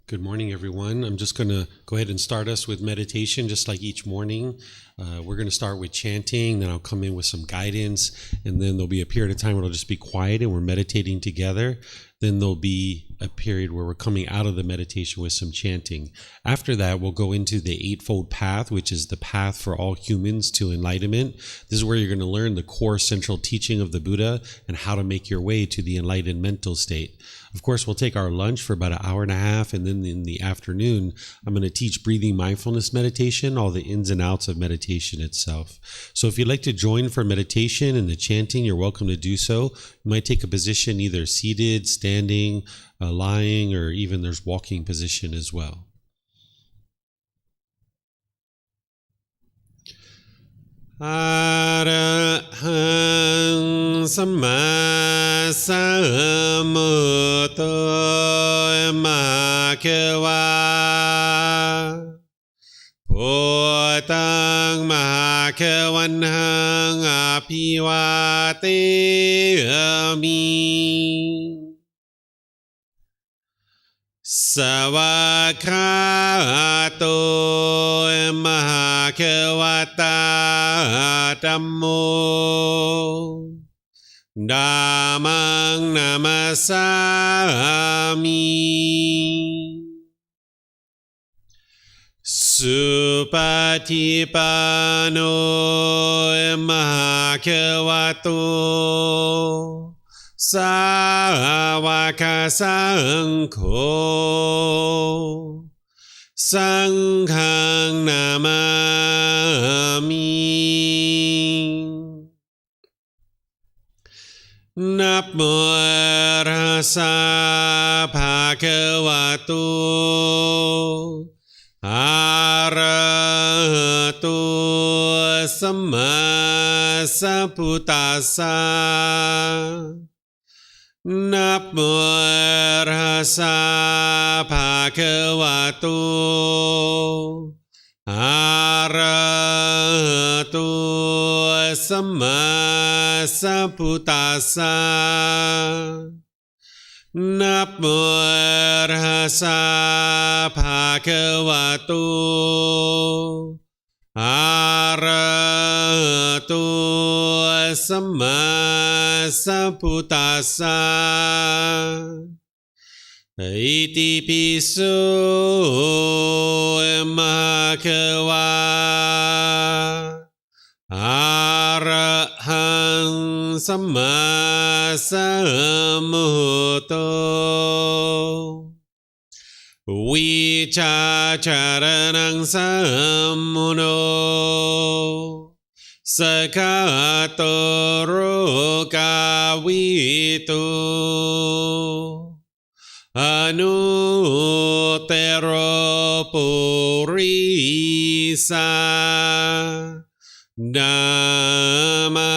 Good morning, everyone. I'm just going to go ahead and start us with meditation, just like each morning. We're going to start with chanting, then I'll come in with some guidance, and then there'll be a period of time where it'll just be quiet and we're meditating together. Then there'll be a period where we're coming out of the meditation with some chanting. After that, we'll go into the Eightfold Path, which is the path for all humans to enlightenment. This is where you're going to learn the core central teaching of the Buddha and how to make your way to the enlightened mental state. Of course, we'll take our lunch for about an hour and a half, and then in the afternoon, I'm going to teach breathing mindfulness meditation, all the ins and outs of meditation itself. So if you'd like to join for meditation and the chanting, you're welcome to do so. You might take a position either seated, standing, lying, or even there's walking position as well. Arahang Samma Sambuddho Bhagava Bhutang Bhagavanhang Abhivateyami Savakato Bhagavata Dhammo Dhammang Namasami Supatipano Bhagavato Sāvaka Saṅkho Saṅghang Namami Namo Tassa Bhagavato Arahato Samma Sambuddhassa Namo Tassa Bhagavato Arahato Samma Sambuddhassa Namo Tassa Bhagavato Arahato Samma Sambuddhassa Iti piso Bhagava Arahang Samma Sambuddho Vicacaranang Sammuno Sakatoro Kavito Anuttaro Purisa Dhamma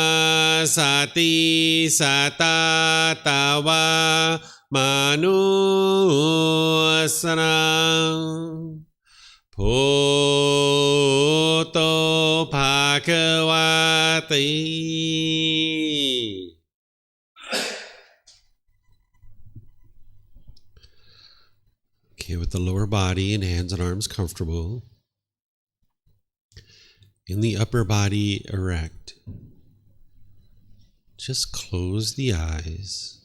Sati Satatawa Manusarang Bhutto Bhagavati. Okay, with the lower body and hands and arms comfortable. In the upper body erect. Just close the eyes.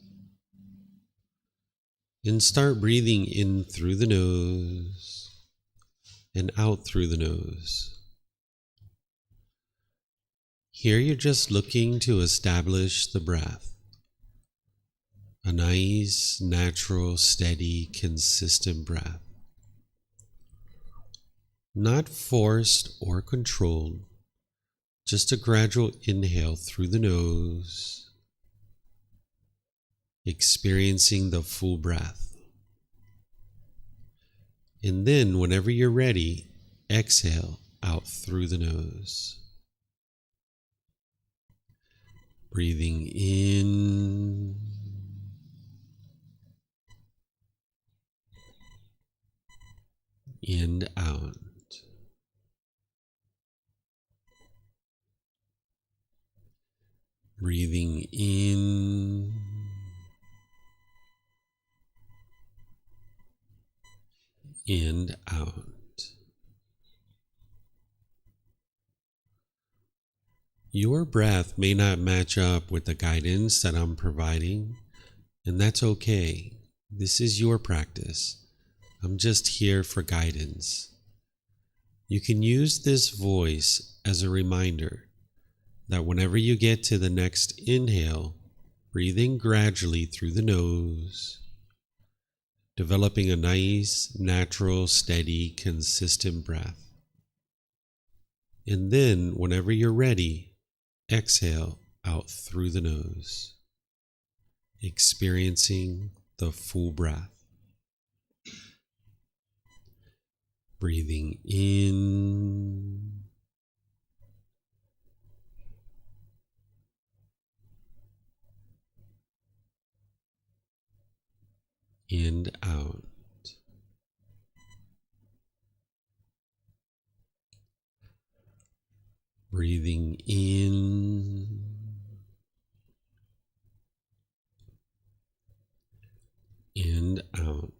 And start breathing in through the nose and out through the nose. Here you're just looking to establish the breath. A nice, natural, steady, consistent breath. Not forced or controlled, just a gradual inhale through the nose, experiencing the full breath. And then, whenever you're ready, exhale out through the nose. Breathing in and out. Breathing in and out. Your breath may not match up with the guidance that I'm providing, and that's okay. This is your practice. I'm just here for guidance. You can use this voice as a reminder that whenever you get to the next inhale, breathe in gradually through the nose, developing a nice, natural, steady, consistent breath. And then, whenever you're ready, exhale out through the nose, experiencing the full breath. Breathing in and out. Breathing in and out.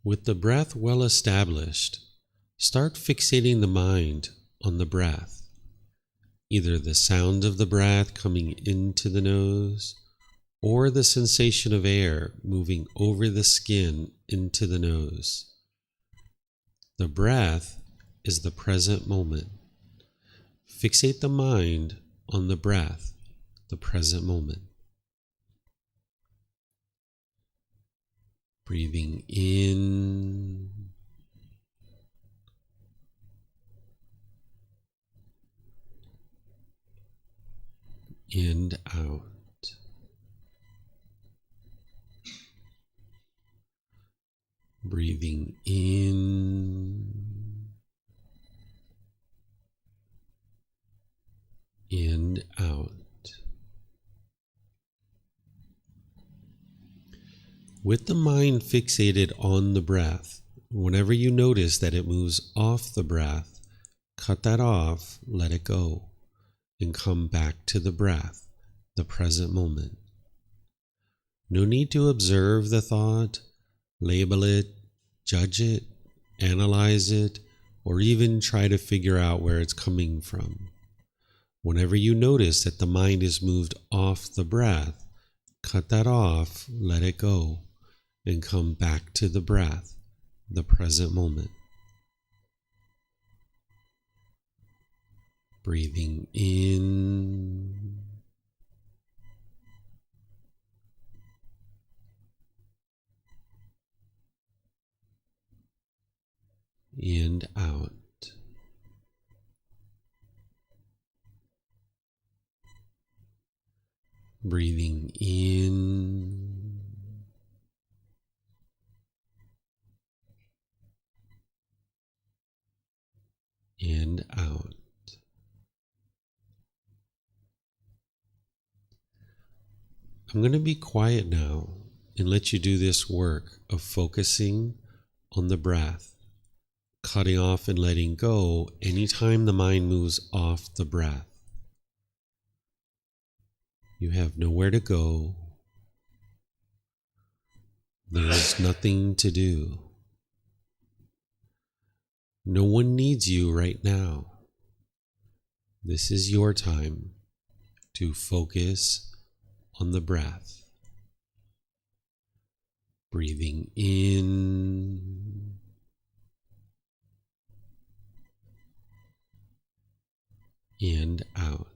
With the breath well established, start fixating the mind on the breath, either the sound of the breath coming into the nose or the sensation of air moving over the skin into the nose. The breath is the present moment. Fixate the mind on the breath, the present moment. Breathing in and out. Breathing in and out. With the mind fixated on the breath, whenever you notice that it moves off the breath, cut that off, let it go, and come back to the breath, the present moment. No need to observe the thought, label it, judge it, analyze it, or even try to figure out where it's coming from. Whenever you notice that the mind is moved off the breath, cut that off, let it go, and come back to the breath, the present moment. Breathing in and out. Breathing in and out. I'm going to be quiet now and let you do this work of focusing on the breath, cutting off and letting go anytime the mind moves off the breath. You have nowhere to go. There's nothing to do. No one needs you right now. This is your time to focus on the breath. Breathing in and out.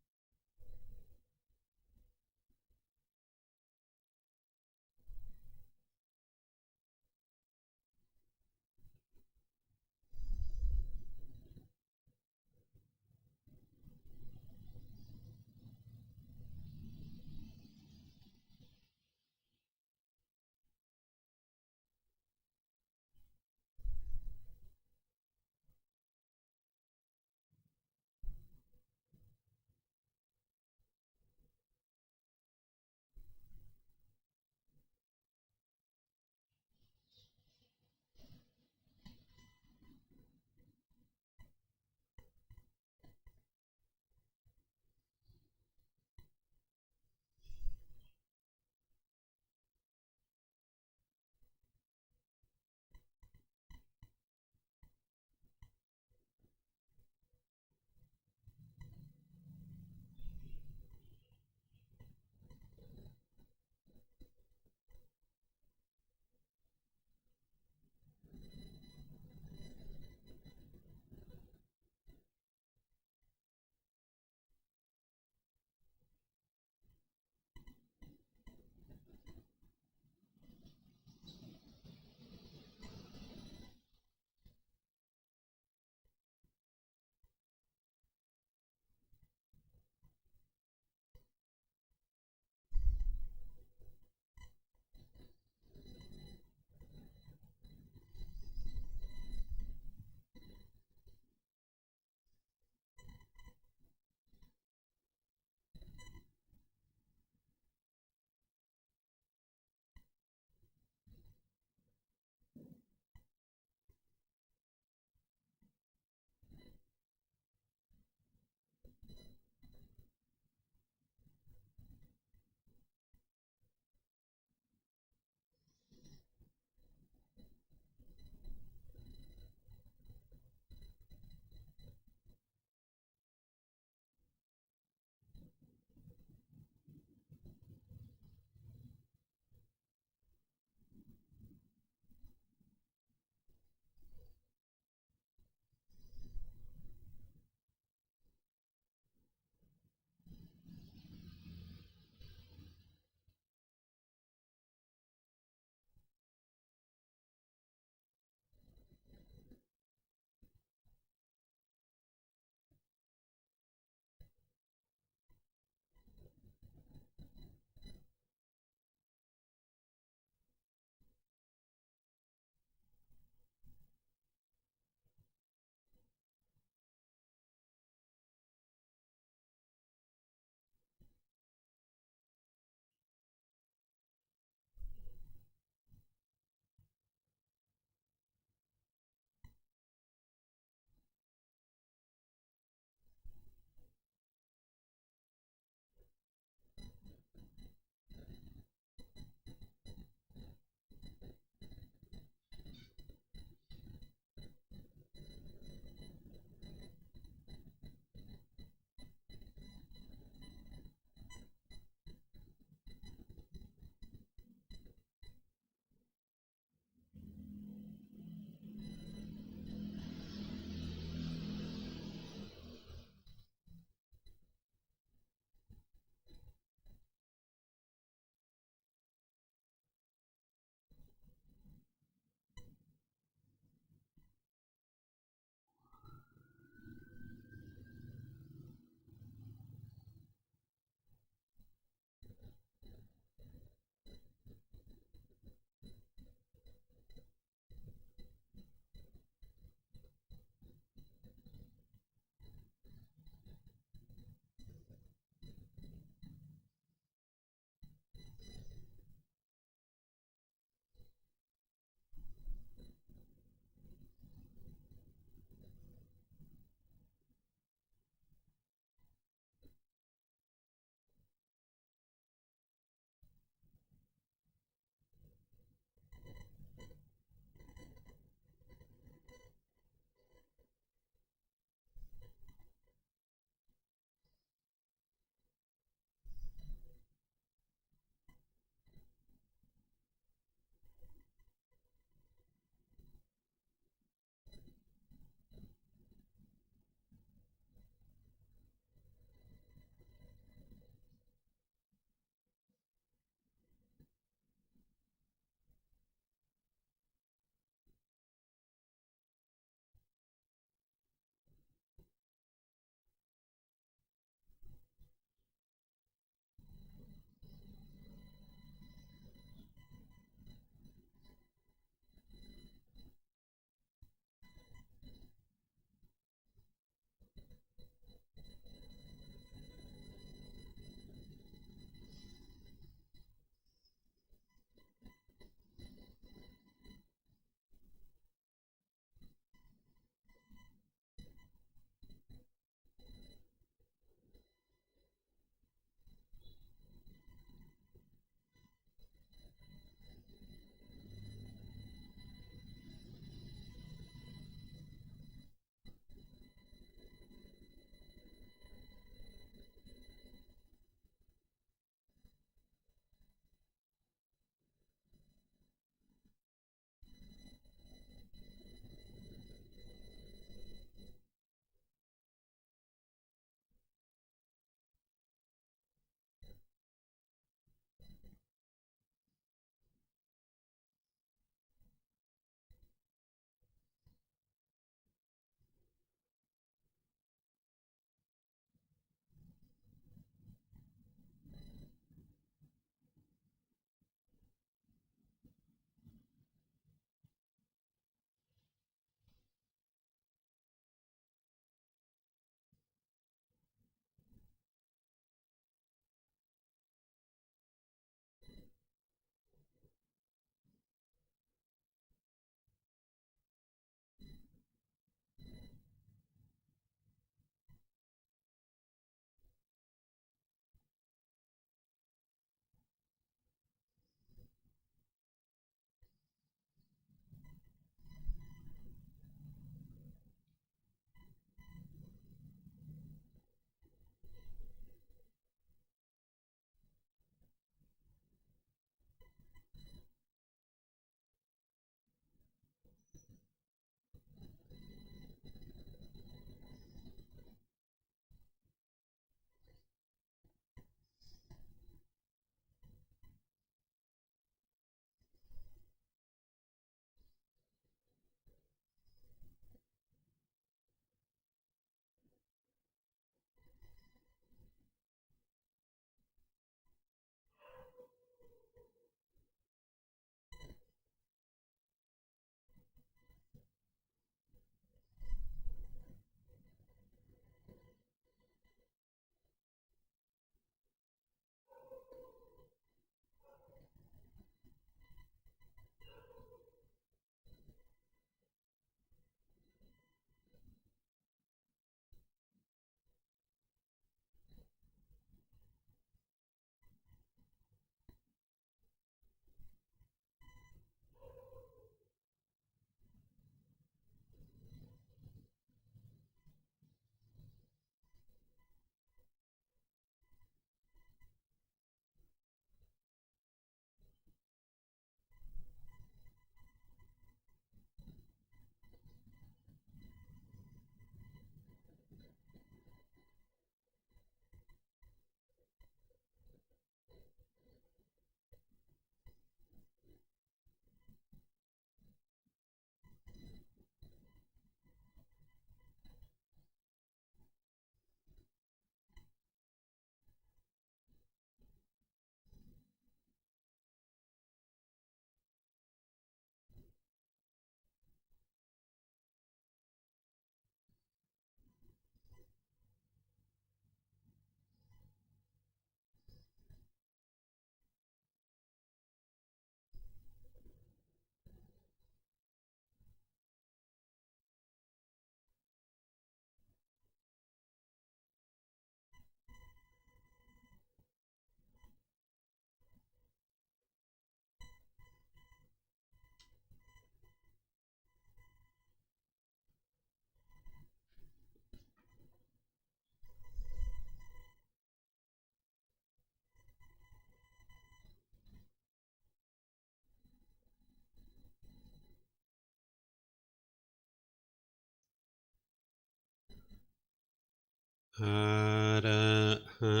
อะระหั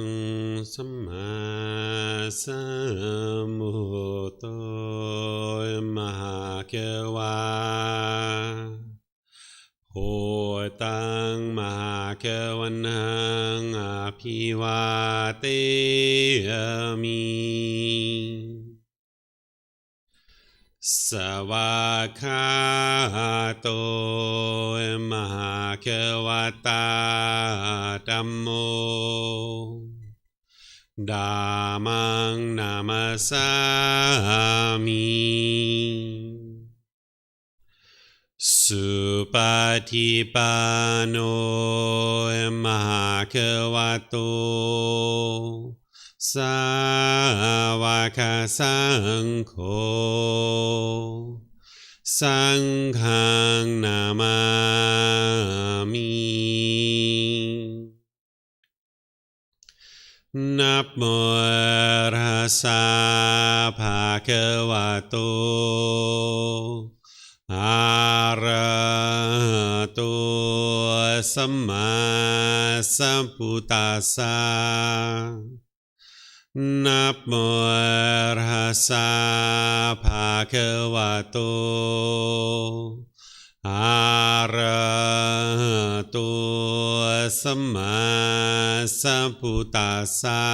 งสัมมาสัมพุทโธมหาเกวาโหตังมหาเกวันังอภิวาเตมิสวากขาโตมหาเกวตาธัมโมธัมมังนามัสสามิสุปฏิปันโนมหาเกวโตสาวกสังโฆสังฆังนามามินะโมตัสสะภะคะวะโตอะระหะโตสัมมาสัมพุทธัสสะนะโมตัสสะภะคะวะโตอะระหะโตสัมมาสัมพุทธัสสะ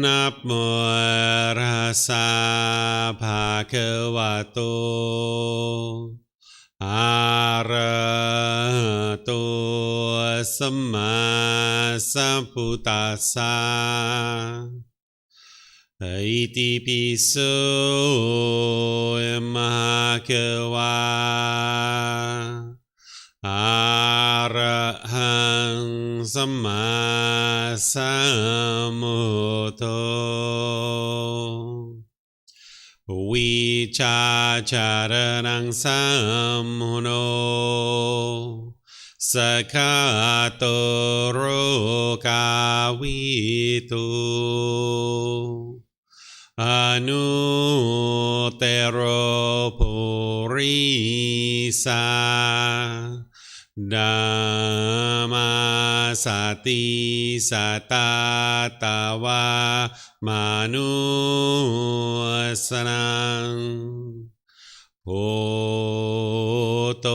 นะโมตัสสะภะคะวะโตอะระหะโตสัมมาสัมพุทธัสสะอิติปิโสมหาเกวาอะระหังสัมมาสัมพุทโธวิชาจารนังสัมมุโนสกขาโตโรกาวิตุอนุเตโรปุริสาธัมมาสติสัตตาตวามนุสนังโหโต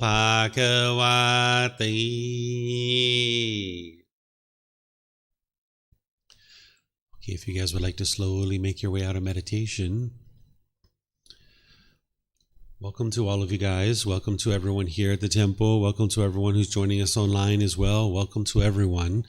ภะคะวะติ Okay, if you guys would like to slowly make your way out of meditation, welcome to all of you guys. Welcome to everyone here at the temple. Welcome to everyone who's joining us online as well. Welcome to everyone.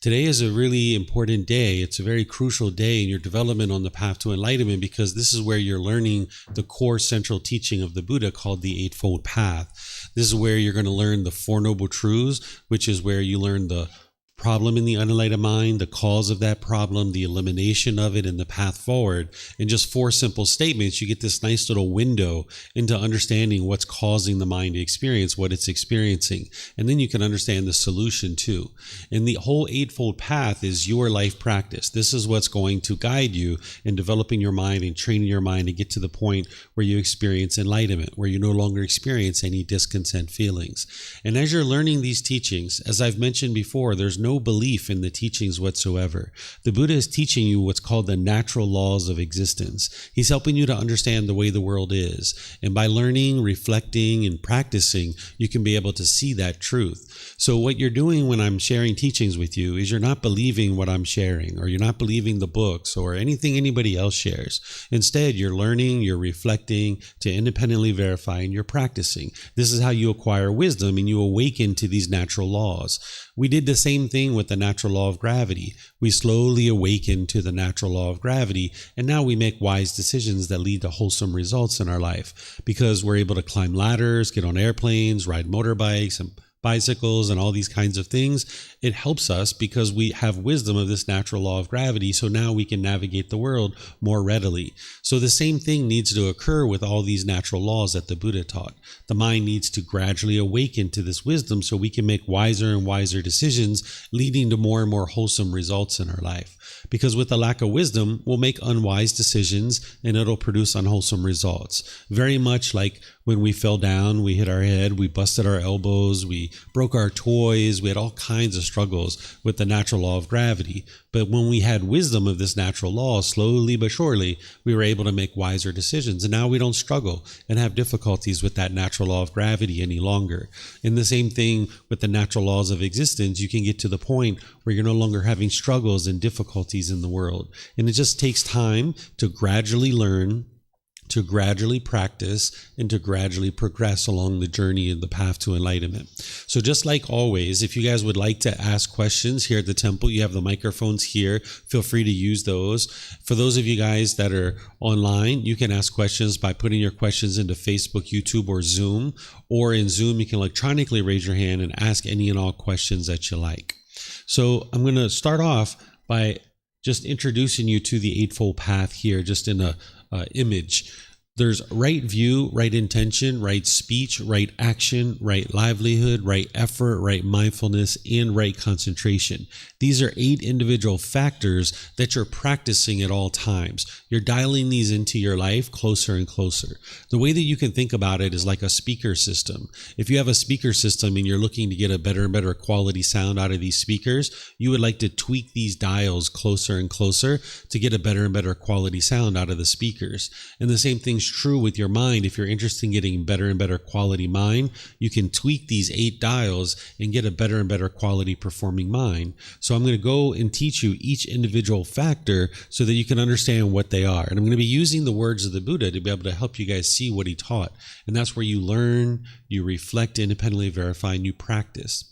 Today is a really important day. It's a very crucial day in your development on the path to enlightenment because this is where you're learning the core central teaching of the Buddha called the Eightfold Path. This is where you're going to learn the Four Noble Truths, which is where you learn the problem in the unenlightened mind, the cause of that problem, the elimination of it, and the path forward. In just four simple statements, you get this nice little window into understanding what's causing the mind to experience what it's experiencing. And then you can understand the solution too. And the whole Eightfold Path is your life practice. This is what's going to guide you in developing your mind and training your mind to get to the point where you experience enlightenment, where you no longer experience any discontent feelings. And as you're learning these teachings, as I've mentioned before, there's no belief in the teachings whatsoever. The Buddha is teaching you what's called the natural laws of existence. He's helping you to understand the way the world is. And by learning, reflecting, and practicing, you can be able to see that truth. So what you're doing when I'm sharing teachings with you is you're not believing what I'm sharing, or you're not believing the books or anything anybody else shares. Instead, you're learning, you're reflecting to independently verify, and you're practicing. This is how you acquire wisdom and you awaken to these natural laws. We did the same thing with the natural law of gravity. We slowly awaken to the natural law of gravity, and now we make wise decisions that lead to wholesome results in our life because we're able to climb ladders, get on airplanes, ride motorbikes, and bicycles and all these kinds of things. It helps us because we have wisdom of this natural law of gravity, so now we can navigate the world more readily. So the same thing needs to occur with all these natural laws that the Buddha taught. The mind needs to gradually awaken to this wisdom so we can make wiser and wiser decisions, leading to more and more wholesome results in our life. Because with the lack of wisdom, we'll make unwise decisions and it'll produce unwholesome results. Very much like when we fell down, we hit our head, we busted our elbows, we broke our toys, we had all kinds of struggles with the natural law of gravity. But when we had wisdom of this natural law, slowly but surely, we were able to make wiser decisions. And now we don't struggle and have difficulties with that natural law of gravity any longer. And the same thing with the natural laws of existence, you can get to the point where you're no longer having struggles and difficulties in the world. And it just takes time to gradually learn, to gradually practice, and to gradually progress along the journey and the path to enlightenment. So just like always, if you guys would like to ask questions here at the temple, you have the microphones here. Feel free to use those. For those of you guys that are online, you can ask questions by putting your questions into Facebook, YouTube, or Zoom. Or in Zoom, you can electronically raise your hand and ask any and all questions that you like. So I'm going to start off by just introducing you to the Eightfold Path here, just in a image. There's right view, right intention, right speech, right action, right livelihood, right effort, right mindfulness, and right concentration. These are 8 individual factors that you're practicing at all times. You're dialing these into your life closer and closer. The way that you can think about it is like a speaker system. If you have a speaker system and you're looking to get a better and better quality sound out of these speakers, you would like to tweak these dials closer and closer to get a better and better quality sound out of the speakers. And the same thing's true with your mind. If you're interested in getting better and better quality mind, you can tweak these 8 dials and get a better and better quality performing mind. So I'm going to go and teach you each individual factor so that you can understand what they are. And I'm going to be using the words of the Buddha to be able to help you guys see what he taught. And that's where you learn, you reflect, independently verify, and you practice.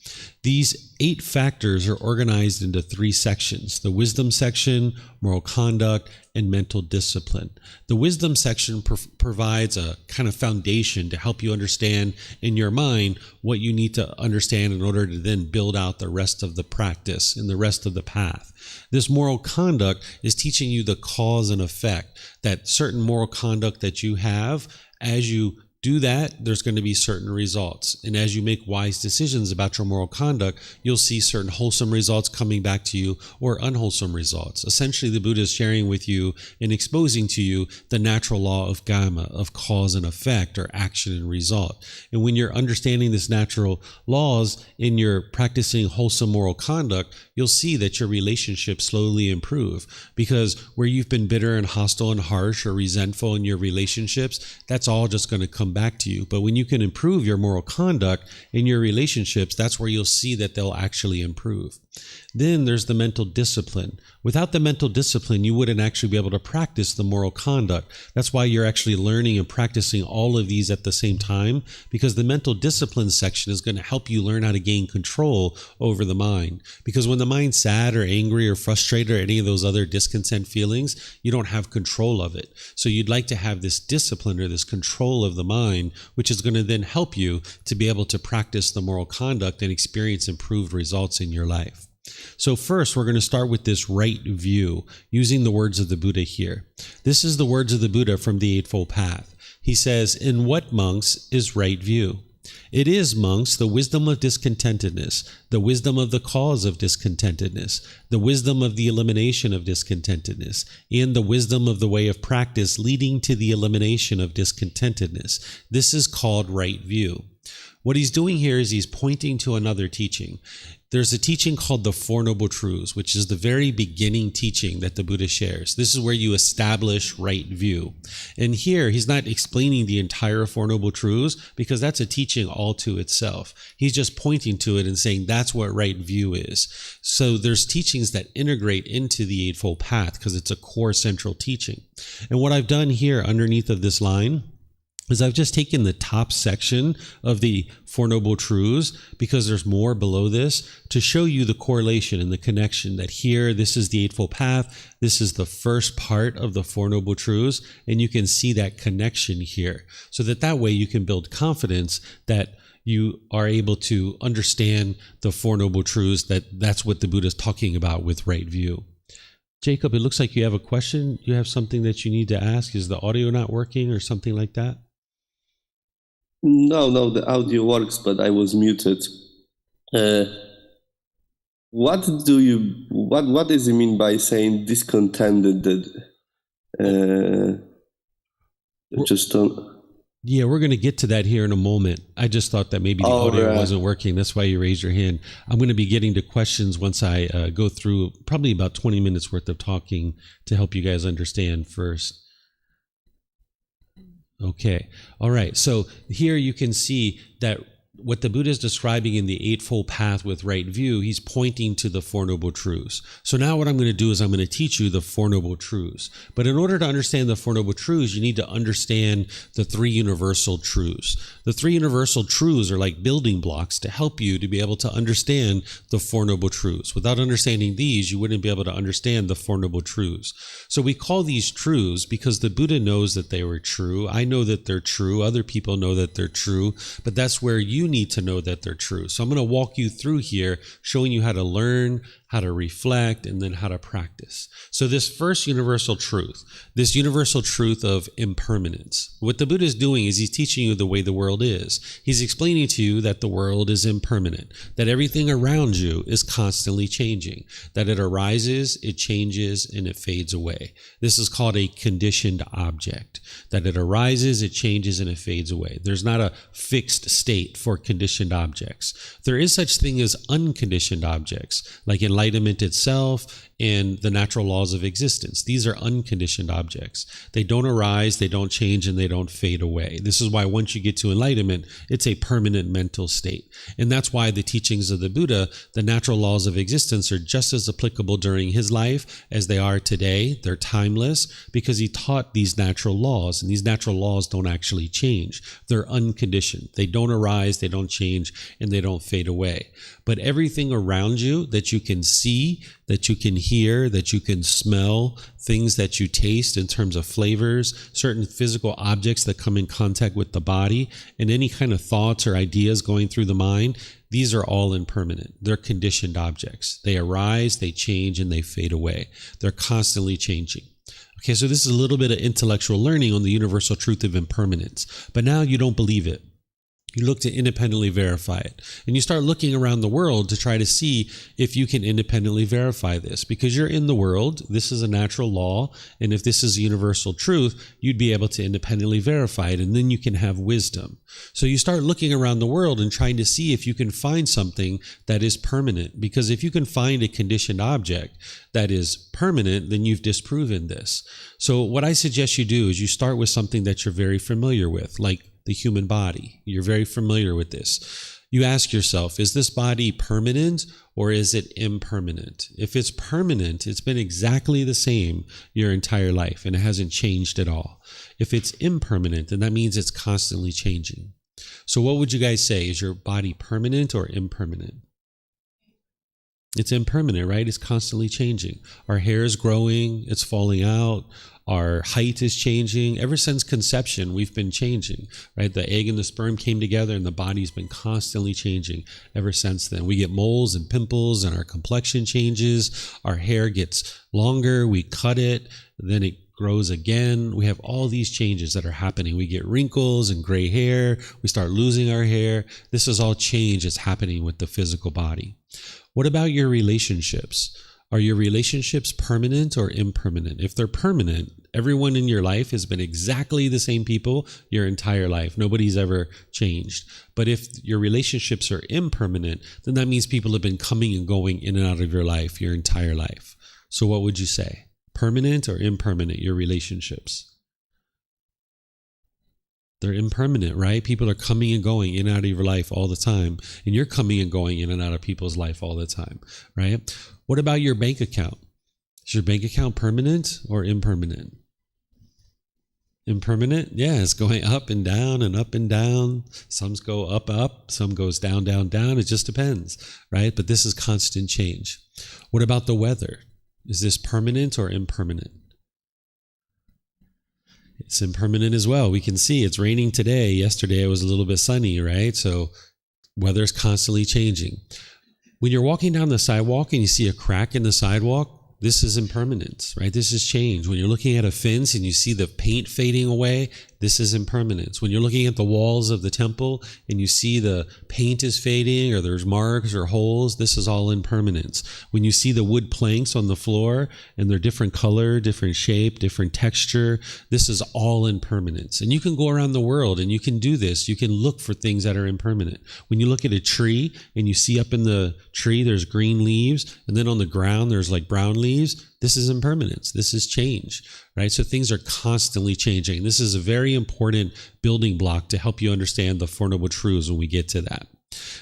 These 8 factors are organized into 3 sections: the wisdom section, moral conduct, and mental discipline. The wisdom section provides a kind of foundation to help you understand in your mind what you need to understand in order to then build out the rest of the practice and the rest of the path. This moral conduct is teaching you the cause and effect, that certain moral conduct that you have, as you do that, there's going to be certain results. And as you make wise decisions about your moral conduct, you'll see certain wholesome results coming back to you or unwholesome results. Essentially, the Buddha is sharing with you and exposing to you the natural law of karma, of cause and effect, or action and result. And when you're understanding this natural laws and you're practicing wholesome moral conduct, you'll see that your relationships slowly improve. Because where you've been bitter and hostile and harsh or resentful in your relationships, that's all just going to come back to you. But when you can improve your moral conduct in your relationships, that's where you'll see that they'll actually improve. Then there's the mental discipline. Without the mental discipline, you wouldn't actually be able to practice the moral conduct. That's why you're actually learning and practicing all of these at the same time, because the mental discipline section is going to help you learn how to gain control over the mind. Because when the mind's sad or angry or frustrated or any of those other discontent feelings, you don't have control of it. So you'd like to have this discipline or this control of the mind, which is going to then help you to be able to practice the moral conduct and experience improved results in your life. So first, we're going to start with this right view, using the words of the Buddha here. This is the words of the Buddha from the Eightfold Path. He says, "In what, monks, is right view? It is, monks, the wisdom of discontentedness, the wisdom of the cause of discontentedness, the wisdom of the elimination of discontentedness, and the wisdom of the way of practice leading to the elimination of discontentedness. This is called right view." What he's doing here is he's pointing to another teaching. There's a teaching called the Four Noble Truths, which is the very beginning teaching that the Buddha shares. This is where you establish right view. And here, he's not explaining the entire Four Noble Truths, because that's a teaching all to itself. He's just pointing to it and saying that's what right view is. So there's teachings that integrate into the Eightfold Path because it's a core central teaching. And what I've done here underneath of this line is I've just taken the top section of the Four Noble Truths, because there's more below this, to show you the correlation and the connection that here, this is the Eightfold Path, this is the first part of the Four Noble Truths, and you can see that connection here. So that way you can build confidence that you are able to understand the Four Noble Truths, that's what the Buddha is talking about with right view. Jacob, it looks like you have a question. You have something that you need to ask. Is the audio not working or something like that? No, the audio works, but I was muted. What does it mean by saying discontented? Just don't. Yeah, we're going to get to that here in a moment. I just thought that maybe the audio wasn't working. That's why you raised your hand. I'm going to be getting to questions once I go through probably about 20 minutes worth of talking to help you guys understand first. Okay. All right. So here you can see that what the Buddha is describing in the Eightfold Path with right view, he's pointing to the Four Noble Truths. So now what I'm going to do is I'm going to teach you the Four Noble Truths. But in order to understand the Four Noble Truths, you need to understand the three universal truths. The three universal truths are like building blocks to help you to be able to understand the Four Noble Truths. Without understanding these, you wouldn't be able to understand the Four Noble Truths. So we call these truths because the Buddha knows that they were true. I know that they're true. Other people know that they're true. But that's where you need to know that they're true. So I'm going to walk you through here, showing you how to learn, how to reflect, and then how to practice. So this first universal truth, this universal truth of impermanence, what the Buddha is doing is he's teaching you the way the world is. He's explaining to you that the world is impermanent, that everything around you is constantly changing, that it arises, it changes, and it fades away. This is called a conditioned object, that it arises, it changes, and it fades away. There's not a fixed state for conditioned objects. There is such thing as unconditioned objects, like enlightenment itself and the natural laws of existence. These are unconditioned objects. They don't arise, they don't change, and they don't fade away. This is why once you get to enlightenment, it's a permanent mental state. And that's why the teachings of the Buddha, the natural laws of existence, are just as applicable during his life as they are today. They're timeless because he taught these natural laws, and these natural laws don't actually change. They're unconditioned. They don't arise, they don't change, and they don't fade away. But everything around you that you can see, that you can hear, that you can smell, things that you taste in terms of flavors, certain physical objects that come in contact with the body, and any kind of thoughts or ideas going through the mind, these are all impermanent. They're conditioned objects. They arise, they change, and they fade away. They're constantly changing. Okay, so this is a little bit of intellectual learning on the universal truth of impermanence. But now you don't believe it. You look to independently verify it. And you start looking around the world to try to see if you can independently verify this. Because you're in the world, this is a natural law, and if this is a universal truth, you'd be able to independently verify it, and then you can have wisdom. So you start looking around the world and trying to see if you can find something that is permanent. Because if you can find a conditioned object that is permanent, then you've disproven this. So what I suggest you do is you start with something that you're very familiar with, like the human body. You're very familiar with this. You ask yourself, is this body permanent or is it impermanent? If it's permanent, it's been exactly the same your entire life and it hasn't changed at all. If it's impermanent, then that means it's constantly changing. So what would you guys say? Is your body permanent or impermanent? It's impermanent, right? It's constantly changing. Our hair is growing, it's falling out. Our height is changing. Ever since conception, we've been changing, right? The egg and the sperm came together and the body's been constantly changing ever since then. We get moles and pimples and our complexion changes. Our hair gets longer. We cut it. Then it grows again. We have all these changes that are happening. We get wrinkles and gray hair. We start losing our hair. This is all change that's happening with the physical body. What about your relationships? Are your relationships permanent or impermanent? If they're permanent, everyone in your life has been exactly the same people your entire life. Nobody's ever changed. But if your relationships are impermanent, then that means people have been coming and going in and out of your life your entire life. So what would you say? Permanent or impermanent, your relationships? They're impermanent, right? People are coming and going in and out of your life all the time. And you're coming and going in and out of people's life all the time, right? What about your bank account? Is your bank account permanent or impermanent? Impermanent? Yeah, it's going up and down and up and down. Some go up, up. Some goes down, down, down. It just depends, right? But this is constant change. What about the weather? Is this permanent or impermanent? It's impermanent as well. We can see it's raining today. Yesterday it was a little bit sunny, right? So weather's constantly changing. When you're walking down the sidewalk and you see a crack in the sidewalk, this is impermanence, right? This is change. When you're looking at a fence and you see the paint fading away, this is impermanence. When you're looking at the walls of the temple and you see the paint is fading or there's marks or holes, this is all impermanence. When you see the wood planks on the floor and they're different color, different shape, different texture, this is all impermanence. And you can go around the world and you can do this. You can look for things that are impermanent. When you look at a tree and you see up in the tree there's green leaves, and then on the ground there's like brown leaves, this is impermanence. This is change, right? So things are constantly changing. This is a very important building block to help you understand the Four Noble Truths when we get to that.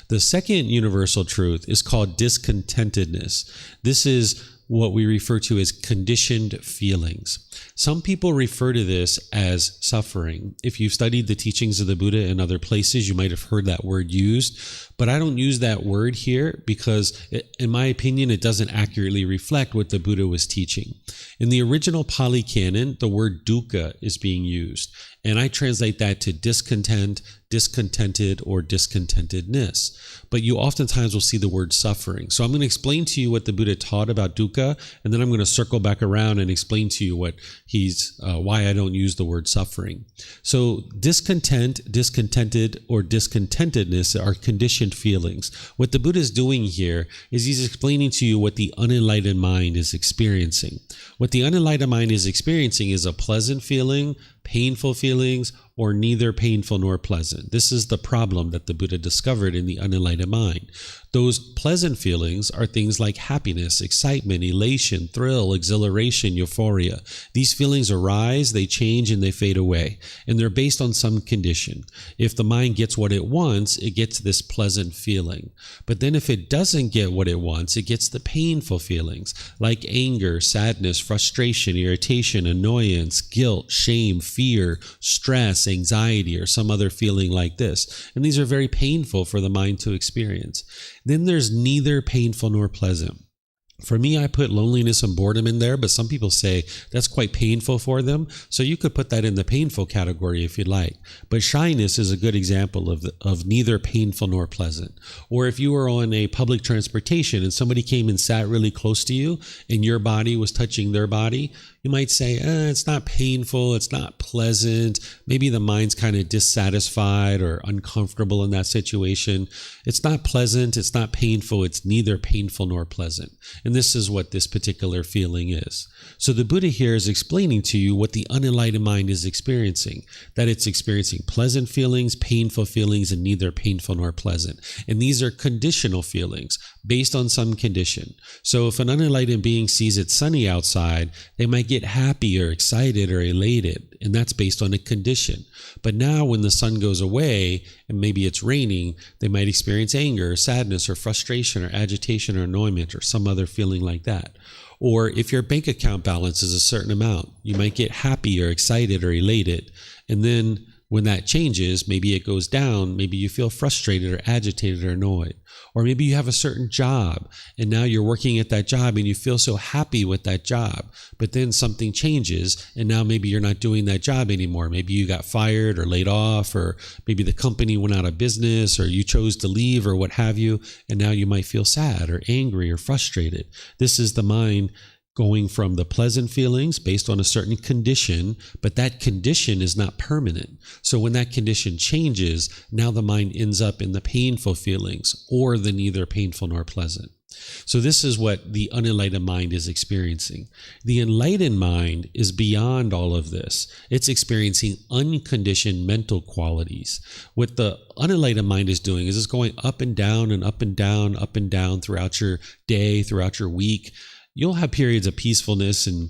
The second universal truth is called discontentedness. This is what we refer to as conditioned feelings. Some people refer to this as suffering. If you've studied the teachings of the Buddha in other places, you might have heard that word used, but I don't use that word here because, in my opinion, it doesn't accurately reflect what the Buddha was teaching. In the original Pali Canon, the word dukkha is being used, and I translate that to discontent, discontented, or discontentedness. But you oftentimes will see the word suffering. So I'm going to explain to you what the Buddha taught about dukkha, and then I'm going to circle back around and explain to you what why I don't use the word suffering. So discontent, discontented, or discontentedness are conditioned feelings. What the Buddha is doing here is he's explaining to you what the unenlightened mind is experiencing. What the unenlightened mind is experiencing is a pleasant feeling, painful feelings, or neither painful nor pleasant. This is the problem that the Buddha discovered in the unenlightened mind. Those pleasant feelings are things like happiness, excitement, elation, thrill, exhilaration, euphoria. These feelings arise, they change, and they fade away. And they're based on some condition. If the mind gets what it wants, it gets this pleasant feeling. But then if it doesn't get what it wants, it gets the painful feelings like anger, sadness, frustration, irritation, annoyance, guilt, shame, fear, stress, anxiety, or some other feeling like this. And these are very painful for the mind to experience. Then there's neither painful nor pleasant. For me, I put loneliness and boredom in there, but some people say that's quite painful for them. So you could put that in the painful category if you'd like. But shyness is a good example of neither painful nor pleasant. Or if you were on a public transportation and somebody came and sat really close to you and your body was touching their body, you might say, it's not painful, it's not pleasant. Maybe the mind's kind of dissatisfied or uncomfortable in that situation. It's not pleasant, it's not painful, it's neither painful nor pleasant. And this is what this particular feeling is. So the Buddha here is explaining to you what the unenlightened mind is experiencing, that it's experiencing pleasant feelings, painful feelings, and neither painful nor pleasant. And these are conditional feelings based on some condition. So if an unenlightened being sees it sunny outside, they might get happy or excited or elated, and that's based on a condition. But now when the sun goes away and maybe it's raining, they might experience anger or sadness or frustration or agitation or annoyance or some other feeling like that. Or if your bank account balance is a certain amount, you might get happy or excited or elated. And then when that changes, maybe it goes down, maybe you feel frustrated or agitated or annoyed. Or maybe you have a certain job and now you're working at that job and you feel so happy with that job, but then something changes and now maybe you're not doing that job anymore. Maybe you got fired or laid off, or maybe the company went out of business, or you chose to leave, or what have you, and now you might feel sad or angry or frustrated. This is the mind going from the pleasant feelings based on a certain condition, but that condition is not permanent. So when that condition changes, now the mind ends up in the painful feelings or the neither painful nor pleasant. So this is what the unenlightened mind is experiencing. The enlightened mind is beyond all of this. It's experiencing unconditioned mental qualities. What the unenlightened mind is doing is it's going up and down and up and down, up and down throughout your day, throughout your week. You'll have periods of peacefulness and,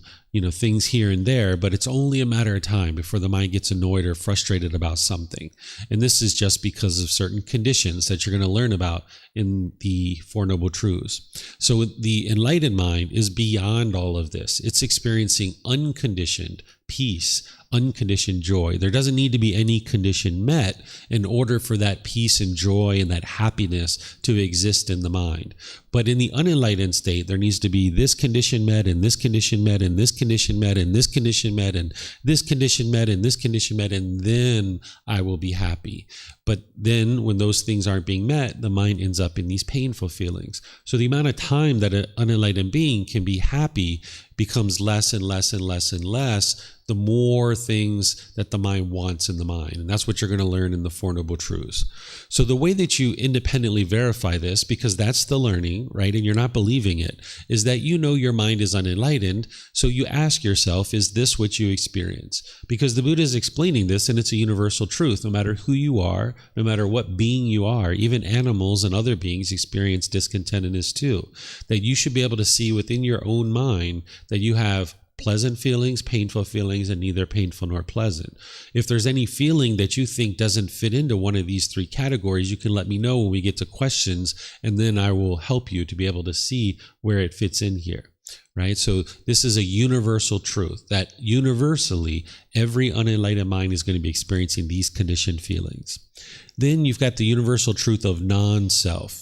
things here and there, but it's only a matter of time before the mind gets annoyed or frustrated about something. And this is just because of certain conditions that you're going to learn about in the Four Noble Truths. So the enlightened mind is beyond all of this. It's experiencing unconditioned peace, unconditioned joy. There doesn't need to be any condition met in order for that peace and joy and that happiness to exist in the mind. But in the unenlightened state, there needs to be this condition met, and this condition met, and this condition met, and this condition met, and this condition met, and this condition met, and then I will be happy. But then when those things aren't being met, the mind ends up in these painful feelings. So the amount of time that an unenlightened being can be happy becomes less and less and less and less, the more things that the mind wants in the mind. And that's what you're going to learn in the Four Noble Truths. So the way that you independently verify this, because that's the learning, right? And you're not believing it, is that you know your mind is unenlightened. So you ask yourself, is this what you experience? Because the Buddha is explaining this, and it's a universal truth. No matter who you are, no matter what being you are, even animals and other beings experience discontentedness too. That you should be able to see within your own mind that you have pleasant feelings, painful feelings, and neither painful nor pleasant. If there's any feeling that you think doesn't fit into one of these three categories, you can let me know when we get to questions, and then I will help you to be able to see where it fits in here. Right? So this is a universal truth that universally every unenlightened mind is going to be experiencing these conditioned feelings. Then you've got the universal truth of non-self.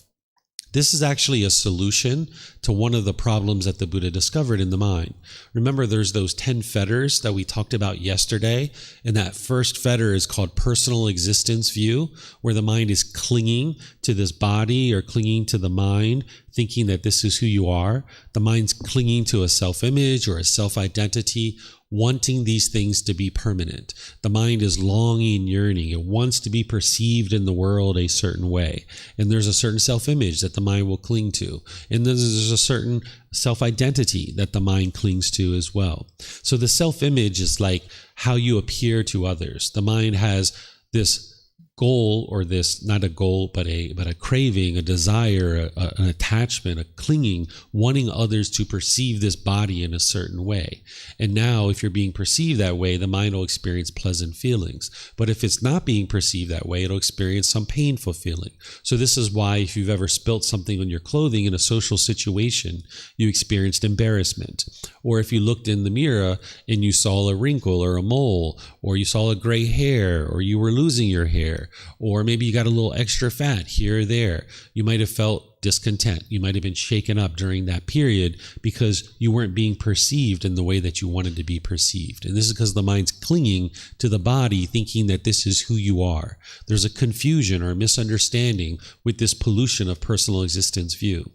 This is actually a solution to one of the problems that the Buddha discovered in the mind. Remember, there's those 10 fetters that we talked about yesterday, and that first fetter is called personal existence view, where the mind is clinging to this body or clinging to the mind, thinking that this is who you are. The mind's clinging to a self-image or a self-identity, wanting these things to be permanent. The mind is longing, yearning. It wants to be perceived in the world a certain way. And there's a certain self-image that the mind will cling to. And then there's a certain self-identity that the mind clings to as well. So the self-image is like how you appear to others. The mind has this goal, or this, not a goal, but a craving, a desire, an attachment, a clinging, wanting others to perceive this body in a certain way. And now, if you're being perceived that way, the mind will experience pleasant feelings. But if it's not being perceived that way, it'll experience some painful feeling. So this is why if you've ever spilt something on your clothing in a social situation, you experienced embarrassment. Or if you looked in the mirror and you saw a wrinkle or a mole, or you saw a gray hair, or you were losing your hair, or maybe you got a little extra fat here or there, you might have felt discontent. You might have been shaken up during that period because you weren't being perceived in the way that you wanted to be perceived. And this is because the mind's clinging to the body, thinking that this is who you are. There's a confusion or a misunderstanding with this pollution of personal existence view.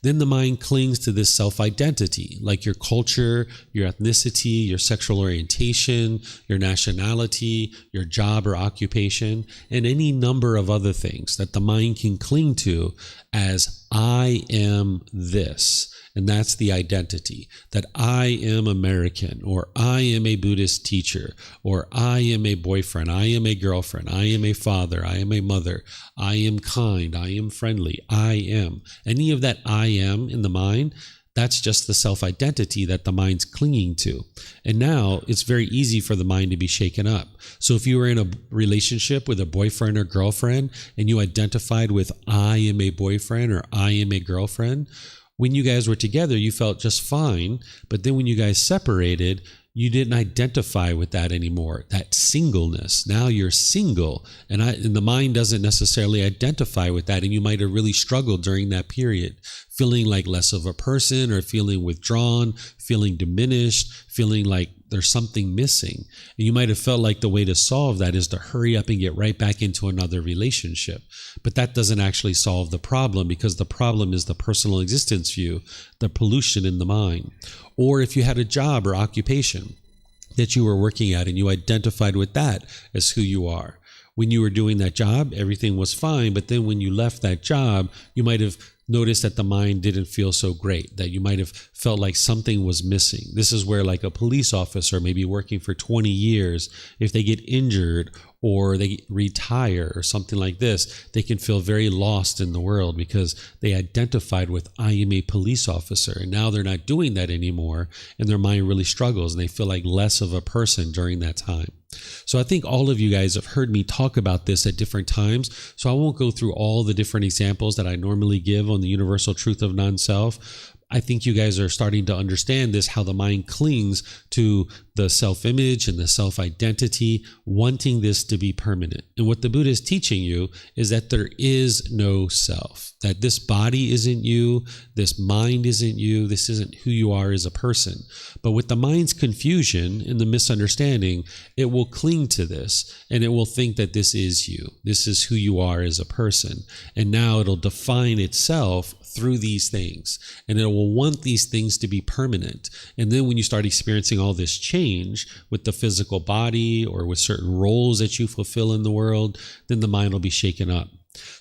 Then the mind clings to this self-identity, like your culture, your ethnicity, your sexual orientation, your nationality, your job or occupation, and any number of other things that the mind can cling to as I am this. And that's the identity, that I am American, or I am a Buddhist teacher, or I am a boyfriend, I am a girlfriend, I am a father, I am a mother, I am kind, I am friendly, I am. Any of that I am in the mind, that's just the self-identity that the mind's clinging to. And now it's very easy for the mind to be shaken up. So if you were in a relationship with a boyfriend or girlfriend and you identified with I am a boyfriend or I am a girlfriend, when you guys were together, you felt just fine. But then when you guys separated, you didn't identify with that anymore, that singleness. Now you're single, and the mind doesn't necessarily identify with that, and you might have really struggled during that period, feeling like less of a person, or feeling withdrawn, feeling diminished, feeling like there's something missing. And you might have felt like the way to solve that is to hurry up and get right back into another relationship. But that doesn't actually solve the problem, because the problem is the personal existence view, the pollution in the mind. Or if you had a job or occupation that you were working at and you identified with that as who you are. When you were doing that job, everything was fine. But then when you left that job, you might have noticed that the mind didn't feel so great, that you might have felt like something was missing. This is where, like a police officer, maybe working for 20 years, if they get injured or they retire or something like this, they can feel very lost in the world because they identified with I am a police officer. And now they're not doing that anymore, and their mind really struggles, and they feel like less of a person during that time. So I think all of you guys have heard me talk about this at different times, so I won't go through all the different examples that I normally give on the universal truth of non-self. I think you guys are starting to understand this, how the mind clings to the self-image and the self-identity, wanting this to be permanent. And what the Buddha is teaching you is that there is no self, that this body isn't you, this mind isn't you, this isn't who you are as a person. But with the mind's confusion and the misunderstanding, it will cling to this, and it will think that this is you, this is who you are as a person. And now it'll define itself through these things, and it will want these things to be permanent. And then when you start experiencing all this change with the physical body or with certain roles that you fulfill in the world, then the mind will be shaken up.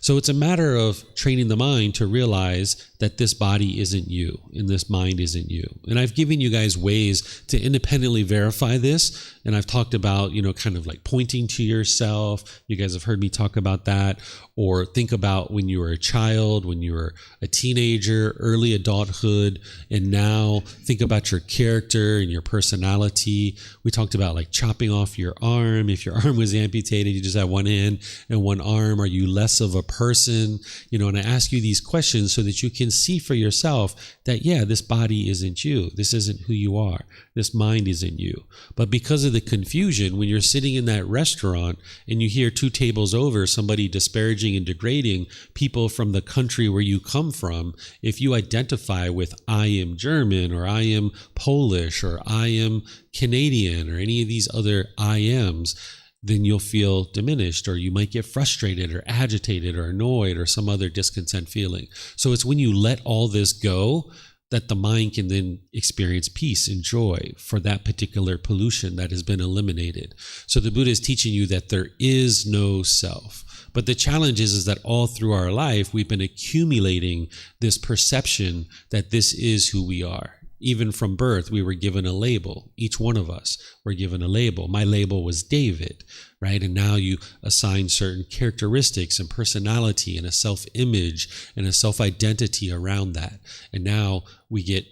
So it's a matter of training the mind to realize that this body isn't you and this mind isn't you. And I've given you guys ways to independently verify this. And I've talked about, kind of like pointing to yourself. You guys have heard me talk about that. Or think about when you were a child, when you were a teenager, early adulthood, and now think about your character and your personality. We talked about like chopping off your arm. If your arm was amputated, you just have one hand and one arm. Are you less of a person? And I ask you these questions so that you can see for yourself that, yeah, this body isn't you. This isn't who you are. This mind isn't you. But because of the confusion, when you're sitting in that restaurant and you hear 2 tables over somebody disparaging and degrading people from the country where you come from, if you identify with I am German or I am Polish or I am Canadian or any of these other I ams, then you'll feel diminished, or you might get frustrated or agitated or annoyed or some other discontent feeling. So it's when you let all this go that the mind can then experience peace and joy for that particular pollution that has been eliminated. So the Buddha is teaching you that there is no self. But the challenge is that all through our life, we've been accumulating this perception that this is who we are. Even from birth, we were given a label. Each one of us were given a label. My label was David, right? And now you assign certain characteristics and personality and a self-image and a self-identity around that. And now we get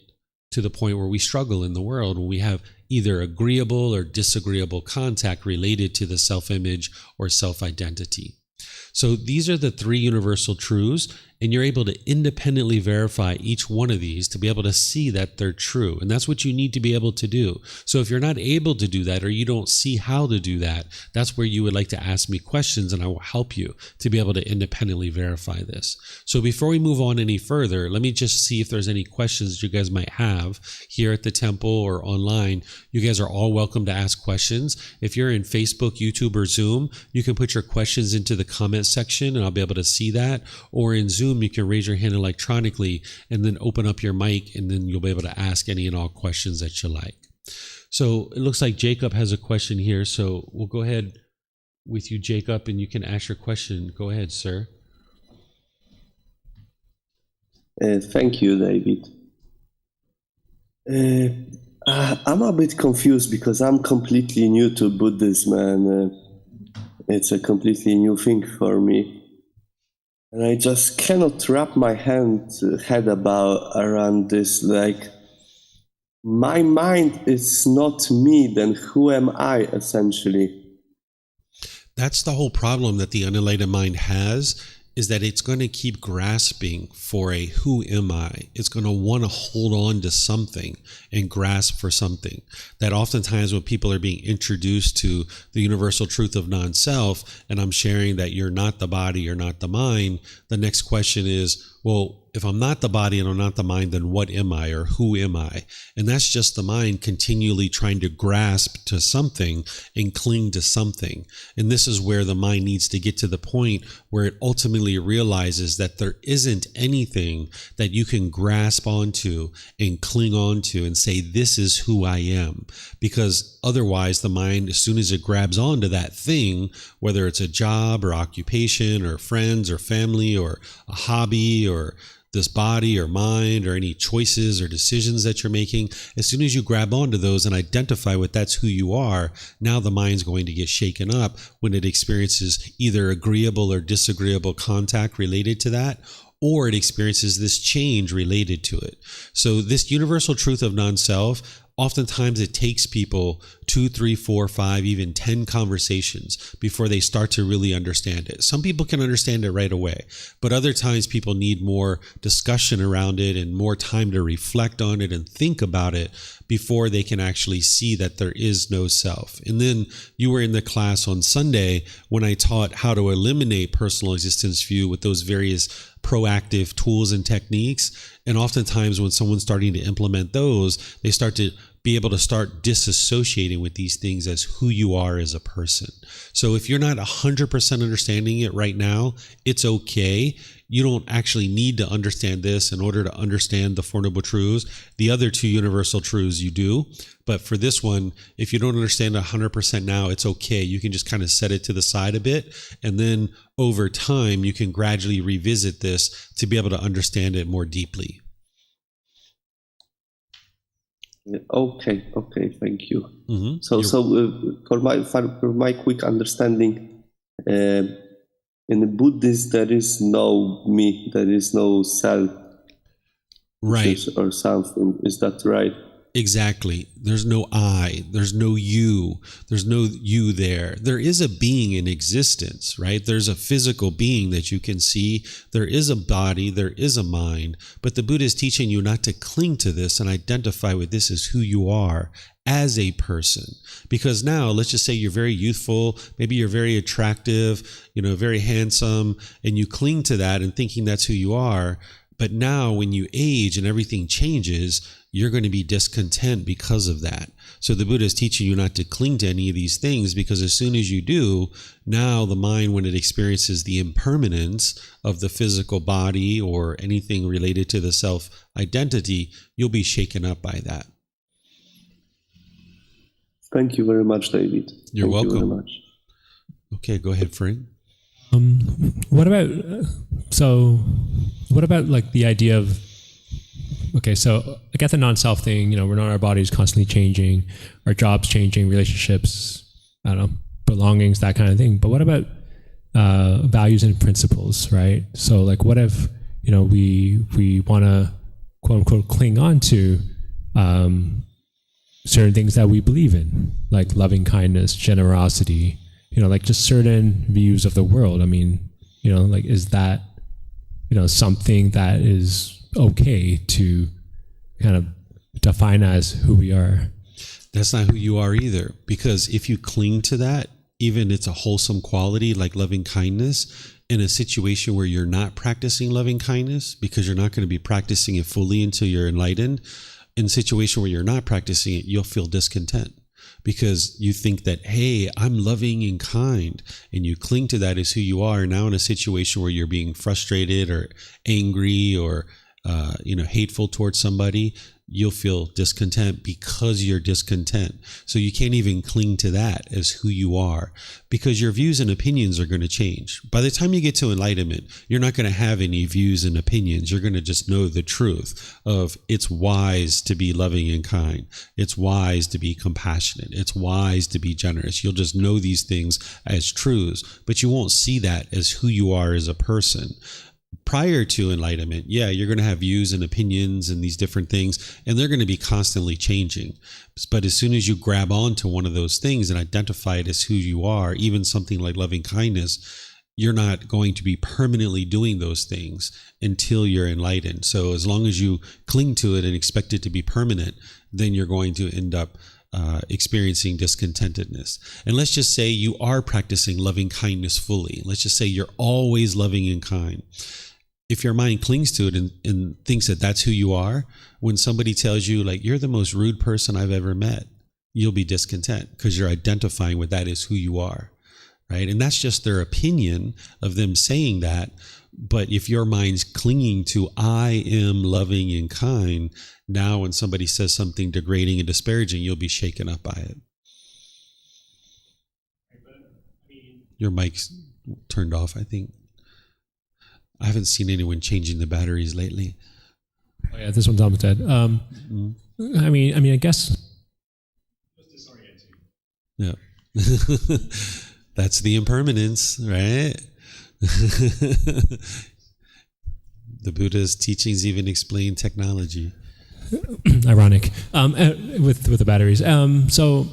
to the point where we struggle in the world when we have either agreeable or disagreeable contact related to the self-image or self-identity. So these are the 3 universal truths, and you're able to independently verify each one of these to be able to see that they're true. And that's what you need to be able to do. So if you're not able to do that, or you don't see how to do that, that's where you would like to ask me questions, and I will help you to be able to independently verify this. So before we move on any further, let me just see if there's any questions you guys might have here at the temple or online. You guys are all welcome to ask questions. If you're in Facebook, YouTube, or Zoom, you can put your questions into the comment section and I'll be able to see that. Or in Zoom, you can raise your hand electronically and then open up your mic, and then you'll be able to ask any and all questions that you like. So it looks like Jacob has a question here. So we'll go ahead with you, Jacob, and you can ask your question. Go ahead, sir. Thank you, David. I'm a bit confused because I'm completely new to Buddhism, and it's a completely new thing for me. And I just cannot wrap my head around this. Like, my mind is not me, then who am I, essentially? That's the whole problem that the unenlightened mind has, is that it's going to keep grasping for a who am I. It's going to want to hold on to something and grasp for something. That oftentimes when people are being introduced to the universal truth of non-self, and I'm sharing that you're not the body, you're not the mind, the next question is, well, if I'm not the body and I'm not the mind, then what am I, or who am I? And that's just the mind continually trying to grasp to something and cling to something. And this is where the mind needs to get to the point where it ultimately realizes that there isn't anything that you can grasp onto and cling onto and say, this is who I am. Because otherwise the mind, as soon as it grabs onto that thing, whether it's a job or occupation or friends or family or a hobby or this body or mind or any choices or decisions that you're making, as soon as you grab onto those and identify with that's who you are, now the mind's going to get shaken up when it experiences either agreeable or disagreeable contact related to that, or it experiences this change related to it. So this universal truth of non-self, oftentimes it takes people 2, 3, 4, 5, even 10 conversations before they start to really understand it. Some people can understand it right away, but other times people need more discussion around it and more time to reflect on it and think about it before they can actually see that there is no self. And then you were in the class on Sunday when I taught how to eliminate personal existence view with those various proactive tools and techniques. And oftentimes when someone's starting to implement those, they start to be able to start disassociating with these things as who you are as a person. So if you're not 100% understanding it right now, it's okay. You don't actually need to understand this in order to understand the Four Noble Truths. The other two universal truths you do. But for this one, if you don't understand 100% now, it's okay. You can just kind of set it to the side a bit. And then over time, you can gradually revisit this to be able to understand it more deeply. Okay, thank you. Mm-hmm. So for my quick understanding, in Buddhism there is no me, there is no self, right, or something. Is that right? Exactly. There's no I, there's no you there. There is a being in existence, right? There's a physical being that you can see. There is a body, there is a mind, but the Buddha is teaching you not to cling to this and identify with this as who you are as a person. Because now, let's just say you're very youthful, maybe you're very attractive, very handsome, and you cling to that and thinking that's who you are. But now when you age and everything changes, you're going to be discontent because of that. So the Buddha is teaching you not to cling to any of these things, because as soon as you do, now the mind, when it experiences the impermanence of the physical body or anything related to the self-identity, you'll be shaken up by that. Thank you very much, David. You're welcome. Thank you very much. Okay, go ahead, Frank. What about like the idea of, okay, so I get the non-self thing, we're not, our bodies constantly changing, our jobs changing, relationships, I don't know, belongings, that kind of thing. But what about values and principles, right? So like, what if, we want to quote unquote cling on to certain things that we believe in, like loving kindness, generosity, like just certain views of the world. I mean, like, is that, something that is okay to kind of define as who we are? That's not who you are either, because if you cling to that, even it's a wholesome quality like loving kindness, in a situation where you're not practicing loving kindness, because you're not going to be practicing it fully until you're enlightened, in a situation where you're not practicing it, you'll feel discontent. Because you think that, hey, I'm loving and kind, and you cling to that as who you are. Now in a situation where you're being frustrated or angry or hateful towards somebody, you'll feel discontent because you're discontent. So you can't even cling to that as who you are, because your views and opinions are going to change. By the time you get to enlightenment, you're not going to have any views and opinions. You're going to just know the truth of it's wise to be loving and kind. It's wise to be compassionate. It's wise to be generous. You'll just know these things as truths, but you won't see that as who you are as a person. Prior to enlightenment, you're going to have views and opinions and these different things, and they're going to be constantly changing. But as soon as you grab onto one of those things and identify it as who you are, even something like loving kindness, you're not going to be permanently doing those things until you're enlightened. So as long as you cling to it and expect it to be permanent, then you're going to end up experiencing discontentedness. And let's just say you are practicing loving kindness fully. Let's just say you're always loving and kind. If your mind clings to it and thinks that that's who you are, when somebody tells you, like, you're the most rude person I've ever met, you'll be discontent because you're identifying with that as who you are, right? And that's just their opinion of them saying that. But if your mind's clinging to, I am loving and kind, now when somebody says something degrading and disparaging, you'll be shaken up by it. Your mic's turned off, I think. I haven't seen anyone changing the batteries lately. Oh yeah, this one's almost dead. I mean, I guess. Just disorienting. Yeah. That's the impermanence, right? The Buddha's teachings even explain technology. Ironic. With the batteries. So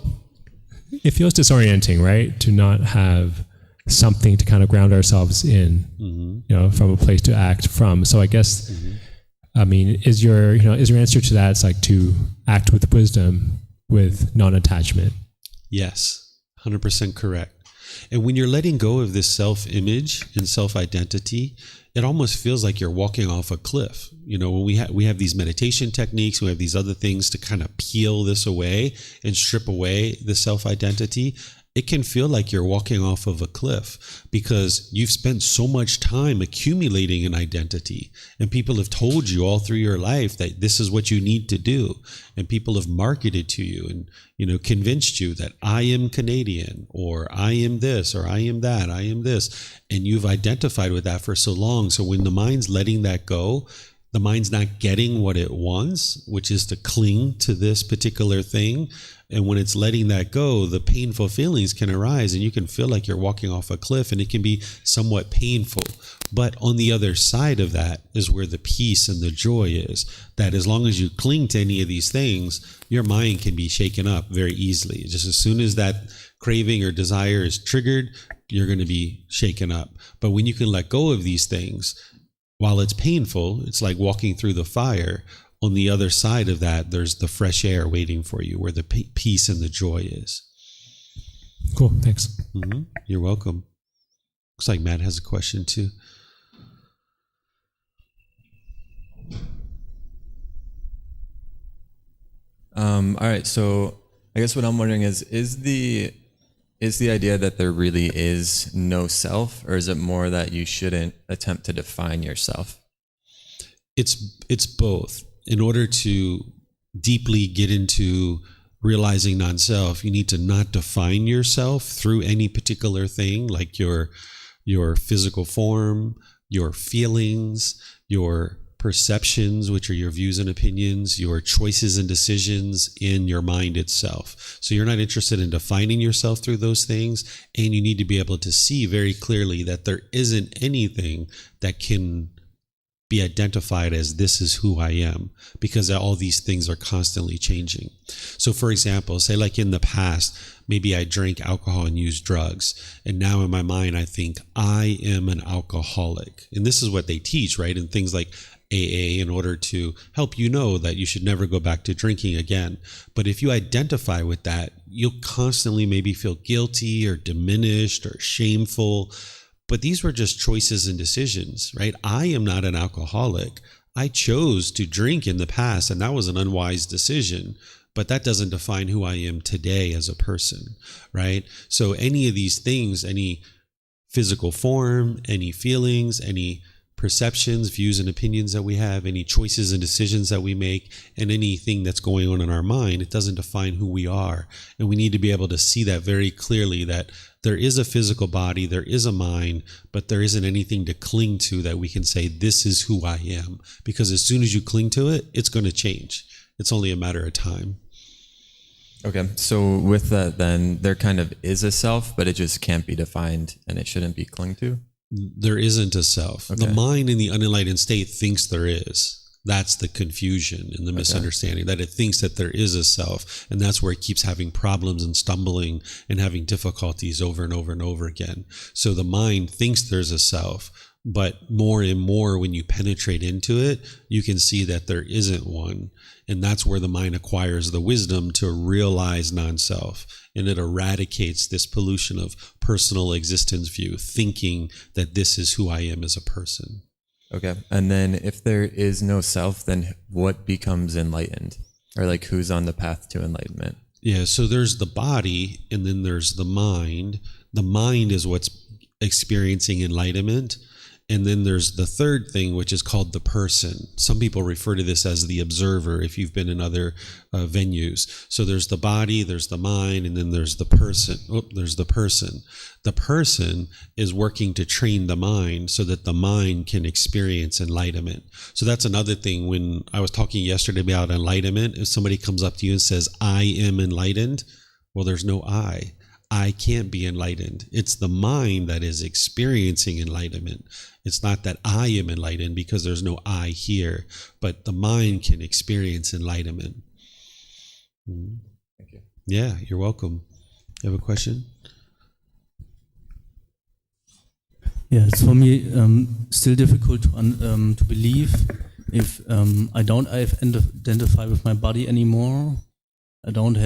it feels disorienting, right? To not have something to kind of ground ourselves in, from a place to act from. So I guess, I mean, is your answer to that, it's like to act with wisdom, with non-attachment? Yes, 100% correct. And when you're letting go of this self-image and self-identity, it almost feels like you're walking off a cliff. You know, when we have these meditation techniques, we have these other things to kind of peel this away and strip away the self-identity. It can feel like you're walking off of a cliff because you've spent so much time accumulating an identity, and people have told you all through your life that this is what you need to do, and people have marketed to you and, you know, convinced you that I am Canadian, or I am this, or I am that, I am this, and you've identified with that for so long. So when the mind's letting that go, the mind's not getting what it wants, which is to cling to this particular thing. And when it's letting that go, the painful feelings can arise, and you can feel like you're walking off a cliff, and it can be somewhat painful. But on the other side of that is where the peace and the joy is, that as long as you cling to any of these things, your mind can be shaken up very easily. Just as soon as that craving or desire is triggered, you're going to be shaken up. But when you can let go of these things, while it's painful, it's like walking through the fire. On the other side of that, there's the fresh air waiting for you, where the peace and the joy is. Cool, thanks. Mm-hmm. You're welcome. Looks like Matt has a question too. All right, so I guess what I'm wondering is the idea that there really is no self, or is it more that you shouldn't attempt to define yourself? It's both. In order to deeply get into realizing non-self, you need to not define yourself through any particular thing, like your physical form, your feelings, your perceptions, which are your views and opinions, your choices and decisions in your mind itself. So you're not interested in defining yourself through those things, and you need to be able to see very clearly that there isn't anything that can be identified as this is who I am, because all these things are constantly changing. So for example, say like in the past, maybe I drank alcohol and used drugs, and now in my mind I think I am an alcoholic. And this is what they teach, right? And things like AA, in order to help you know that you should never go back to drinking again. But if you identify with that, you'll constantly maybe feel guilty or diminished or shameful. But these were just choices and decisions, right? I am not an alcoholic. I chose to drink in the past, and that was an unwise decision. But that doesn't define who I am today as a person, right? So any of these things, any physical form, any feelings, any perceptions, views, and opinions that we have, any choices and decisions that we make, and anything that's going on in our mind, it doesn't define who we are. And we need to be able to see that very clearly, that there is a physical body, there is a mind, but there isn't anything to cling to that we can say, this is who I am. Because as soon as you cling to it, it's going to change. It's only a matter of time. Okay, so with that then, there kind of is a self, but it just can't be defined, and it shouldn't be clung to? There isn't a self. Okay. The mind in the unenlightened state thinks there is. That's the confusion and the misunderstanding, that it thinks that there is a self, and that's where it keeps having problems and stumbling and having difficulties over and over and over again. So the mind thinks there's a self, but more and more when you penetrate into it, you can see that there isn't one. And that's where the mind acquires the wisdom to realize non-self. And it eradicates this pollution of personal existence view, thinking that this is who I am as a person. Okay. And then if there is no self, then what becomes enlightened? Or like who's on the path to enlightenment? Yeah, so there's the body, and then there's the mind. The mind is what's experiencing enlightenment. And then there's the third thing, which is called the person. Some people refer to this as the observer if you've been in other venues. So there's the body, there's the mind, and then there's the person. There's the person. The person is working to train the mind so that the mind can experience enlightenment. So that's another thing. When I was talking yesterday about enlightenment, if somebody comes up to you and says, I am enlightened, well, there's no I. I can't be enlightened. It's the mind that is experiencing enlightenment. It's not that I am enlightened, because there's no I here, but the mind can experience enlightenment. Thank you. Yeah, you're welcome. You have a question? Yeah, it's for me still difficult to believe if I don't identify with my body anymore. I don't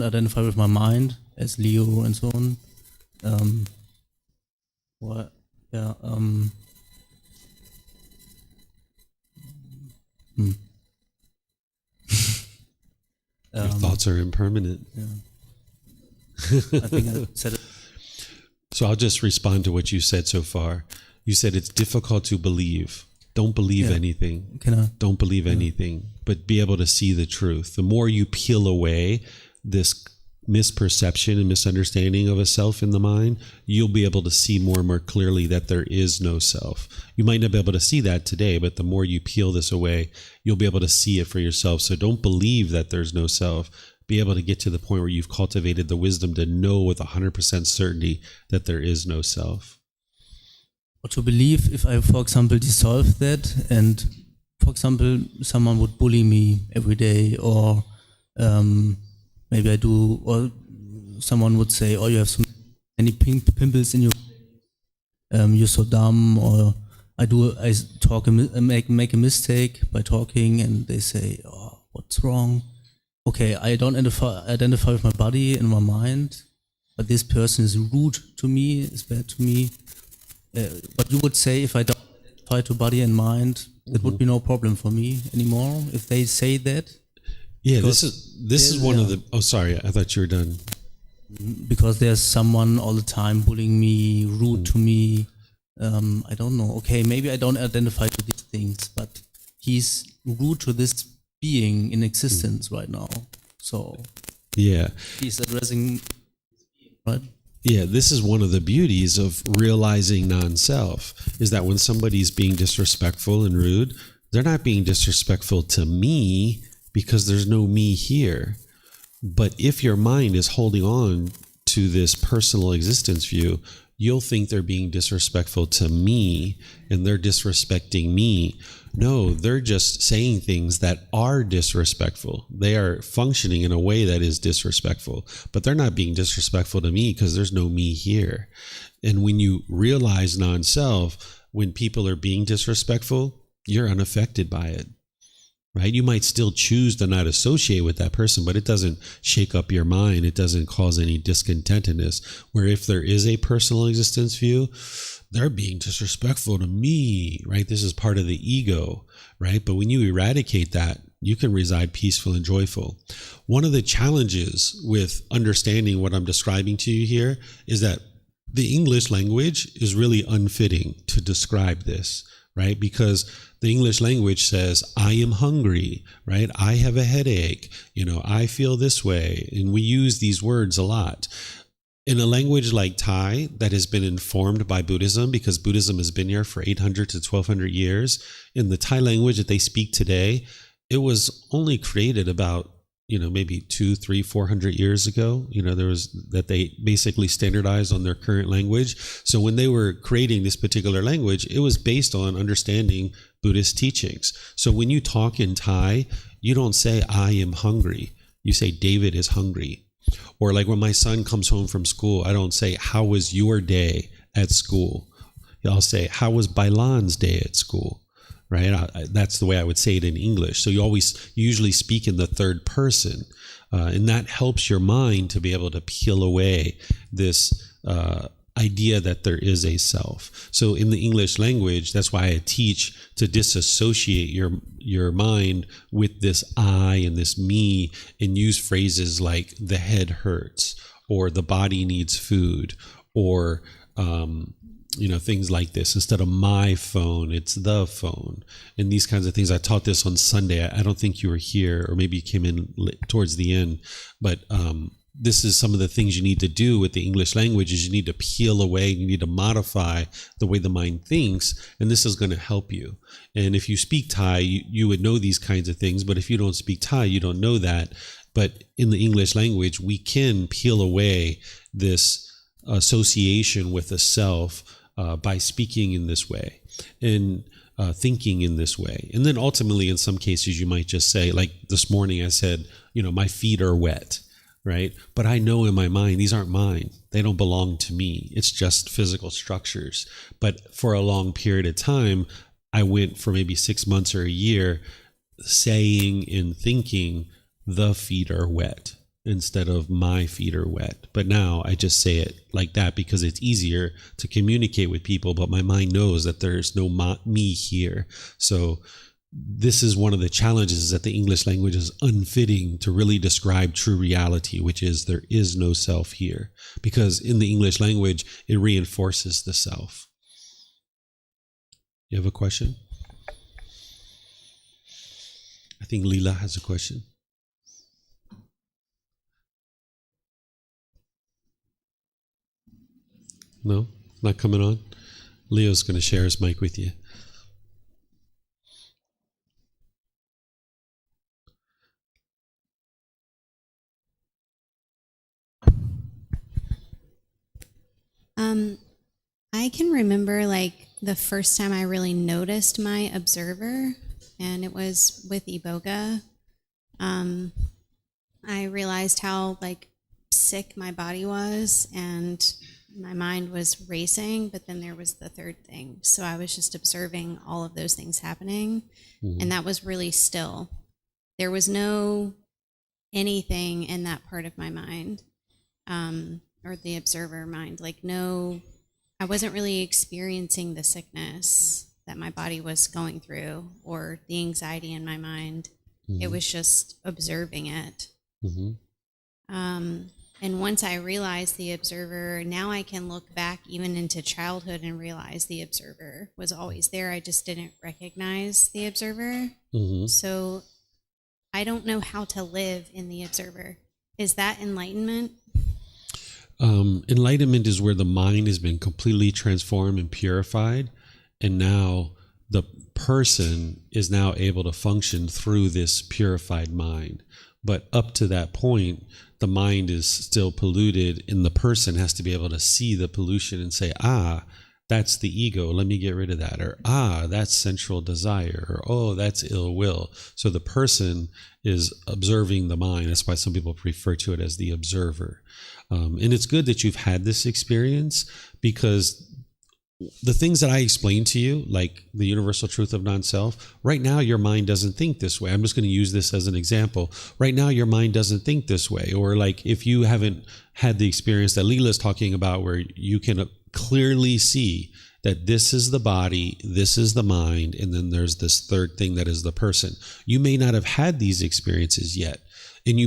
identify with my mind as Leo and so on. What? Yeah. Your thoughts are impermanent. I think I said it. So I'll just respond to what you said so far. You said it's difficult to believe. Don't believe anything. Can I? Don't believe anything, but be able to see the truth. The more you peel away this misperception and misunderstanding of a self in the mind, you'll be able to see more and more clearly that there is no self. You might not be able to see that today, but the more you peel this away, you'll be able to see it for yourself. So don't believe that there's no self. Be able to get to the point where you've cultivated the wisdom to know with 100% certainty that there is no self. Or to believe if I, for example, dissolve that, and, for example, someone would bully me every day, or maybe I do, or someone would say, "Oh, you have so many pimples in your, you're so dumb," or I make a mistake by talking, and they say, "Oh, what's wrong?" Okay, I don't identify with my body and my mind, but this person is rude to me, is bad to me. But you would say if I don't identify to body and mind, it would be no problem for me anymore if they say that. Yeah, this is one of the. Oh, sorry, I thought you were done. Because there's someone all the time bullying me, rude to me. I don't know. Okay, maybe I don't identify to these things, but he's rude to this being in existence right now. So yeah, he's addressing, right? Yeah, this is one of the beauties of realizing non-self, is that when somebody's being disrespectful and rude, they're not being disrespectful to me because there's no me here. But if your mind is holding on to this personal existence view, you'll think they're being disrespectful to me and they're disrespecting me. No, they're just saying things that are disrespectful. They are functioning in a way that is disrespectful, but they're not being disrespectful to me because there's no me here. And when you realize non-self, when people are being disrespectful, you're unaffected by it, right? You might still choose to not associate with that person, but it doesn't shake up your mind. It doesn't cause any discontentedness. Where if there is a personal existence view, they're being disrespectful to me, right? This is part of the ego, right? But when you eradicate that, you can reside peaceful and joyful. One of the challenges with understanding what I'm describing to you here is that the English language is really unfitting to describe this, right? Because the English language says, I am hungry, right? I have a headache, I feel this way. And we use these words a lot. In a language like Thai that has been informed by Buddhism, because Buddhism has been here for 800 to 1200 years, in the Thai language that they speak today, it was only created about, maybe 200, 300, 400 years ago. There was that they basically standardized on their current language. So when they were creating this particular language, it was based on understanding Buddhist teachings. So when you talk in Thai, you don't say, I am hungry. You say, David is hungry. Or like when my son comes home from school, I don't say, how was your day at school? I'll say, how was Bailan's day at school? Right? That's the way I would say it in English. So you usually speak in the third person. And that helps your mind to be able to peel away this idea that there is a self. So in the English language, that's why I teach to disassociate your mind with this I and this me, and use phrases like the head hurts, or the body needs food, or things like this. Instead of my phone, it's the phone, and these kinds of things. I taught this on Sunday. I don't think you were here, or maybe you came in towards the end, but this is some of the things you need to do with the English language. Is you need to peel away, you need to modify the way the mind thinks, and this is going to help you. And if you speak Thai, you would know these kinds of things, but if you don't speak Thai, you don't know that. But in the English language, we can peel away this association with the self by speaking in this way and thinking in this way. And then ultimately, in some cases, you might just say, like this morning I said, my feet are wet. Right? But I know in my mind, these aren't mine. They don't belong to me. It's just physical structures. But for a long period of time, I went for maybe 6 months or a year saying and thinking, the feet are wet. instead of my feet are wet. But now I just say it like that because it's easier to communicate with people, but my mind knows that there's no me here. So this is one of the challenges, is that the English language is unfitting to really describe true reality, which is there is no self here, because in the English language, it reinforces the self. You have a question? I think Lila has a question. No? Not coming on? Leo's going to share his mic with you. I can remember like the first time I really noticed my observer, and it was with Iboga. I realized how like sick my body was, and my mind was racing, but then there was the third thing. So I was just observing all of those things happening, and that was really still. There was no anything in that part of my mind, or the observer mind, like no, I wasn't really experiencing the sickness that my body was going through or the anxiety in my mind. It was just observing it. And once I realized the observer, now I can look back even into childhood and realize the observer was always there. I just didn't recognize the observer. So I don't know how to live in the observer. Is that enlightenment? Enlightenment is where the mind has been completely transformed and purified, and now the person is now able to function through this purified mind. But up to that point, the mind is still polluted, and the person has to be able to see the pollution and say, that's the ego, let me get rid of that. Or, that's sensual desire. Or, oh, that's ill will. So the person is observing the mind. That's why some people refer to it as the observer. And it's good that you've had this experience, because the things that I explained to you, like the universal truth of non-self, right now your mind doesn't think this way. I'm just going to use this as an example. Right now your mind doesn't think this way. Or like if you haven't had the experience that Leela's talking about, where you can clearly see that this is the body, this is the mind, and then there's this third thing that is the person. You may not have had these experiences yet. And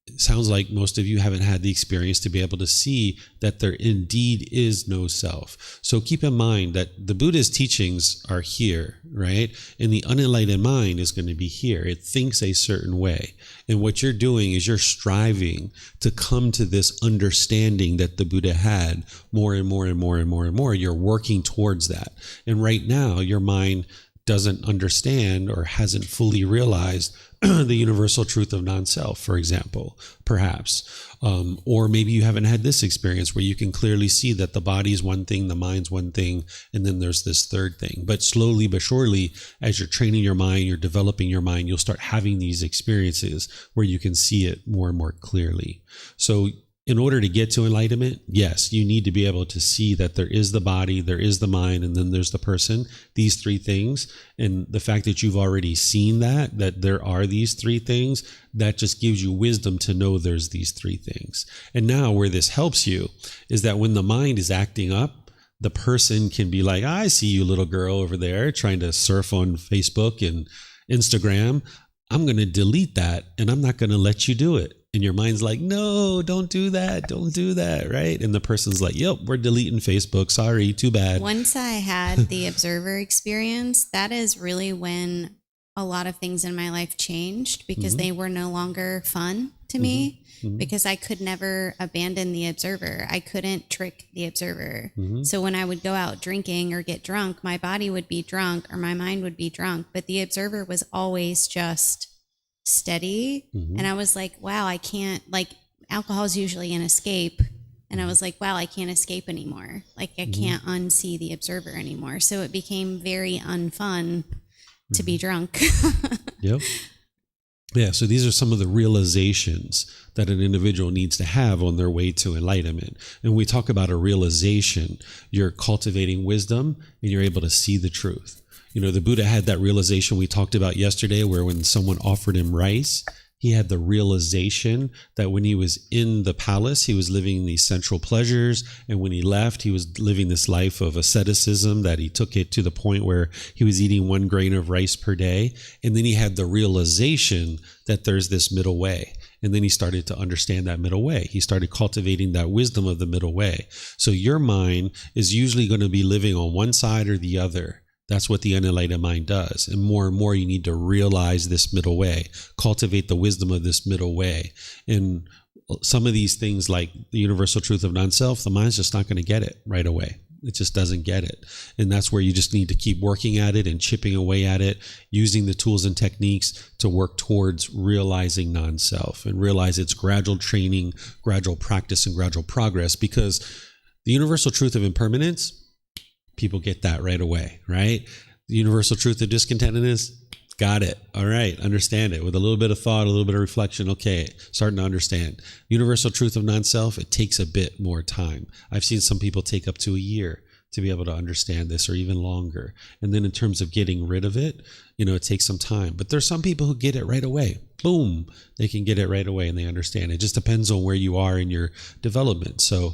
it sounds like most of you haven't had the experience to be able to see that there indeed is no self. So keep in mind that the Buddha's teachings are here, right? And the unenlightened mind is going to be here. It thinks a certain way. And what you're doing is you're striving to come to this understanding that the Buddha had more and more and more and more and more. You're working towards that. And right now, your mind doesn't understand or hasn't fully realized the universal truth of non-self, for example, perhaps. Or maybe you haven't had this experience where you can clearly see that the body is one thing, the mind's one thing, and then there's this third thing. But slowly but surely, as you're training your mind, you're developing your mind, you'll start having these experiences where you can see it more and more clearly. So in order to get to enlightenment, yes, you need to be able to see that there is the body, there is the mind, and then there's the person, these three things. And the fact that you've already seen that there are these three things, that just gives you wisdom to know there's these three things. And now where this helps you is that when the mind is acting up, the person can be like, I see you, little girl over there trying to surf on Facebook and Instagram. I'm going to delete that, and I'm not going to let you do it. And your mind's like, no, don't do that. Don't do that. Right. And the person's like, yep, we're deleting Facebook. Sorry. Too bad. Once I had the observer experience, that is really when a lot of things in my life changed, because they were no longer fun to me, because I could never abandon the observer. I couldn't trick the observer. So when I would go out drinking or get drunk, my body would be drunk or my mind would be drunk, but the observer was always just steady. And I was like, wow, I can't, like, alcohol is usually an escape. And I was like, wow, I can't escape anymore. Like, I can't unsee the observer anymore. So it became very unfun to be drunk. Yep. Yeah. So these are some of the realizations that an individual needs to have on their way to enlightenment. And when we talk about a realization, you're cultivating wisdom and you're able to see the truth. You know, the Buddha had that realization we talked about yesterday, where when someone offered him rice, he had the realization that when he was in the palace, he was living these sensual pleasures. And when he left, he was living this life of asceticism, that he took it to the point where he was eating 1 grain of rice per day. And then he had the realization that there's this middle way. And then he started to understand that middle way. He started cultivating that wisdom of the middle way. So your mind is usually going to be living on one side or the other. That's what the unenlightened mind does. And more you need to realize this middle way, cultivate the wisdom of this middle way. And some of these things like the universal truth of non-self, the mind's just not going to get it right away. It just doesn't get it. And that's where you just need to keep working at it and chipping away at it, using the tools and techniques to work towards realizing non-self and realize it's gradual training, gradual practice, and gradual progress. Because the universal truth of impermanence, people get that right away, right? The universal truth of discontentedness, got it. All right, understand it. With a little bit of thought, a little bit of reflection, okay, starting to understand. Universal truth of non-self, it takes a bit more time. I've seen some people take up to a year to be able to understand this, or even longer. And then in terms of getting rid of it, it takes some time. But there's some people who get it right away. Boom, they can get it right away and they understand. It just depends on where you are in your development. So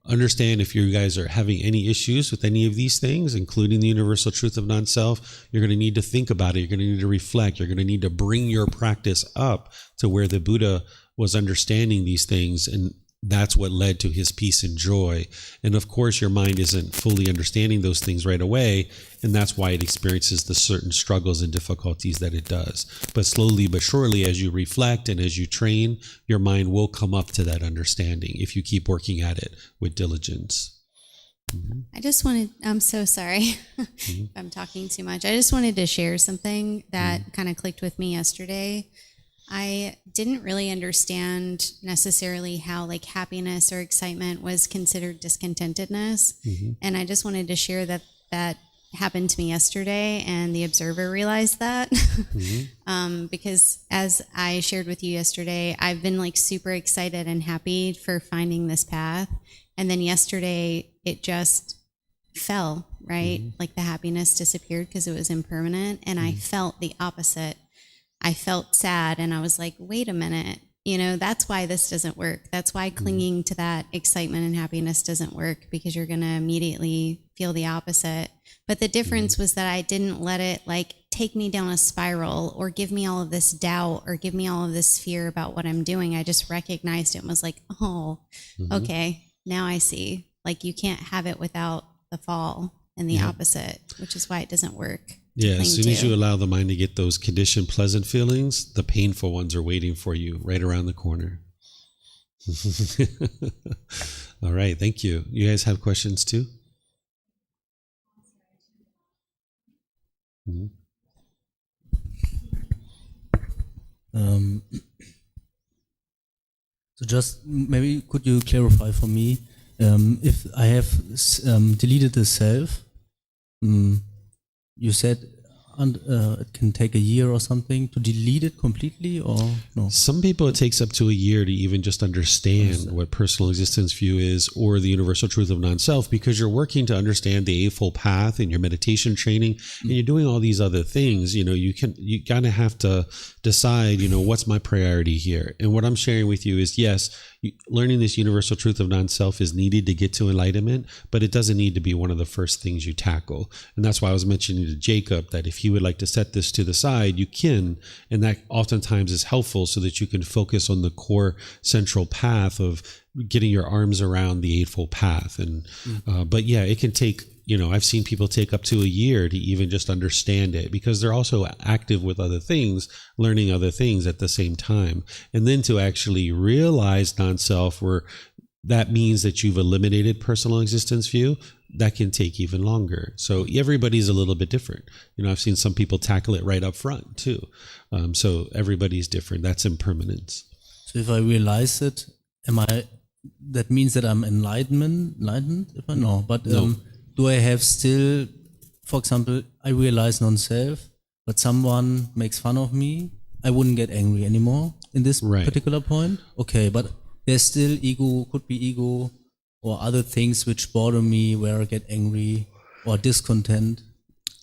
understand, if you guys are having any issues with any of these things, including the universal truth of non-self, you're going to need to think about it. You're going to need to reflect. You're going to need to bring your practice up to where the Buddha was understanding these things. And that's what led to his peace and joy. And of course, your mind isn't fully understanding those things right away. And that's why it experiences the certain struggles and difficulties that it does. But slowly but surely, as you reflect and as you train, your mind will come up to that understanding if you keep working at it with diligence. I'm so sorry if I'm talking too much. I just wanted to share something that kind of clicked with me yesterday. I didn't really understand necessarily how like happiness or excitement was considered discontentedness. And I just wanted to share that happened to me yesterday, and the observer realized that. Because as I shared with you yesterday, I've been like super excited and happy for finding this path. And then yesterday it just fell, right? Like the happiness disappeared because it was impermanent. And I felt the opposite. I felt sad, and I was like, wait a minute, that's why this doesn't work. That's why clinging to that excitement and happiness doesn't work, because you're going to immediately feel the opposite. But the difference was that I didn't let it like take me down a spiral or give me all of this doubt or give me all of this fear about what I'm doing. I just recognized it and was like, oh, okay, now I see. Like you can't have it without the fall and the opposite, which is why it doesn't work. Yeah, as soon as you allow the mind to get those conditioned pleasant feelings, the painful ones are waiting for you right around the corner. All right, thank you. You guys have questions too? So just maybe could you clarify for me, if I have deleted the self, you said it can take a year or something to delete it completely, or no? Some people, it takes up to a year to even just understand what personal existence view is, or the universal truth of non-self, because you're working to understand the Eightfold Path in your meditation training, and you're doing all these other things. You kind of have to decide, what's my priority here? And what I'm sharing with you is, yes, learning this universal truth of non-self is needed to get to enlightenment, but it doesn't need to be one of the first things you tackle. And that's why I was mentioning to Jacob that if he would like to set this to the side, you can, and that oftentimes is helpful so that you can focus on the core central path of getting your arms around the Eightfold Path. And but yeah, it can take, I've seen people take up to a year to even just understand it, because they're also active with other things, learning other things at the same time. And then to actually realize non-self, where that means that you've eliminated personal existence view, that can take even longer. So everybody's a little bit different. I've seen some people tackle it right up front too. So everybody's different. That's impermanence. So if I realize it, that means that I'm enlightened? If I know, but No. Do I have still, for example, I realize non-self, but someone makes fun of me, I wouldn't get angry anymore in this particular point? Okay, but there's still ego, could be ego, or other things which bother me where I get angry, or discontent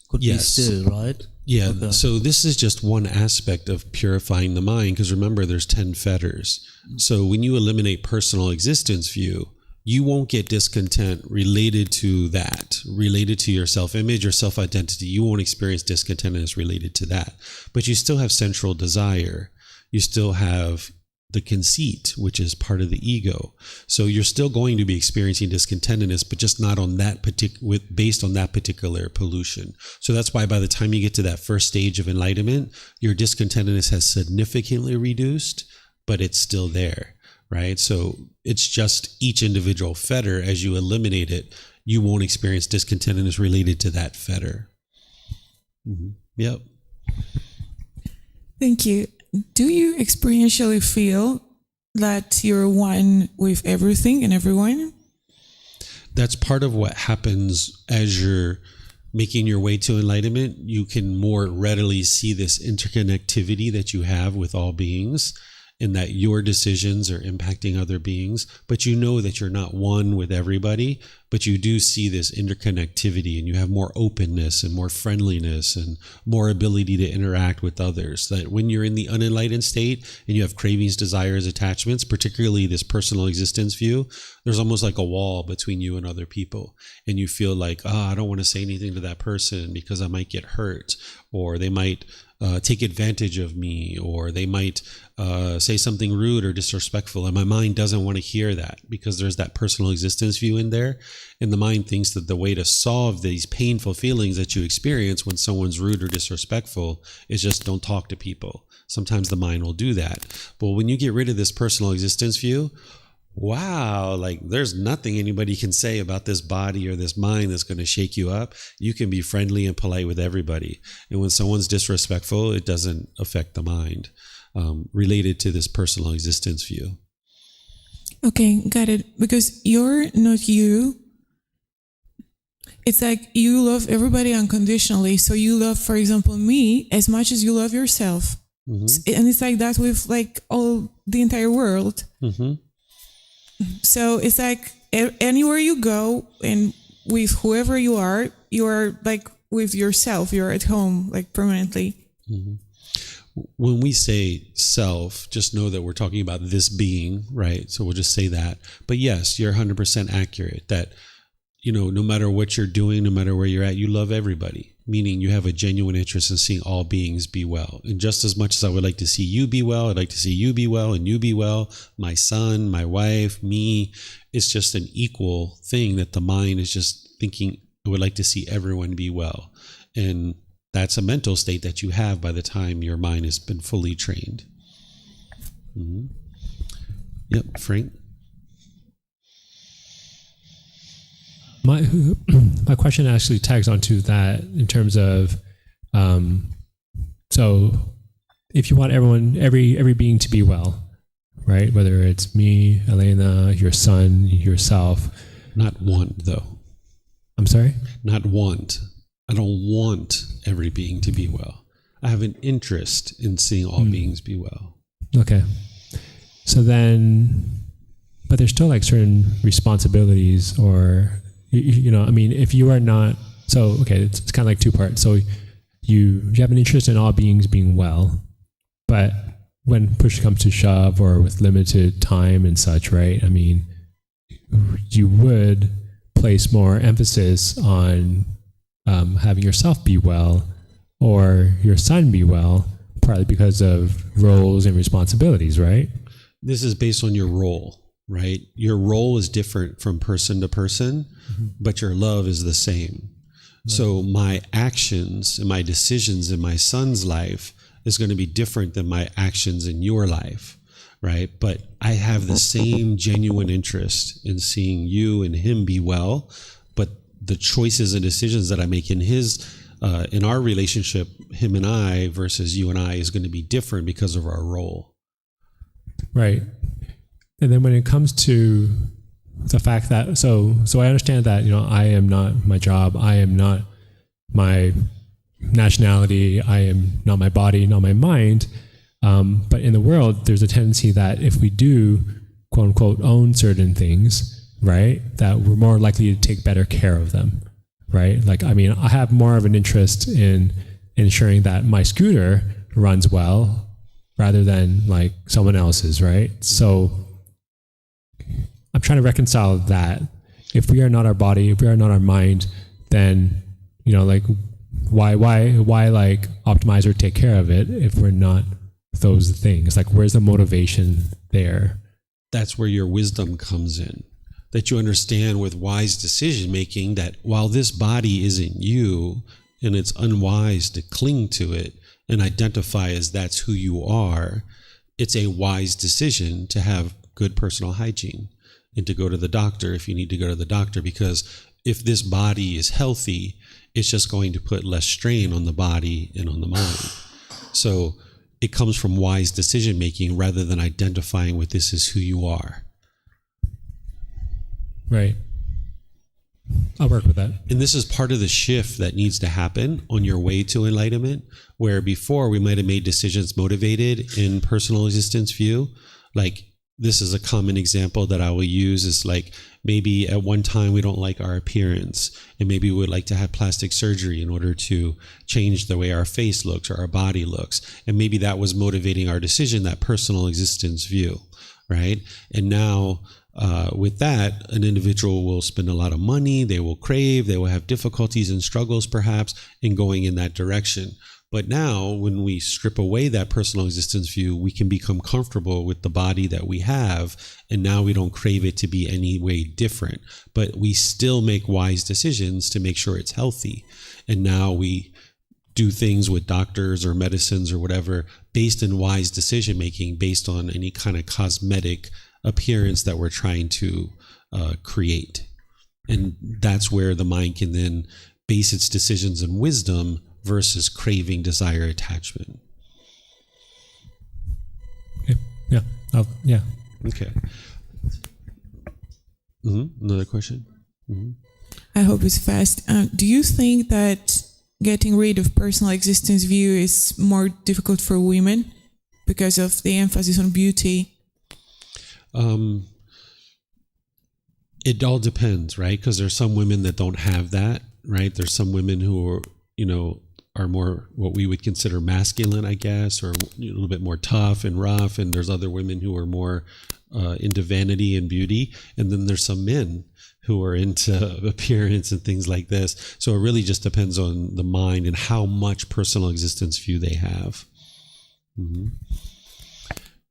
could be still, right? Yeah, Okay. so this is just one aspect of purifying the mind, because remember, there's 10 fetters. So when you eliminate personal existence view, you won't get discontent related to that, related to your self-image or self-identity. You won't experience discontentness related to that. But you still have central desire. You still have the conceit, which is part of the ego. So you're still going to be experiencing discontentedness, but just not on that based on that particular pollution. So that's why by the time you get to that first stage of enlightenment, your discontentedness has significantly reduced, but it's still there, right? So it's just each individual fetter. As you eliminate it, you won't experience discontentedness related to that fetter. Mm-hmm. Yep. Thank you. Do you experientially feel that you're one with everything and everyone? That's part of what happens as you're making your way to enlightenment. You can more readily see this interconnectivity that you have with all beings, and that your decisions are impacting other beings, but you know that you're not one with everybody, but you do see this interconnectivity, and you have more openness and more friendliness and more ability to interact with others. That when you're in the unenlightened state and you have cravings, desires, attachments, particularly this personal existence view, there's almost like a wall between you and other people. And you feel like, I don't want to say anything to that person because I might get hurt, or they might take advantage of me, or they might say something rude or disrespectful, and my mind doesn't want to hear that because there's that personal existence view in there, and the mind thinks that the way to solve these painful feelings that you experience when someone's rude or disrespectful is just don't talk to people. Sometimes the mind will do that, but when you get rid of this personal existence view, wow, like there's nothing anybody can say about this body or this mind that's going to shake you up. You can be friendly and polite with everybody. And when someone's disrespectful, it doesn't affect the mind, related to this personal existence view. Okay, got it. Because you're not you. It's like you love everybody unconditionally. So you love, for example, me as much as you love yourself. Mm-hmm. And it's like that with like the entire world. Mm-hmm. So it's like anywhere you go and with whoever you are like with yourself, you're at home, like permanently. Mm-hmm. When we say self, just know that we're talking about this being, right? So we'll just say that. But yes, you're 100% accurate that, no matter what you're doing, no matter where you're at, you love everybody, meaning you have a genuine interest in seeing all beings be well. And just as much as I would like to see you be well, I'd like to see you be well and you be well, my son, my wife, me. It's just an equal thing that the mind is just thinking, I would like to see everyone be well. And that's a mental state that you have by the time your mind has been fully trained. Mm-hmm. Yep, Frank? My question actually tags onto that in terms of, so if you want every being to be well, right? Whether it's me, Elena, your son, yourself. Not want, though. I'm sorry? Not want. I don't want every being to be well. I have an interest in seeing all beings be well. Okay. So then, but there's still like certain responsibilities or, if you are not, so, okay, it's kind of like two parts. So you have an interest in all beings being well, but when push comes to shove or with limited time and such, right? I mean, you would place more emphasis on having yourself be well or your son be well, partly because of roles and responsibilities, right? This is based on your role. Right? Your role is different from person to person, but your love is the same. Right. So my actions and my decisions in my son's life is going to be different than my actions in your life, right? But I have the same genuine interest in seeing you and him be well, but the choices and decisions that I make in our relationship, him and I versus you and I, is going to be different because of our role. Right. And then when it comes to the fact that, so I understand that, I am not my job, I am not my nationality, I am not my body, not my mind. But in the world, there's a tendency that if we do, quote unquote, own certain things, right, that we're more likely to take better care of them, right? Like, I have more of an interest in ensuring that my scooter runs well rather than like someone else's, right? So I'm trying to reconcile that. If we are not our body, if we are not our mind, then, you know, like why like optimize or take care of it if we're not those things? Like, where's the motivation there? That's where your wisdom comes in. That you understand with wise decision making that while this body isn't you, and it's unwise to cling to it and identify as that's who you are, it's a wise decision to have good personal hygiene and to go to the doctor if you need to go to the doctor, because if this body is healthy, it's just going to put less strain on the body and on the mind. So it comes from wise decision making rather than identifying with this is who you are. Right. I'll work with that. And this is part of the shift that needs to happen on your way to enlightenment, where before we might have made decisions motivated in personal existence view. Like, this is a common example that I will use is like, maybe at one time we don't like our appearance, and maybe we would like to have plastic surgery in order to change the way our face looks or our body looks. And maybe that was motivating our decision, that personal existence view, right? And now with that, an individual will spend a lot of money, they will crave, they will have difficulties and struggles perhaps in going in that direction. But now when we strip away that personal existence view, we can become comfortable with the body that we have. And now we don't crave it to be any way different, but we still make wise decisions to make sure it's healthy. And now we do things with doctors or medicines or whatever based in wise decision making, based on any kind of cosmetic appearance that we're trying to create. And that's where the mind can then base its decisions in wisdom versus craving, desire, attachment. Okay. Yeah. Yeah. Okay. Another question? I hope it's fast. Do you think that getting rid of personal existence view is more difficult for women because of the emphasis on beauty? It all depends, right? Because there's some women that don't have that, right? There's some women who are, are more what we would consider masculine, I guess, or a little bit more tough and rough. And there's other women who are more into vanity and beauty. And then there's some men who are into appearance and things like this. So it really just depends on the mind and how much personal existence view they have.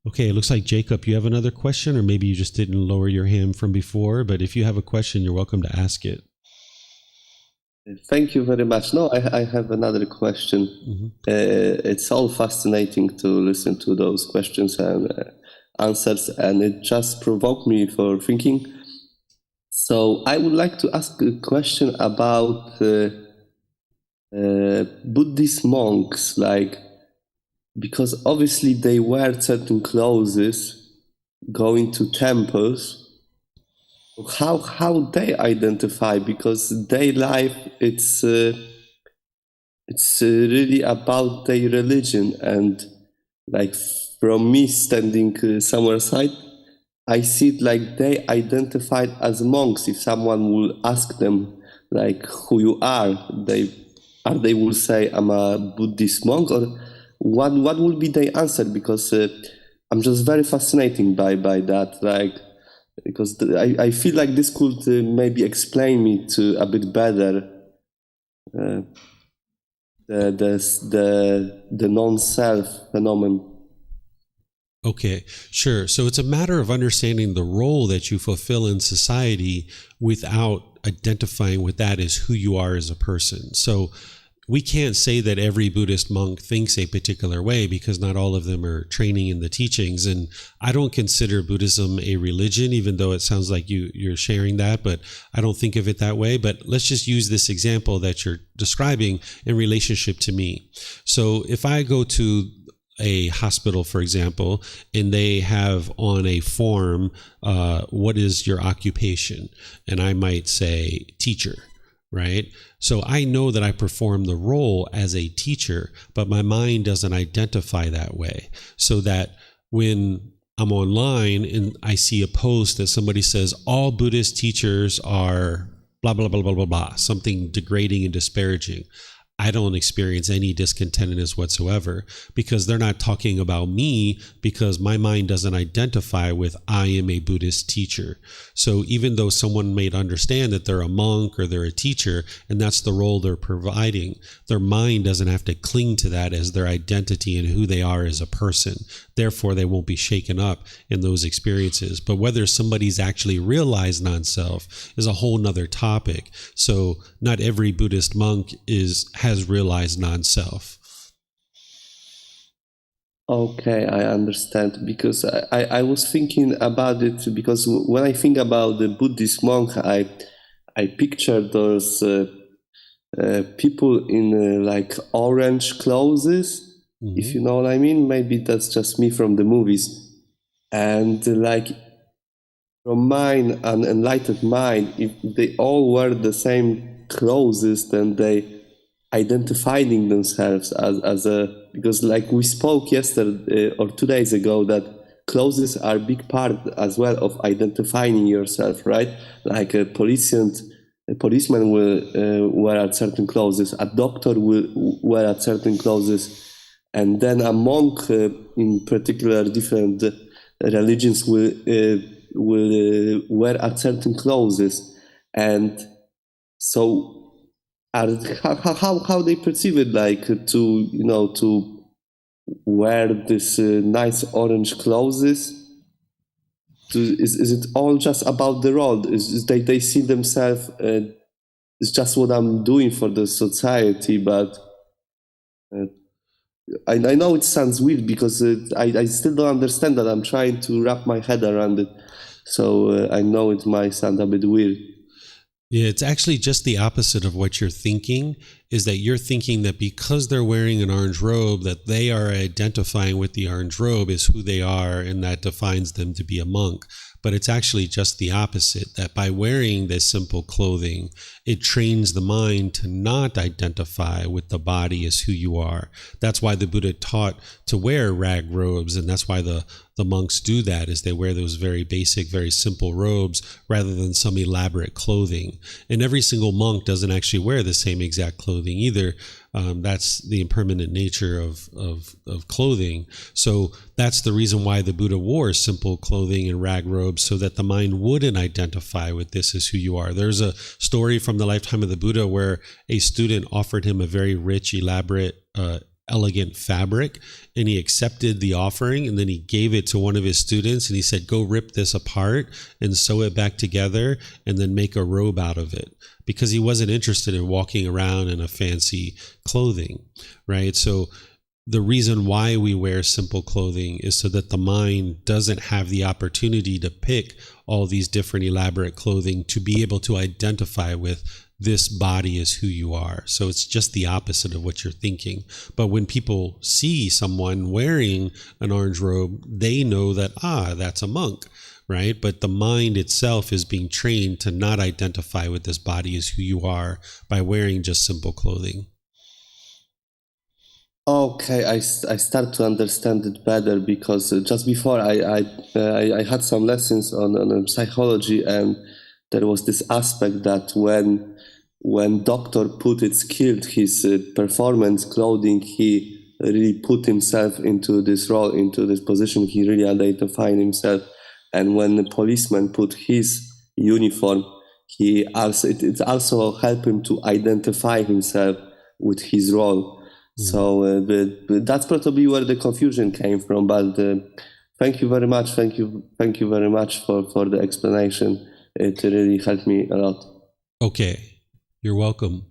Okay, it looks like Jacob, you have another question, or maybe you just didn't lower your hand from before. But if you have a question, you're welcome to ask it. Thank you very much. No, I have another question. It's all fascinating to listen to those questions and answers, and it just provoked me for thinking. So I would like to ask a question about Buddhist monks, because obviously they wear certain clothes, going to temples. How they identify, because their life it's really about their religion, and from me standing somewhere aside, I see it like they identified as monks. If someone will ask them who you are, they will say I'm a Buddhist monk, or what will be their answer? Because I'm just very fascinated by that, because I feel like this could maybe explain me to a bit better the non-self phenomenon. Okay, sure. So it's a matter of understanding the role that you fulfill in society without identifying with that as who you are as a person. So we can't say that every Buddhist monk thinks a particular way, because not all of them are training in the teachings. And I don't consider Buddhism a religion, even though it sounds like you're sharing that, but I don't think of it that way. But let's just use this example that you're describing in relationship to me. So if I go to a hospital, for example, and they have on a form, what is your occupation? And I might say teacher. Right? So I know that I perform the role as a teacher, but my mind doesn't identify that way. So that when I'm online and I see a post that somebody says all Buddhist teachers are blah, blah, blah, blah, blah, blah, something degrading and disparaging, I don't experience any discontentedness whatsoever, because they're not talking about me, because my mind doesn't identify with I am a Buddhist teacher. So even though someone may understand that they're a monk or they're a teacher, and that's the role they're providing, their mind doesn't have to cling to that as their identity and who they are as a person. Therefore, they won't be shaken up in those experiences. But whether somebody's actually realized non-self is a whole nother topic. So not every Buddhist monk has realized non-self. Okay, I understand, because I was thinking about it, because when I think about the Buddhist monk, I picture those people in like orange clothes, if you know what I mean. Maybe that's just me from the movies. And like from mine, an enlightened mind, if they all wear the same clothes, then they identifying themselves as a, because like we spoke yesterday or 2 days ago, that clothes are a big part as well of identifying yourself, right? Like a policeman will wear at certain clothes, a doctor will wear at certain clothes, and then a monk in particular different religions will wear at certain clothes. And so how they perceive it, like to wear this nice orange clothes, is it all just about the role? Is they see themselves, it's just what I'm doing for the society? But I know it sounds weird, because I still don't understand that. I'm trying to wrap my head around it, so I know it might sound a bit weird. Yeah, it's actually just the opposite of what you're thinking, is that you're thinking that because they're wearing an orange robe, that they are identifying with the orange robe as who they are, and that defines them to be a monk. But it's actually just the opposite, that by wearing this simple clothing, it trains the mind to not identify with the body as who you are. That's why the Buddha taught to wear rag robes, and that's why the monks do that, is they wear those very basic, very simple robes rather than some elaborate clothing. And every single monk doesn't actually wear the same exact clothing either. That's the impermanent nature of clothing. So that's the reason why the Buddha wore simple clothing and rag robes, so that the mind wouldn't identify with this as who you are. There's a story from the lifetime of the Buddha where a student offered him a very rich, elaborate, elegant fabric, and he accepted the offering, and then he gave it to one of his students, and he said, go rip this apart and sew it back together and then make a robe out of it, because he wasn't interested in walking around in a fancy clothing, right? So the reason why we wear simple clothing is so that the mind doesn't have the opportunity to pick all these different elaborate clothing to be able to identify with this body is who you are. So it's just the opposite of what you're thinking. But when people see someone wearing an orange robe, they know that, that's a monk, right? But the mind itself is being trained to not identify with this body as who you are by wearing just simple clothing. Okay, I start to understand it better, because just before I had some lessons on psychology, and there was this aspect that when doctor put it skilled his performance clothing, he really put himself into this role, into this position. He really identified himself. And when the policeman put his uniform, it also helped him to identify himself with his role. So that's probably where the confusion came from. But thank you very much. Thank you very much for the explanation. It really helped me a lot. Okay, you're welcome.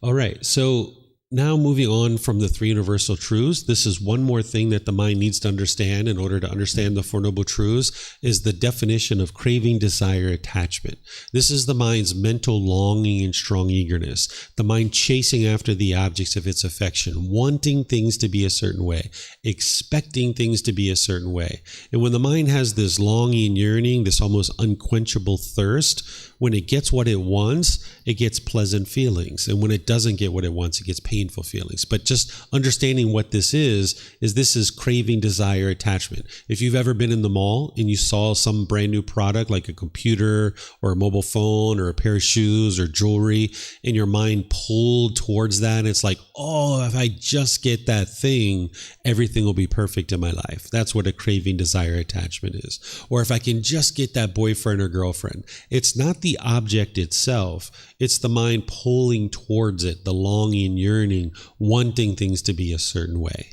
All right, so now moving on from the three universal truths, this is one more thing that the mind needs to understand in order to understand the Four Noble Truths, is the definition of craving, desire, attachment. This is the mind's mental longing and strong eagerness, the mind chasing after the objects of its affection, wanting things to be a certain way, expecting things to be a certain way. And when the mind has this longing and yearning, this almost unquenchable thirst, when it gets what it wants, it gets pleasant feelings. And when it doesn't get what it wants, it gets painful feelings. But just understanding what this is this is craving, desire, attachment. If you've ever been in the mall and you saw some brand new product like a computer or a mobile phone or a pair of shoes or jewelry, and your mind pulled towards that, and it's like, oh, if I just get that thing, everything will be perfect in my life. That's what a craving, desire, attachment is. Or if I can just get that boyfriend or girlfriend. It's not the object itself. It's the mind pulling towards it, the longing, yearning, wanting things to be a certain way.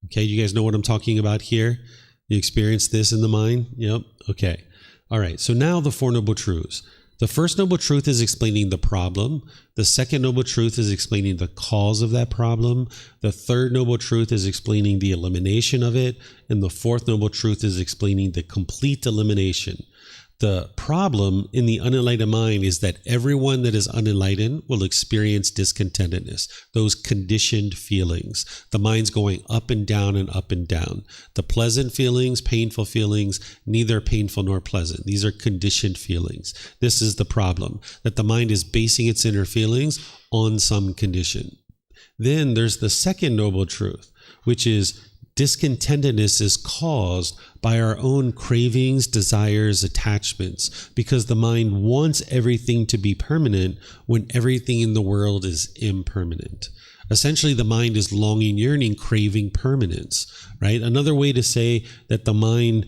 Okay, you guys know what I'm talking about here? You experience this in the mind? Yep. Okay. All right. So now the Four Noble Truths. The first noble truth is explaining the problem. The second noble truth is explaining the cause of that problem. The third noble truth is explaining the elimination of it. And the fourth noble truth is explaining the complete elimination. The problem in the unenlightened mind is that everyone that is unenlightened will experience discontentedness, those conditioned feelings. The mind's going up and down and up and down. The pleasant feelings, painful feelings, neither painful nor pleasant. These are conditioned feelings. This is the problem, that the mind is basing its inner feelings on some condition. Then there's the second noble truth, which is discontentedness is caused by our own cravings, desires, attachments, because the mind wants everything to be permanent when everything in the world is impermanent. Essentially, the mind is longing, yearning, craving permanence, right? Another way to say that the mind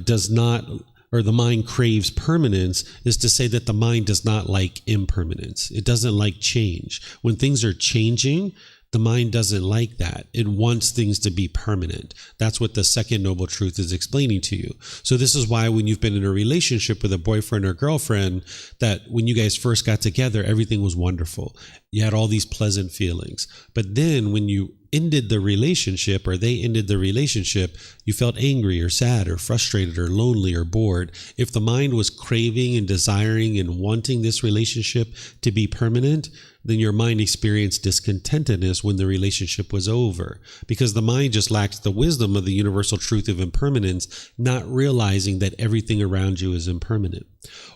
does not, or the mind craves permanence, is to say that the mind does not like impermanence. It doesn't like change. When things are changing, the mind doesn't like that. It wants things to be permanent. That's what the second noble truth is explaining to you. So this is why when you've been in a relationship with a boyfriend or girlfriend, that when you guys first got together, everything was wonderful. You had all these pleasant feelings. But then when you ended the relationship, or they ended the relationship, you felt angry or sad or frustrated or lonely or bored. If the mind was craving and desiring and wanting this relationship to be permanent, then your mind experienced discontentedness when the relationship was over, because the mind just lacks the wisdom of the universal truth of impermanence, not realizing that everything around you is impermanent.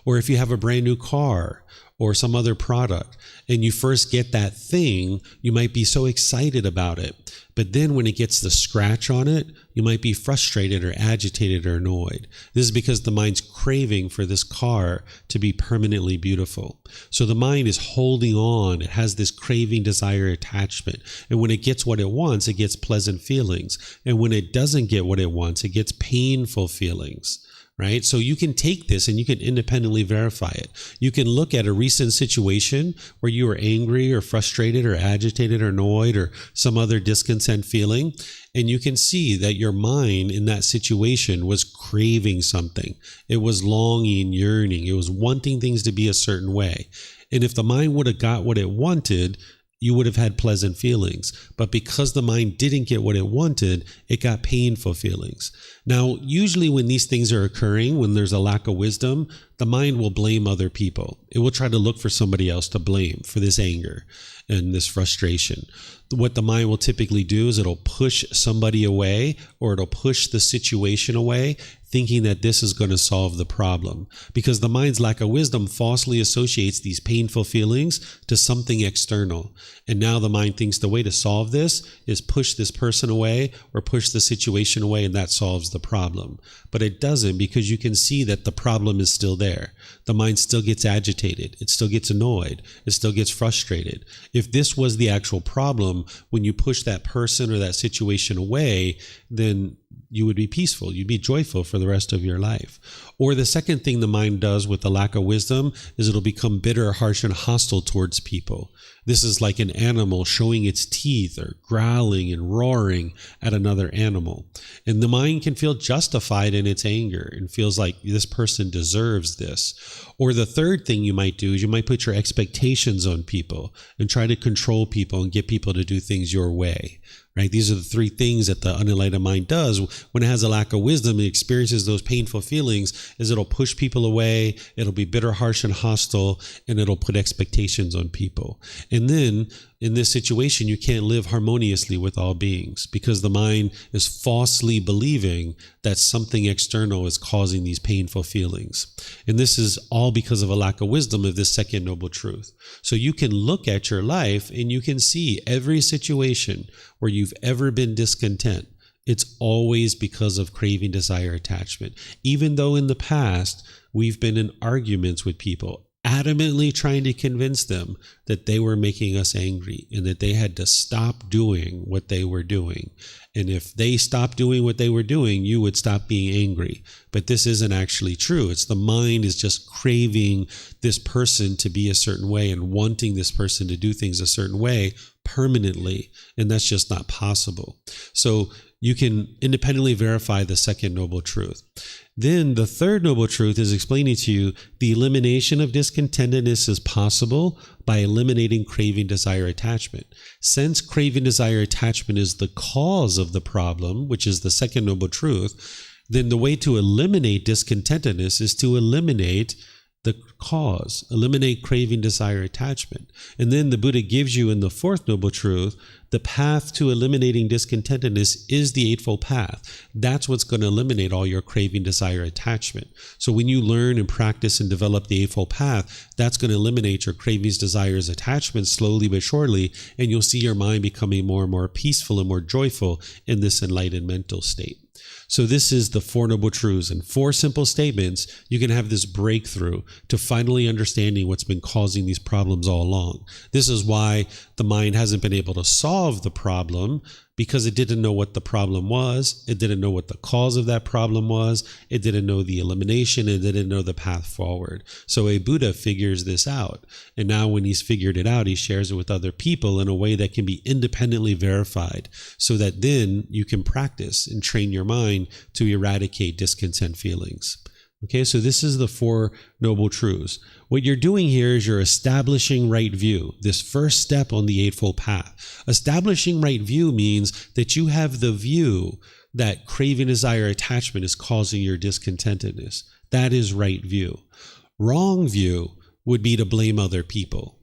Or if you have a brand new car or some other product and you first get that thing, you might be so excited about it. But then when it gets the scratch on it, you might be frustrated or agitated or annoyed. This is because the mind's craving for this car to be permanently beautiful. So the mind is holding on. It has this craving, desire, attachment. And when it gets what it wants, it gets pleasant feelings. And when it doesn't get what it wants, it gets painful feelings. Right? So you can take this and you can independently verify it. You can look at a recent situation where you were angry or frustrated or agitated or annoyed or some other discontent feeling, and you can see that your mind in that situation was craving something. It was longing, yearning. It was wanting things to be a certain way. And if the mind would have got what it wanted, you would have had pleasant feelings. But because the mind didn't get what it wanted, it got painful feelings. Now, usually when these things are occurring, when there's a lack of wisdom, the mind will blame other people. It will try to look for somebody else to blame for this anger and this frustration. What the mind will typically do is it'll push somebody away, or it'll push the situation away, thinking that this is going to solve the problem. Because the mind's lack of wisdom falsely associates these painful feelings to something external. And now the mind thinks the way to solve this is push this person away or push the situation away, and that solves the problem. But it doesn't, because you can see that the problem is still there. The mind still gets agitated. It still gets annoyed. It still gets frustrated. If this was the actual problem, when you push that person or that situation away, then you would be peaceful. You'd be joyful for the rest of your life. Or the second thing the mind does with the lack of wisdom is it'll become bitter, harsh, and hostile towards people. This is like an animal showing its teeth or growling and roaring at another animal. And the mind can feel justified in its anger and feels like this person deserves this. Or the third thing you might do is you might put your expectations on people and try to control people and get people to do things your way. Right? These are the three things that the unenlightened mind does when it has a lack of wisdom. It experiences those painful feelings, is it'll push people away, it'll be bitter, harsh, and hostile, and it'll put expectations on people. And then in this situation, you can't live harmoniously with all beings because the mind is falsely believing that something external is causing these painful feelings. And this is all because of a lack of wisdom of this second noble truth. So you can look at your life and you can see every situation where you've ever been discontent. It's always because of craving, desire, attachment. Even though in the past, we've been in arguments with people, adamantly trying to convince them that they were making us angry and that they had to stop doing what they were doing. And if they stopped doing what they were doing, you would stop being angry. But this isn't actually true. It's the mind is just craving this person to be a certain way and wanting this person to do things a certain way permanently. And that's just not possible. So you can independently verify the second noble truth. Then the third noble truth is explaining to you the elimination of discontentedness is possible by eliminating craving, desire, attachment. Since craving, desire, attachment is the cause of the problem, which is the second noble truth, then the way to eliminate discontentedness is to eliminate the cause, eliminate craving, desire, attachment. And then the Buddha gives you in the fourth noble truth, the path to eliminating discontentedness is the Eightfold Path. That's what's going to eliminate all your craving, desire, attachment. So when you learn and practice and develop the Eightfold Path, that's going to eliminate your cravings, desires, attachments slowly but surely, and you'll see your mind becoming more and more peaceful and more joyful in this enlightened mental state. So this is the Four Noble Truths. In 4 simple statements, you can have this breakthrough to finally understanding what's been causing these problems all along. This is why the mind hasn't been able to solve the problem, because it didn't know what the problem was. It didn't know what the cause of that problem was. It didn't know the elimination. It didn't know the path forward. So a Buddha figures this out. And now when he's figured it out, he shares it with other people in a way that can be independently verified, so that then you can practice and train your mind to eradicate discontent feelings. Okay, so this is the Four Noble Truths. What you're doing here is you're establishing right view, this first step on the Eightfold Path. Establishing right view means that you have the view that craving, desire, attachment is causing your discontentedness. That is right view. Wrong view would be to blame other people.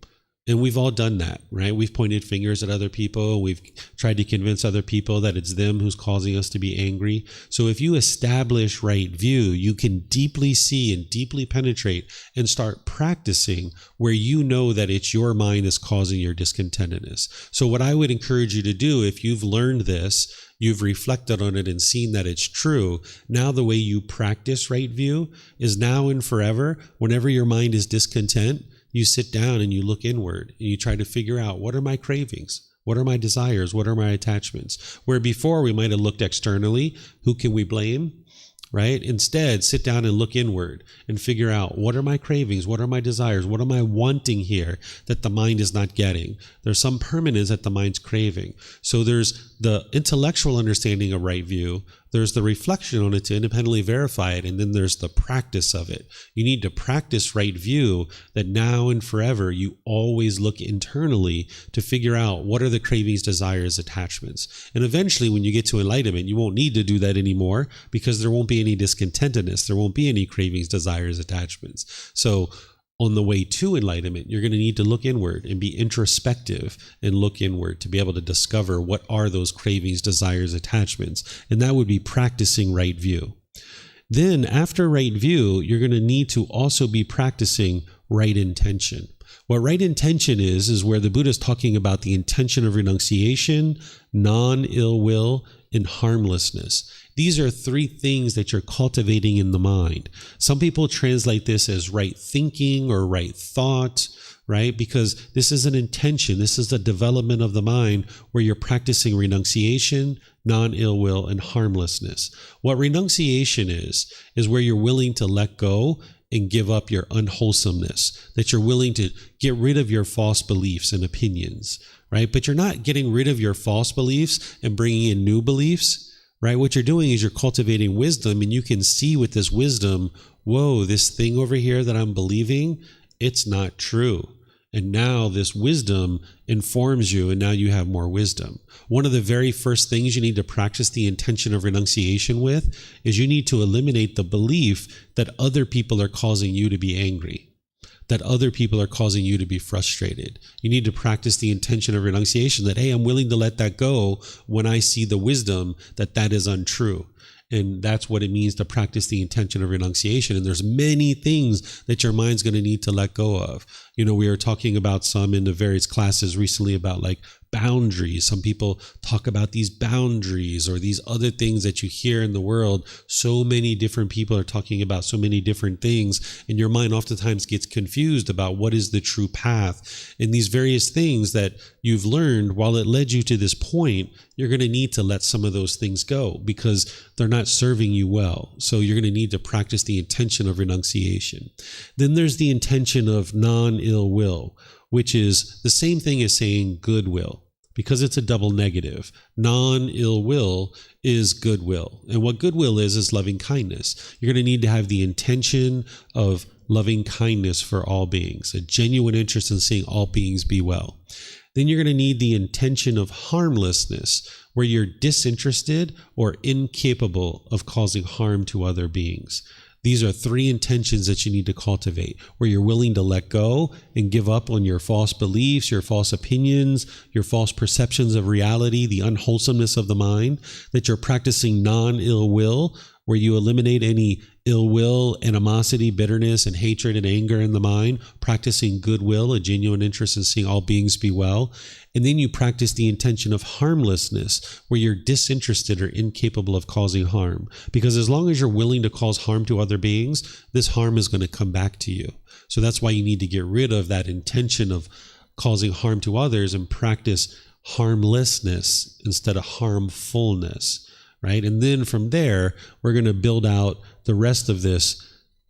And we've all done that, right? We've pointed fingers at other people. We've tried to convince other people that it's them who's causing us to be angry. So if you establish right view, you can deeply see and deeply penetrate and start practicing where you know that it's your mind that's causing your discontentedness. So what I would encourage you to do, if you've learned this, you've reflected on it and seen that it's true, now the way you practice right view is now and forever, whenever your mind is discontent, you sit down and you look inward and you try to figure out, what are my cravings? What are my desires? What are my attachments? Where before we might have looked externally, who can we blame? Right? Instead, sit down and look inward and figure out, what are my cravings? What are my desires? What am I wanting here that the mind is not getting? There's some permanence that the mind's craving. So there's the intellectual understanding of right view. There's the reflection on it to independently verify it. And then there's the practice of it. You need to practice right view that now and forever, you always look internally to figure out, what are the cravings, desires, attachments? And eventually, when you get to enlightenment, you won't need to do that anymore, because there won't be any discontentedness. There won't be any cravings, desires, attachments. So on the way to enlightenment, you're going to need to look inward and be introspective and look inward to be able to discover what are those cravings, desires, attachments. And that would be practicing right view. Then after right view, you're going to need to also be practicing right intention. What right intention is where the Buddha is talking about the intention of renunciation, non-ill will, and harmlessness. These are 3 things that you're cultivating in the mind. Some people translate this as right thinking or right thought, right? Because this is an intention. This is the development of the mind where you're practicing renunciation, non-ill will, and harmlessness. What renunciation is where you're willing to let go and give up your unwholesomeness, that you're willing to get rid of your false beliefs and opinions, right? But you're not getting rid of your false beliefs and bringing in new beliefs, right? What you're doing is you're cultivating wisdom, and you can see with this wisdom, whoa, this thing over here that I'm believing, it's not true. And now this wisdom informs you, and now you have more wisdom. One of the very first things you need to practice the intention of renunciation with is you need to eliminate the belief that other people are causing you to be angry. that other people are causing you to be frustrated. You need to practice the intention of renunciation that, hey, I'm willing to let that go when I see the wisdom that that is untrue. And that's what it means to practice the intention of renunciation. And there's many things that your mind's going to need to let go of. You know, we were talking about some in the various classes recently about like boundaries. Some people talk about these boundaries or these other things that you hear in the world. So many different people are talking about so many different things, and your mind oftentimes gets confused about what is the true path. And these various things that you've learned, while it led you to this point, you're going to need to let some of those things go because they're not serving you well. So you're going to need to practice the intention of renunciation. Then there's the intention of non-ill will, which is the same thing as saying goodwill, because it's a double negative. Non-ill will is goodwill. And what goodwill is loving kindness. You're going to need to have the intention of loving kindness for all beings, a genuine interest in seeing all beings be well. Then you're going to need the intention of harmlessness, where you're disinterested or incapable of causing harm to other beings. These are three intentions that you need to cultivate, where you're willing to let go and give up on your false beliefs, your false opinions, your false perceptions of reality, the unwholesomeness of the mind, that you're practicing non-ill will, where you eliminate any ill will, animosity, bitterness, and hatred and anger in the mind, practicing goodwill, a genuine interest in seeing all beings be well. And then you practice the intention of harmlessness, where you're disinterested or incapable of causing harm. Because as long as you're willing to cause harm to other beings, this harm is going to come back to you. So that's why you need to get rid of that intention of causing harm to others and practice harmlessness instead of harmfulness. Right? And then from there, we're going to build out the rest of this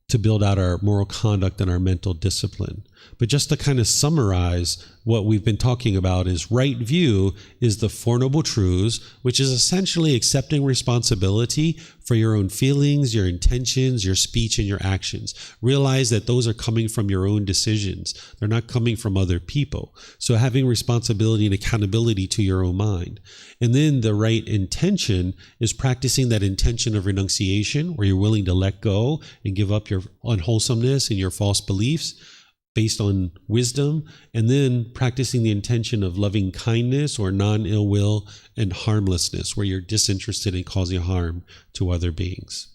to build out our moral conduct and our mental discipline. But just to kind of summarize what we've been talking about is right view is the Four Noble Truths, which is essentially accepting responsibility for your own feelings, your intentions, your speech, and your actions. Realize that those are coming from your own decisions. They're not coming from other people. So having responsibility and accountability to your own mind. And then the right intention is practicing that intention of renunciation, where you're willing to let go and give up your unwholesomeness and your false beliefs based on wisdom, and then practicing the intention of loving kindness or non-ill will and harmlessness, where you're disinterested in causing harm to other beings.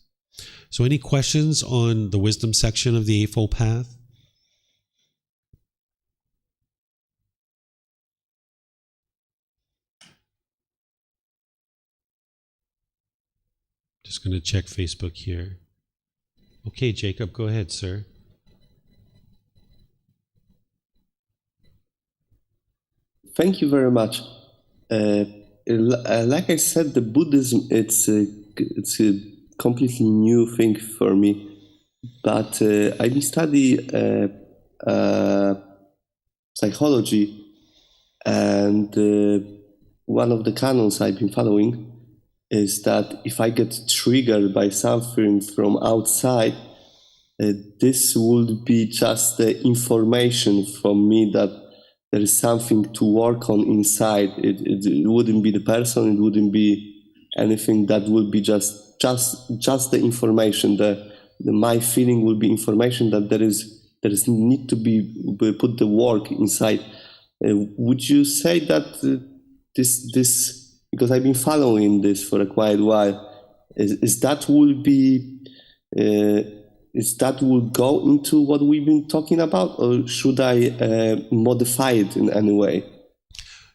So any questions on the wisdom section of the Eightfold Path? Just going to check Facebook here. Okay, Jacob, go ahead, sir. Thank you very much. Like I said, the Buddhism, it's a completely new thing for me. But I've been studying psychology, and one of the canons I've been following is that if I get triggered by something from outside, this would be just the information from me that there is something to work on inside. It wouldn't be the person. It wouldn't be anything. That would be just the information. My feeling will be information that there is need to be put the work inside. Would you say that this because I've been following this for a quite while, is that will go into what we've been talking about, or should I modify it in any way?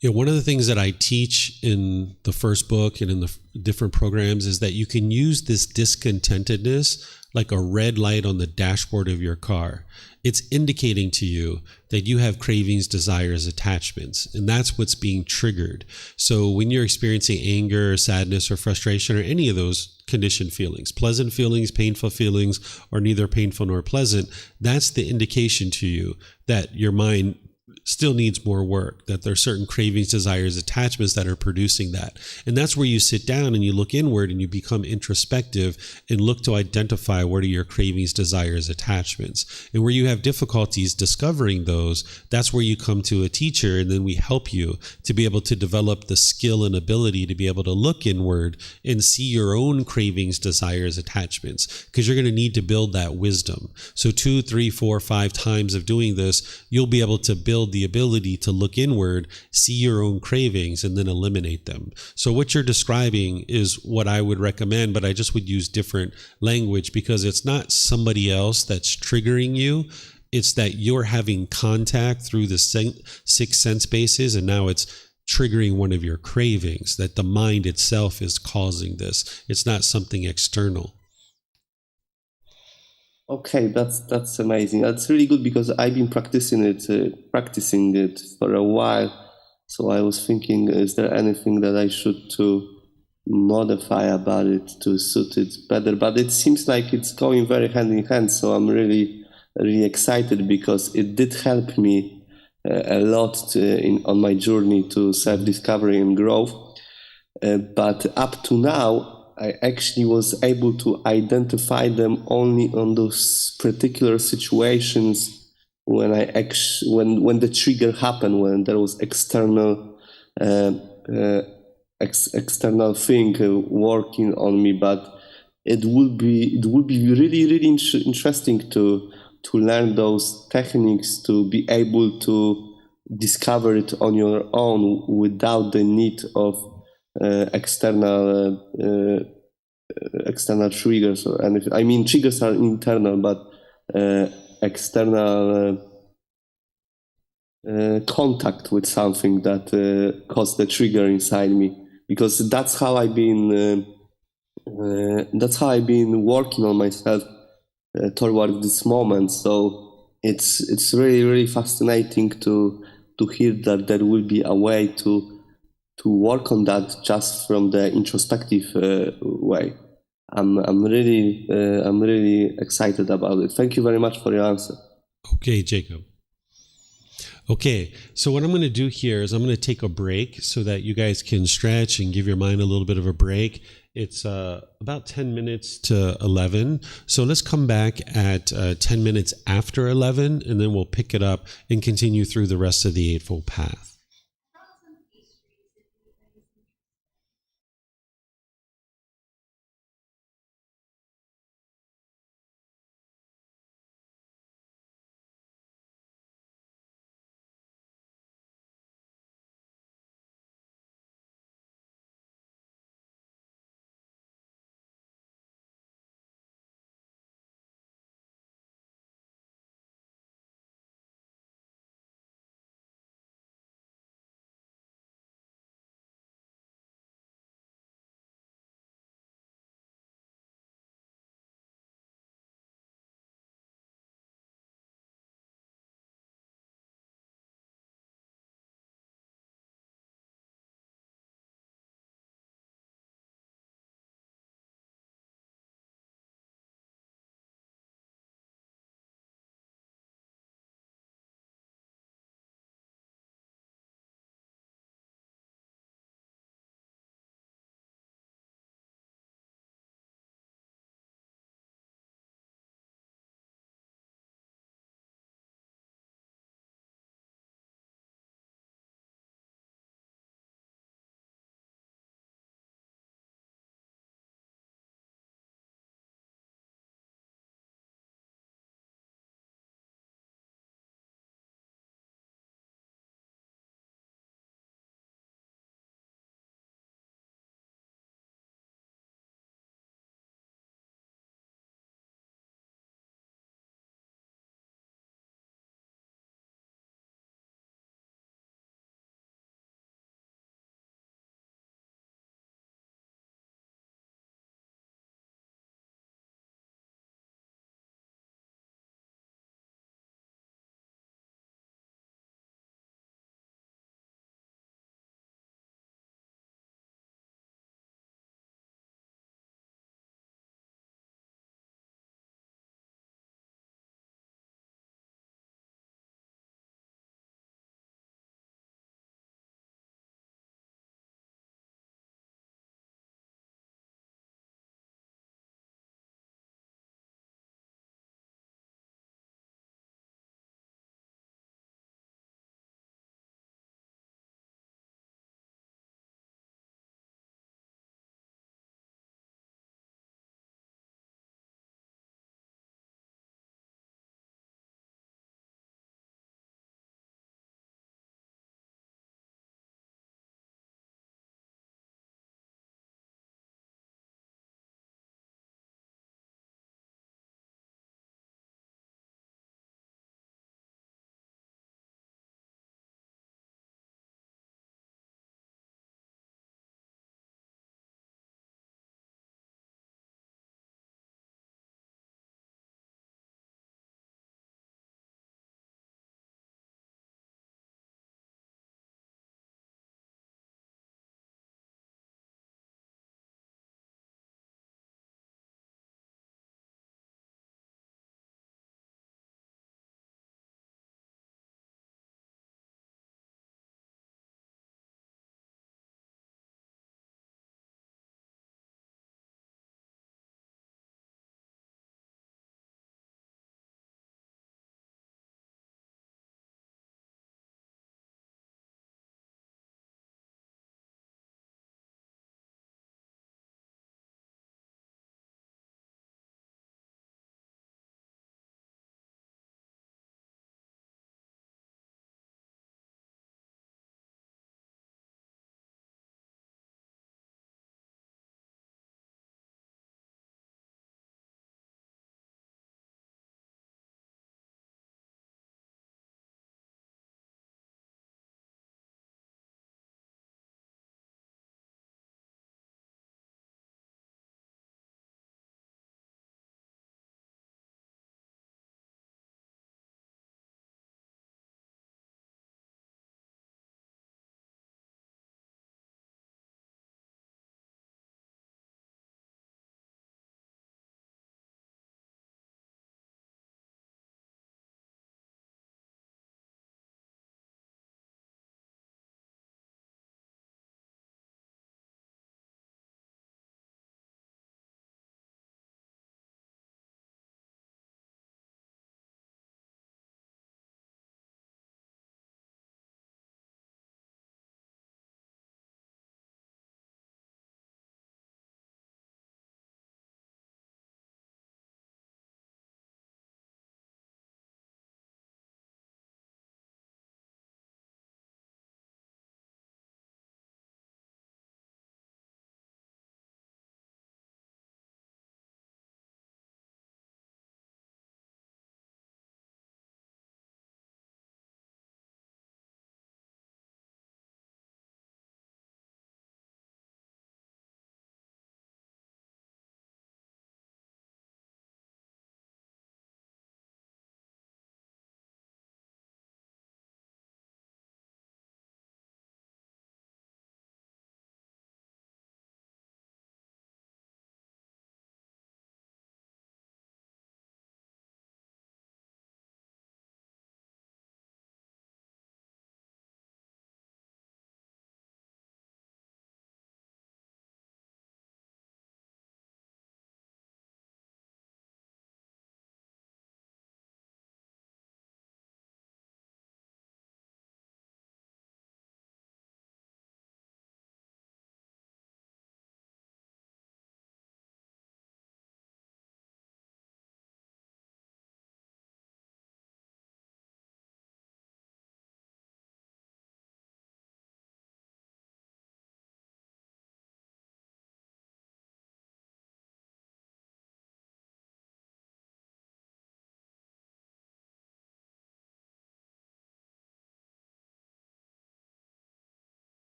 Yeah, one of the things that I teach in the first book and in the different programs is that you can use this discontentedness like a red light on the dashboard of your car. It's indicating to you that you have cravings, desires, attachments, and that's what's being triggered. So when you're experiencing anger, sadness, or frustration, or any of those conditioned feelings, pleasant feelings, painful feelings, or neither painful nor pleasant, that's the indication to you that your mind still needs more work, that there are certain cravings, desires, attachments that are producing that. And that's where you sit down and you look inward and you become introspective and look to identify what are your cravings, desires, attachments. And where you have difficulties discovering those, that's where you come to a teacher, and then we help you to be able to develop the skill and ability to be able to look inward and see your own cravings, desires, attachments, because you're going to need to build that wisdom. So 2, 3, 4, 5 times of doing this, you'll be able to build the ability to look inward, see your own cravings, and then eliminate them. So what you're describing is what I would recommend, but I just would use different language, because it's not somebody else that's triggering you. It's that you're having contact through the 6 sense bases, and now it's triggering one of your cravings, that the mind itself is causing this. It's not something external. Okay, that's amazing. That's really good, because I've been practicing it for a while. So I was thinking, is there anything that I should to modify about it to suit it better? But it seems like it's going very hand in hand. So I'm really, really excited, because it did help me a lot on my journey to self-discovery and growth. But up to now, I actually was able to identify them only on those particular situations when when the trigger happened, when there was external external thing working on me. But it would be really, really interesting to learn those techniques, to be able to discover it on your own without the need of external triggers or anything. I mean, triggers are internal, but external contact with something that caused the trigger inside me, because that's how I've been working on myself toward this moment. So it's really, really fascinating to hear that there will be a way to work on that just from the introspective way. I'm really excited about it. Thank you very much for your answer. Okay, Jacob. Okay, so what I'm going to do here is I'm going to take a break so that you guys can stretch and give your mind a little bit of a break. It's about 10 minutes to 11. So let's come back at 10 minutes after 11, and then we'll pick it up and continue through the rest of the Eightfold Path.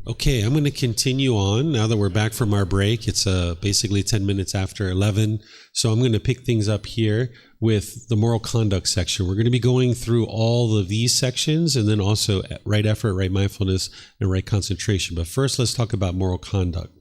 Okay, I'm going to continue on now that we're back from our break. It's basically 10 minutes after 11. So I'm going to pick things up here with the moral conduct section. We're going to be going through all of these sections and then also right effort, right mindfulness, and right concentration. But first, let's talk about moral conduct.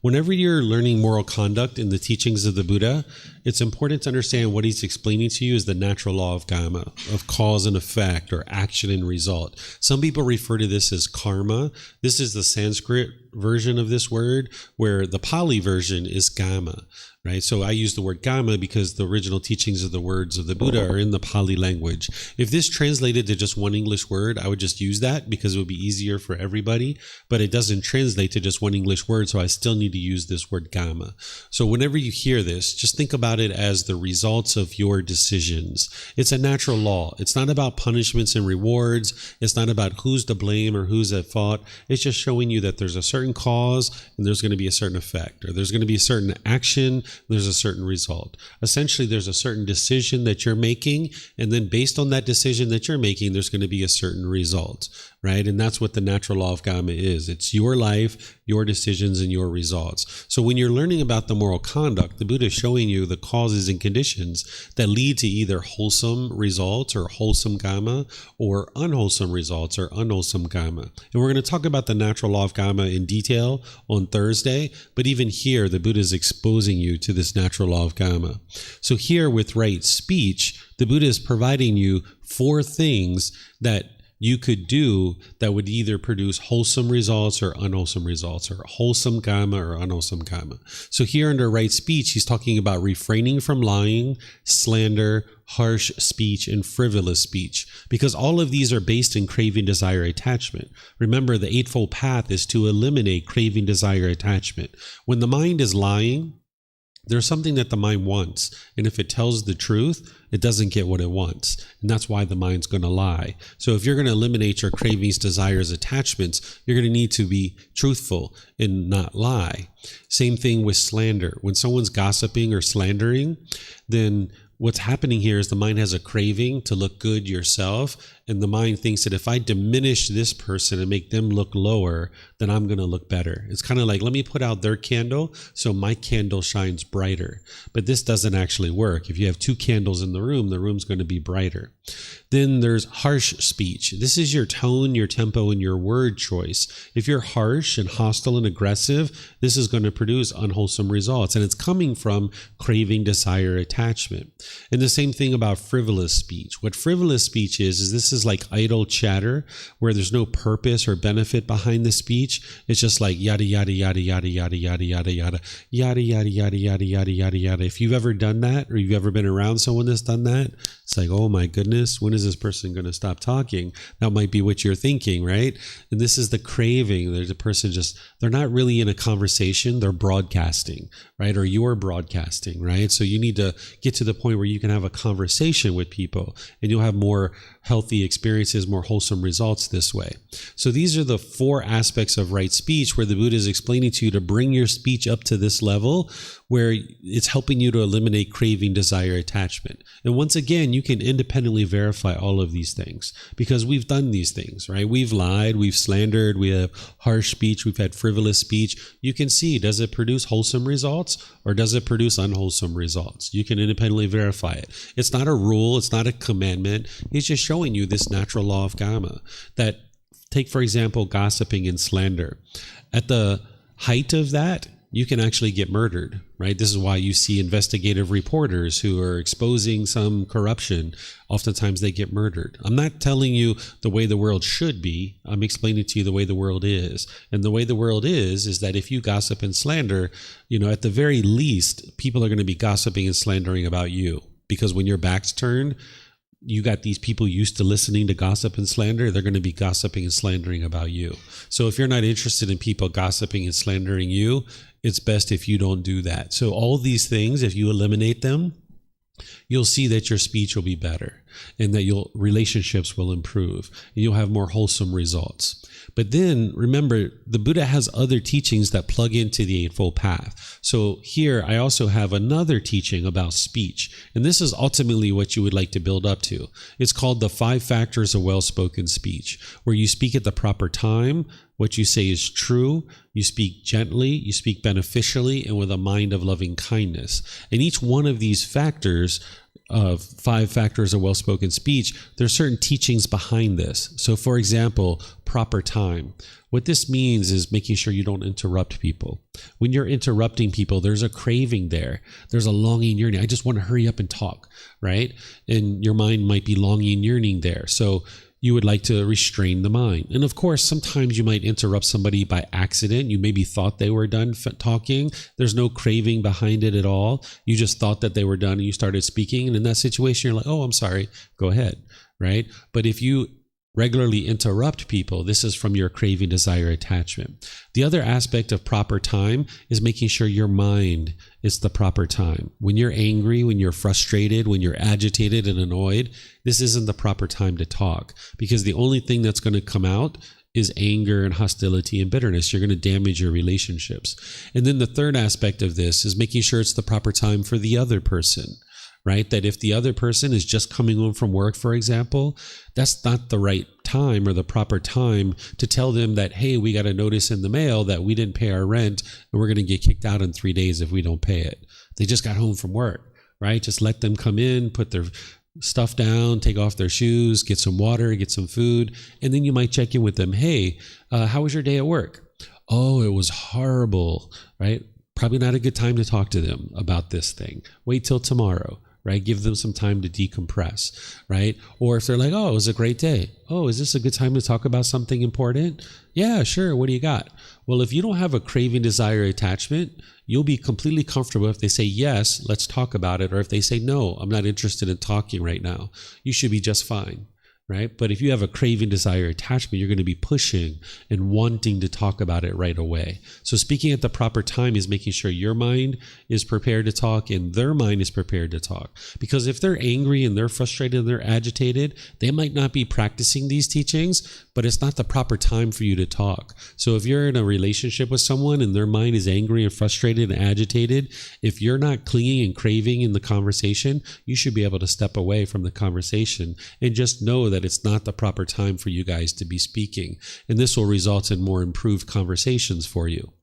Whenever you're learning moral conduct in the teachings of the Buddha, it's important to understand what he's explaining to you is the natural law of karma, of cause and effect, or action and result. Some people refer to this as karma. This is the Sanskrit version of this word, where the Pali version is gamma. Right? So I use the word gamma because the original teachings of the words of the Buddha are in the Pali language. If this translated to just one English word, I would just use that because it would be easier for everybody, but it doesn't translate to just one English word, so I still need to use this word gamma. So whenever you hear this, just think about it as the results of your decisions. It's a natural law. It's not about punishments and rewards. It's not about who's to blame or who's at fault. It's just showing you that there's a certain cause and there's going to be a certain effect, or there's going to be a certain action, there's a certain result. Essentially, there's a certain decision that you're making, and then based on that decision that you're making, there's going to be a certain result, right? And that's what the natural law of karma is. It's your life, your decisions, and your results. So when you're learning about the moral conduct, the Buddha is showing you the causes and conditions that lead to either wholesome results or wholesome karma, or unwholesome results or unwholesome karma. And we're going to talk about the natural law of karma in detail on Thursday, but even here, the Buddha is exposing you to this natural law of karma. So here with right speech, the Buddha is providing you 4 things that you could do that would either produce wholesome results or unwholesome results, or wholesome karma or unwholesome karma. So here under right speech, he's talking about refraining from lying, slander, harsh speech, and frivolous speech, because all of these are based in craving, desire, attachment. Remember, the Eightfold Path is to eliminate craving, desire, attachment. When the mind is lying, there's something that the mind wants, and if it tells the truth, it doesn't get what it wants, and that's why the mind's going to lie. So if you're going to eliminate your cravings, desires, attachments, you're going to need to be truthful and not lie. Same thing with slander. When someone's gossiping or slandering, then what's happening here is the mind has a craving to look good yourself, and the mind thinks that if I diminish this person and make them look lower, then I'm going to look better. It's kind of like, let me put out their candle so my candle shines brighter. But this doesn't actually work. If you have 2 candles in the room's going to be brighter. Then there's harsh speech. This is your tone, your tempo, and your word choice. If you're harsh and hostile and aggressive, this is going to produce unwholesome results, and it's coming from craving, desire, attachment. And the same thing about frivolous speech. What frivolous speech is this is like idle chatter where there's no purpose or benefit behind the speech. It's just like yada, yada, yada, yada, yada, yada, yada, yada, yada, yada, yada, yada, yada, yada, yada. If you've ever done that, or you've ever been around someone that's done that, it's like, oh my goodness, when is this person going to stop talking? That might be what you're thinking, right? And this is the craving. There's a person they're not really in a conversation, they're broadcasting, right? Or you're broadcasting, right? So you need to get to the point where you can have a conversation with people, and you'll have more healthy experiences, more wholesome results this way. So these are the 4 aspects of right speech where the Buddha is explaining to you to bring your speech up to this level where it's helping you to eliminate craving, desire, attachment. And once again, you can independently verify all of these things because we've done these things, right? We've lied, we've slandered, we have harsh speech, we've had frivolous speech. You can see, does it produce wholesome results or does it produce unwholesome results? You can independently verify it. It's not a rule, it's not a commandment. It's just showing you this natural law of karma. That, take for example, gossiping and slander. At the height of that, you can actually get murdered, right? This is why you see investigative reporters who are exposing some corruption. Oftentimes they get murdered. I'm not telling you the way the world should be. I'm explaining to you the way the world is. And the way the world is that if you gossip and slander, at the very least, people are going to be gossiping and slandering about you. Because when your back's turned, you got these people used to listening to gossip and slander, they're going to be gossiping and slandering about you. So if you're not interested in people gossiping and slandering you, it's best if you don't do that. So all these things, if you eliminate them, you'll see that your speech will be better. and that your relationships will improve and you'll have more wholesome results. But then remember, the Buddha has other teachings that plug into the Eightfold Path. So here I also have another teaching about speech. And this is ultimately what you would like to build up to. It's called the 5 factors of well-spoken speech, where you speak at the proper time, what you say is true, you speak gently, you speak beneficially, and with a mind of loving kindness. And each one of these factors of 5 factors of well-spoken speech, there's certain teachings behind this. So for example, proper time. What this means is making sure you don't interrupt people. When you're interrupting people, there's a craving there. There's a longing, yearning. I just want to hurry up and talk, right? And your mind might be longing, yearning there. So you would like to restrain the mind. And of course, sometimes you might interrupt somebody by accident. You maybe thought they were done talking. There's no craving behind it at all. You just thought that they were done and you started speaking. And in that situation, you're like, oh, I'm sorry, go ahead, right? But if you regularly interrupt people, this is from your craving, desire, attachment. The other aspect of proper time is making sure your mind is the proper time. When you're angry, when you're frustrated, when you're agitated and annoyed, this isn't the proper time to talk, because the only thing that's going to come out is anger and hostility and bitterness. You're going to damage your relationships. And then the third aspect of this is making sure it's the proper time for the other person. Right? That if the other person is just coming home from work, for example, that's not the right time or the proper time to tell them that, hey, we got a notice in the mail that we didn't pay our rent and we're going to get kicked out in 3 days if we don't pay it. They just got home from work, right? Just let them come in, put their stuff down, take off their shoes, get some water, get some food. And then you might check in with them. Hey, how was your day at work? Oh, it was horrible, right? Probably not a good time to talk to them about this thing. Wait till tomorrow. Right? Give them some time to decompress, right? Or if they're like, oh, it was a great day. Oh, is this a good time to talk about something important? Yeah, sure. What do you got? Well, if you don't have a craving, desire, attachment, you'll be completely comfortable if they say, yes, let's talk about it. Or if they say, no, I'm not interested in talking right now. You should be just fine. Right? But if you have a craving, desire, attachment, you're going to be pushing and wanting to talk about it right away. So speaking at the proper time is making sure your mind is prepared to talk and their mind is prepared to talk. Because if they're angry and they're frustrated and they're agitated, they might not be practicing these teachings, but it's not the proper time for you to talk. So if you're in a relationship with someone and their mind is angry and frustrated and agitated, if you're not clinging and craving in the conversation, you should be able to step away from the conversation and just know that it's not the proper time for you guys to be speaking. And this will result in more improved conversations for you.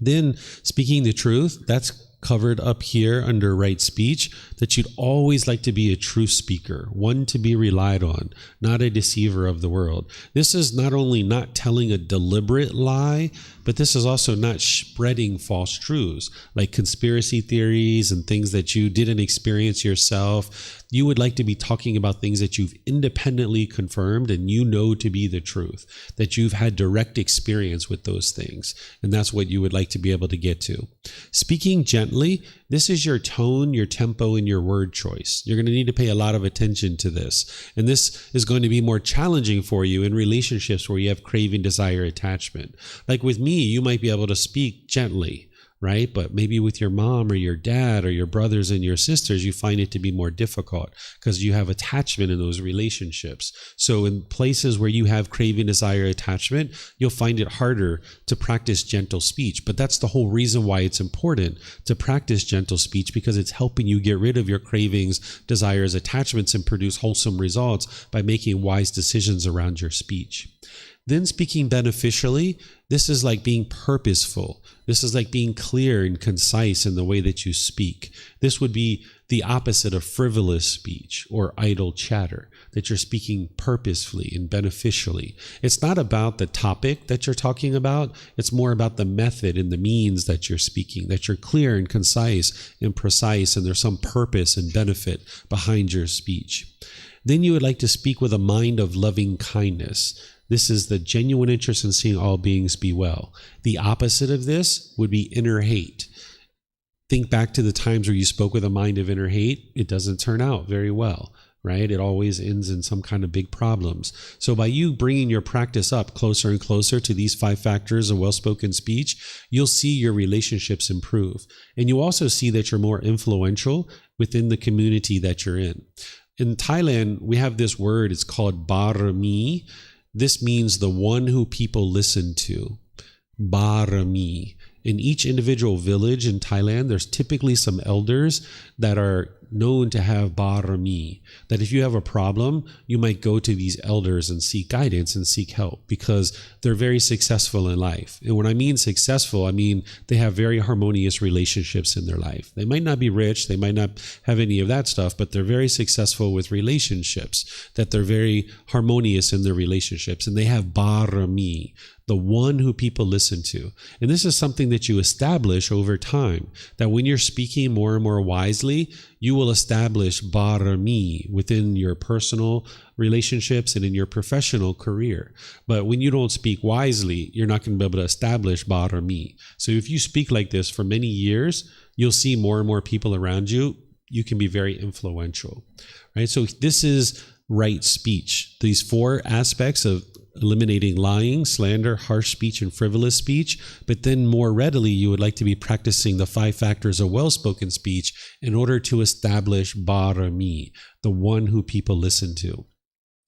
Then speaking the truth, that's covered up here under right speech, that you'd always like to be a true speaker, one to be relied on, not a deceiver of the world. This is not only not telling a deliberate lie, but this is also not spreading false truths like conspiracy theories and things that you didn't experience yourself. You would like to be talking about things that you've independently confirmed and you know to be the truth, that you've had direct experience with those things. And that's what you would like to be able to get to. Speaking gently, this is your tone, your tempo, and your word choice. You're going to need to pay a lot of attention to this. And this is going to be more challenging for you in relationships where you have craving, desire, attachment. Like with me, you might be able to speak gently, right? But maybe with your mom or your dad or your brothers and your sisters, you find it to be more difficult because you have attachment in those relationships. So in places where you have craving, desire, attachment, you'll find it harder to practice gentle speech. But that's the whole reason why it's important to practice gentle speech, because it's helping you get rid of your cravings, desires, attachments, and produce wholesome results by making wise decisions around your speech. Then speaking beneficially, this is like being purposeful. This is like being clear and concise in the way that you speak. This would be the opposite of frivolous speech or idle chatter, that you're speaking purposefully and beneficially. It's not about the topic that you're talking about. It's more about the method and the means that you're speaking, that you're clear and concise and precise, and there's some purpose and benefit behind your speech. Then you would like to speak with a mind of loving kindness. This is the genuine interest in seeing all beings be well. The opposite of this would be inner hate. Think back to the times where you spoke with a mind of inner hate. It doesn't turn out very well, right? It always ends in some kind of big problems. So by you bringing your practice up closer and closer to these 5 factors of well-spoken speech, you'll see your relationships improve. And you also see that you're more influential within the community that you're in. In Thailand, we have this word, it's called barami. This means the one who people listen to. Barami. In each individual village in Thailand, there's typically some elders that are known to have barami, that if you have a problem, you might go to these elders and seek guidance and seek help because they're very successful in life. And when I mean successful, I mean they have very harmonious relationships in their life. They might not be rich, they might not have any of that stuff, but they're very successful with relationships, that they're very harmonious in their relationships, and they have barami, the one who people listen to. And this is something that you establish over time, that when you're speaking more and more wisely, you will establish barami within your personal relationships and in your professional career. But when you don't speak wisely, you're not going to be able to establish barami. So if you speak like this for many years, you'll see more and more people around you. You can be very influential, right? So this is right speech. These 4 aspects of eliminating lying, slander, harsh speech, and frivolous speech. But then more readily, you would like to be practicing the 5 factors of well-spoken speech in order to establish barami, the one who people listen to.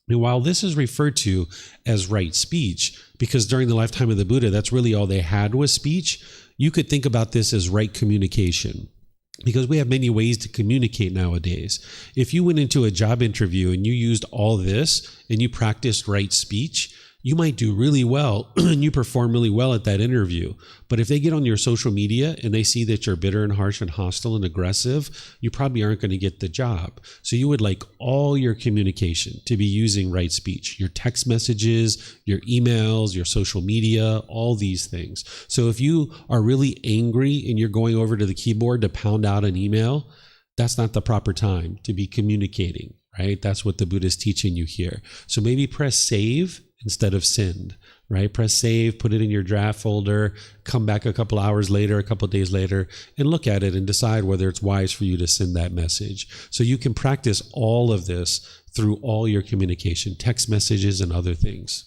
And while this is referred to as right speech, because during the lifetime of the Buddha, that's really all they had was speech, you could think about this as right communication. Because we have many ways to communicate nowadays. If you went into a job interview and you used all this and you practiced right speech, you might do really well and you perform really well at that interview. But if they get on your social media and they see that you're bitter and harsh and hostile and aggressive, you probably aren't going to get the job. So you would like all your communication to be using right speech, your text messages, your emails, your social media, all these things. So if you are really angry and you're going over to the keyboard to pound out an email, that's not the proper time to be communicating, right? That's what the Buddha is teaching you here. So maybe press save instead of send, right? Press save, put it in your draft folder, come back a couple hours later, a couple days later, and look at it and decide whether it's wise for you to send that message. So you can practice all of this through all your communication, text messages and other things.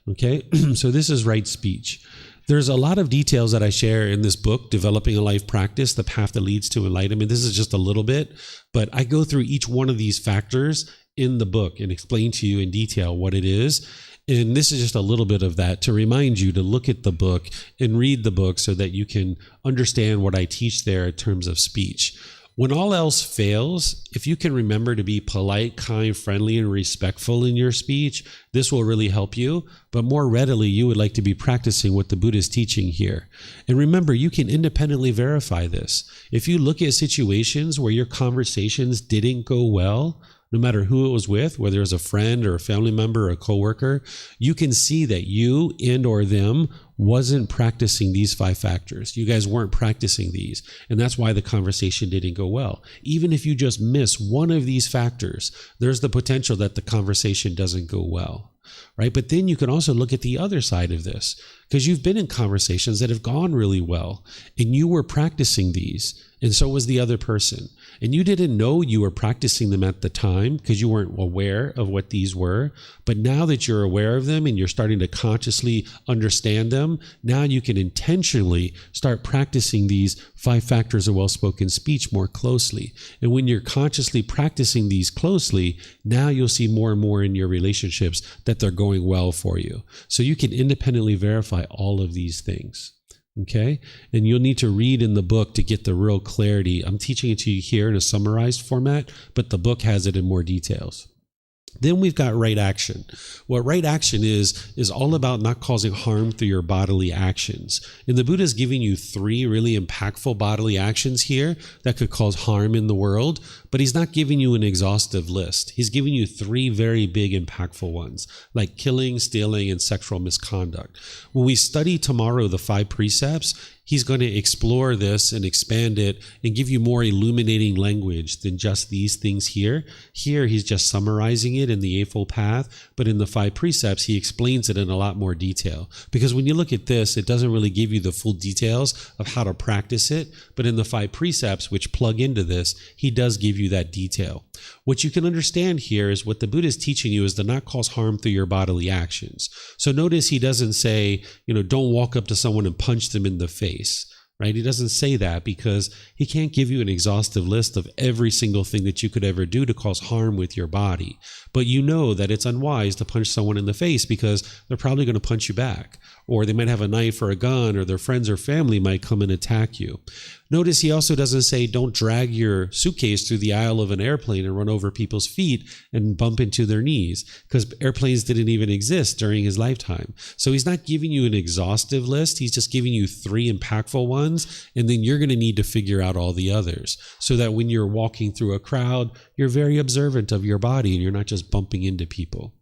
Okay, so this is right speech. There's a lot of details that I share in this book, Developing a Life Practice, The Path That Leads to Enlightenment. This is just a little bit, but I go through each one of these factors in the book and explain to you in detail what it is. And this is just a little bit of that to remind you to look at the book and read the book so that you can understand what I teach there in terms of speech. When all else fails, if you can remember to be polite, kind, friendly, and respectful in your speech, this will really help you. But more readily, you would like to be practicing what the Buddha is teaching here. And remember, you can independently verify this. If you look at situations where your conversations didn't go well, no matter who it was with, whether it was a friend or a family member or a coworker, you can see that you and or them wasn't practicing these 5 factors. You guys weren't practicing these, and that's why the conversation didn't go well. Even if you just miss one of these factors, there's the potential that the conversation doesn't go well, right? But then you can also look at the other side of this, because you've been in conversations that have gone really well, and you were practicing these, and so was the other person. And you didn't know you were practicing them at the time because you weren't aware of what these were. But now that you're aware of them and you're starting to consciously understand them, now you can intentionally start practicing these 5 factors of well-spoken speech more closely. And when you're consciously practicing these closely, now you'll see more and more in your relationships that they're going well for you. So you can independently verify all of these things. Okay, and you'll need to read in the book to get the real clarity. I'm teaching it to you here in a summarized format, but the book has it in more details. Then we've got right action. What right action is all about not causing harm through your bodily actions. And the Buddha is giving you 3 really impactful bodily actions here that could cause harm in the world, but he's not giving you an exhaustive list. He's giving you 3 very big impactful ones, like killing, stealing, and sexual misconduct. When we study tomorrow the 5 precepts, he's going to explore this and expand it and give you more illuminating language than just these things here. Here, he's just summarizing it in the Eightfold Path, but in the 5 precepts, he explains it in a lot more detail. Because when you look at this, it doesn't really give you the full details of how to practice it, but in the 5 precepts, which plug into this, he does give you that detail. What you can understand here is what the Buddha is teaching you is to not cause harm through your bodily actions. So notice he doesn't say, don't walk up to someone and punch them in the face, right? He doesn't say that because he can't give you an exhaustive list of every single thing that you could ever do to cause harm with your body. But you know that it's unwise to punch someone in the face because they're probably going to punch you back, or they might have a knife or a gun, or their friends or family might come and attack you. Notice he also doesn't say don't drag your suitcase through the aisle of an airplane and run over people's feet and bump into their knees, because airplanes didn't even exist during his lifetime. So he's not giving you an exhaustive list. He's just giving you 3 impactful ones, and then you're going to need to figure out all the others so that when you're walking through a crowd, you're very observant of your body and you're not just bumping into people.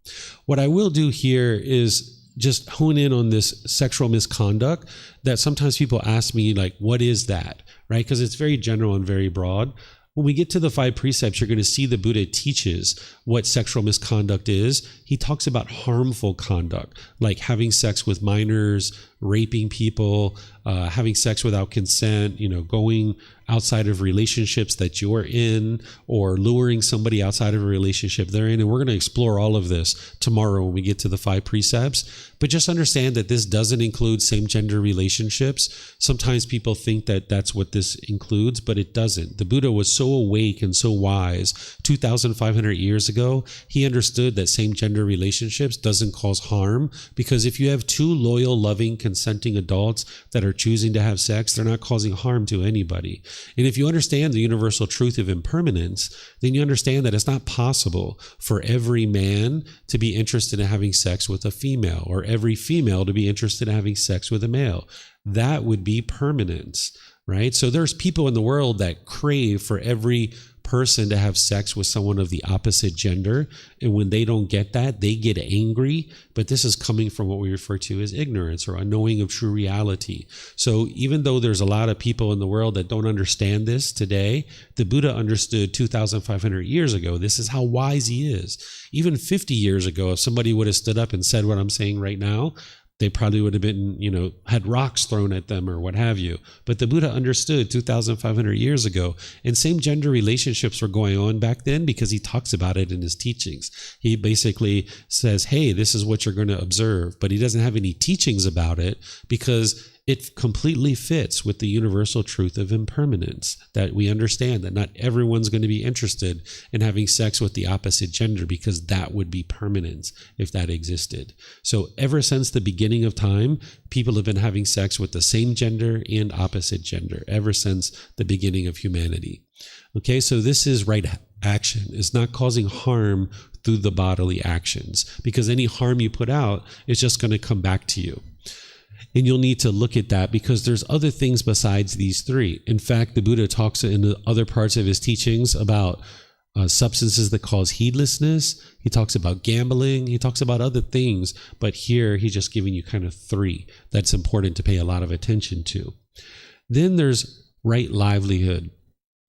What I will do here is just hone in on this sexual misconduct that sometimes people ask me, like, what is that, right? Because it's very general and very broad. When we get to the 5 precepts, you're going to see the Buddha teaches what sexual misconduct is. He talks about harmful conduct, like having sex with minors, raping people, having sex without consent, going outside of relationships that you're in, or luring somebody outside of a relationship they're in. And we're going to explore all of this tomorrow when we get to the 5 precepts. But just understand that this doesn't include same-gender relationships. Sometimes people think that that's what this includes, but it doesn't. The Buddha was so awake and so wise 2,500 years ago. He understood that same-gender relationships doesn't cause harm, because if you have 2 loyal, loving, consenting adults that are choosing to have sex, they're not causing harm to anybody. And if you understand the universal truth of impermanence, then you understand that it's not possible for every man to be interested in having sex with a female, or every female to be interested in having sex with a male. That would be permanence, right? So there's people in the world that crave for every person to have sex with someone of the opposite gender, and when they don't get that, they get angry. But this is coming from what we refer to as ignorance, or unknowing of true reality. So even though there's a lot of people in the world that don't understand this today, the Buddha understood 2,500 years ago. This is how wise he is. Even 50 years ago, if somebody would have stood up and said what I'm saying right now, they probably would have been, had rocks thrown at them or what have you. But the Buddha understood 2,500 years ago, and same gender relationships were going on back then because he talks about it in his teachings. He basically says, hey, this is what you're going to observe, but he doesn't have any teachings about it because it completely fits with the universal truth of impermanence, that we understand that not everyone's going to be interested in having sex with the opposite gender, because that would be permanence if that existed. So ever since the beginning of time, people have been having sex with the same gender and opposite gender, ever since the beginning of humanity. Okay, so this is right action. It's not causing harm through the bodily actions, because any harm you put out is just going to come back to you. And you'll need to look at that because there's other things besides these 3. In fact, the Buddha talks in the other parts of his teachings about substances that cause heedlessness. He talks about gambling. He talks about other things. But here, he's just giving you kind of 3 that's important to pay a lot of attention to. Then there's right livelihood.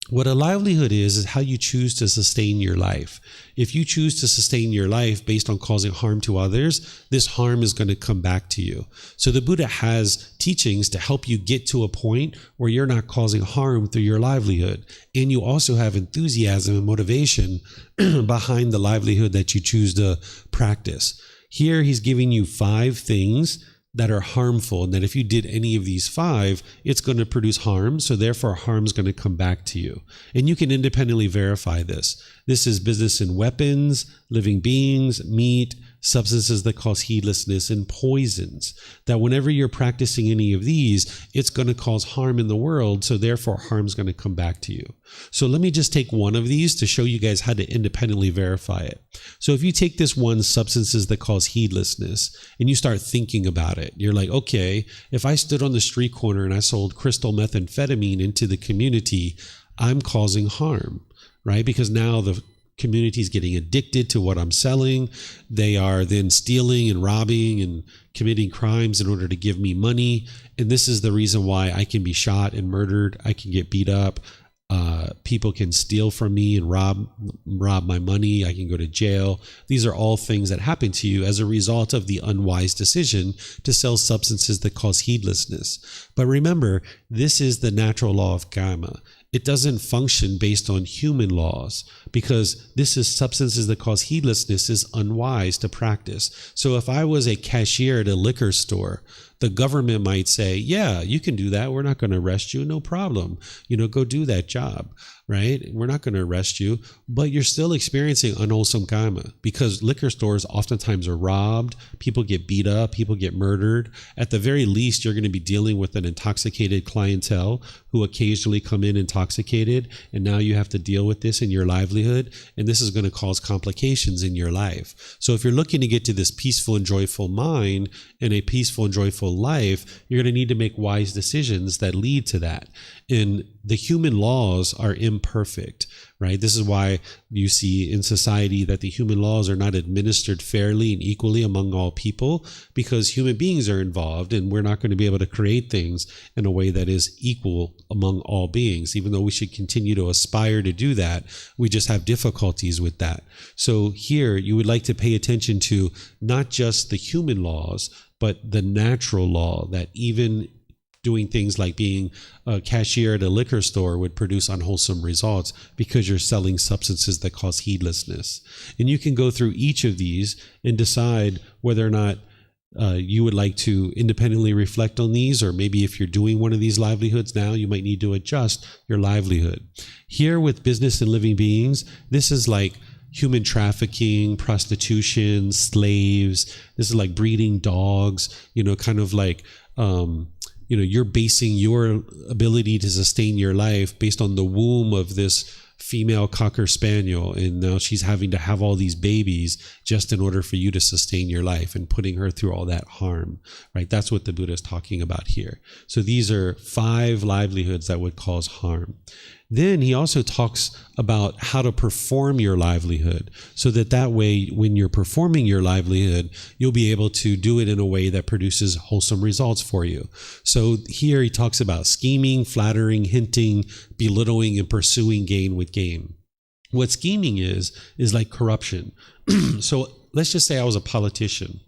What a livelihood is how you choose to sustain your life. If you choose to sustain your life based on causing harm to others, this harm is going to come back to you. So the Buddha has teachings to help you get to a point where you're not causing harm through your livelihood. And you also have enthusiasm and motivation behind the livelihood that you choose to practice. Here, he's giving you 5 things that are harmful, and that if you did any of these 5, it's going to produce harm, so therefore harm's going to come back to you. And you can independently verify this. This is business in weapons, living beings, meat, substances that cause heedlessness, and poisons. That whenever you're practicing any of these, it's going to cause harm in the world, so therefore harm's going to come back to you. So let me just take one of these to show you guys how to independently verify it. So if you take this one, substances that cause heedlessness, and you start thinking about it, you're like, okay, if I stood on the street corner and I sold crystal methamphetamine into the community, I'm causing harm, right? Because now the community is getting addicted to what I'm selling. They are then stealing and robbing and committing crimes in order to give me money. And this is the reason why I can be shot and murdered. I can get beat up. People can steal from me and rob my money. I can go to jail. These are all things that happen to you as a result of the unwise decision to sell substances that cause heedlessness. But remember, this is the natural law of karma. It doesn't function based on human laws, because this is substances that cause heedlessness is unwise to practice. So if I was a cashier at a liquor store, The government might say, yeah, you can do that. We're not going to arrest you. No problem. Go do that job, right? We're not going to arrest you, but you're still experiencing unwholesome karma because liquor stores oftentimes are robbed. People get beat up. People get murdered. At the very least, you're going to be dealing with an intoxicated clientele who occasionally come in intoxicated. And now you have to deal with this in your livelihood. And this is going to cause complications in your life. So if you're looking to get to this peaceful and joyful mind and a peaceful and joyful life, you're going to need to make wise decisions that lead to that. And the human laws are imperfect, right? This is why you see in society that the human laws are not administered fairly and equally among all people, because human beings are involved, and we're not going to be able to create things in a way that is equal among all beings. Even though we should continue to aspire to do that, we just have difficulties with that. So here you would like to pay attention to not just the human laws, but the natural law that even doing things like being a cashier at a liquor store would produce unwholesome results because you're selling substances that cause heedlessness. And you can go through each of these and decide whether or not you would like to independently reflect on these, or maybe if you're doing one of these livelihoods now, you might need to adjust your livelihood. Here with business and living beings, this is like human trafficking, prostitution, slaves. This is like breeding dogs, kind of like, you're basing your ability to sustain your life based on the womb of this female Cocker Spaniel, and now she's having to have all these babies just in order for you to sustain your life and putting her through all that harm, right? That's what the Buddha is talking about here. So these are 5 livelihoods that would cause harm. Then he also talks about how to perform your livelihood, so that way, when you're performing your livelihood, you'll be able to do it in a way that produces wholesome results for you. So here he talks about scheming, flattering, hinting, belittling, and pursuing gain with gain. What scheming is like corruption. So let's just say I was a politician.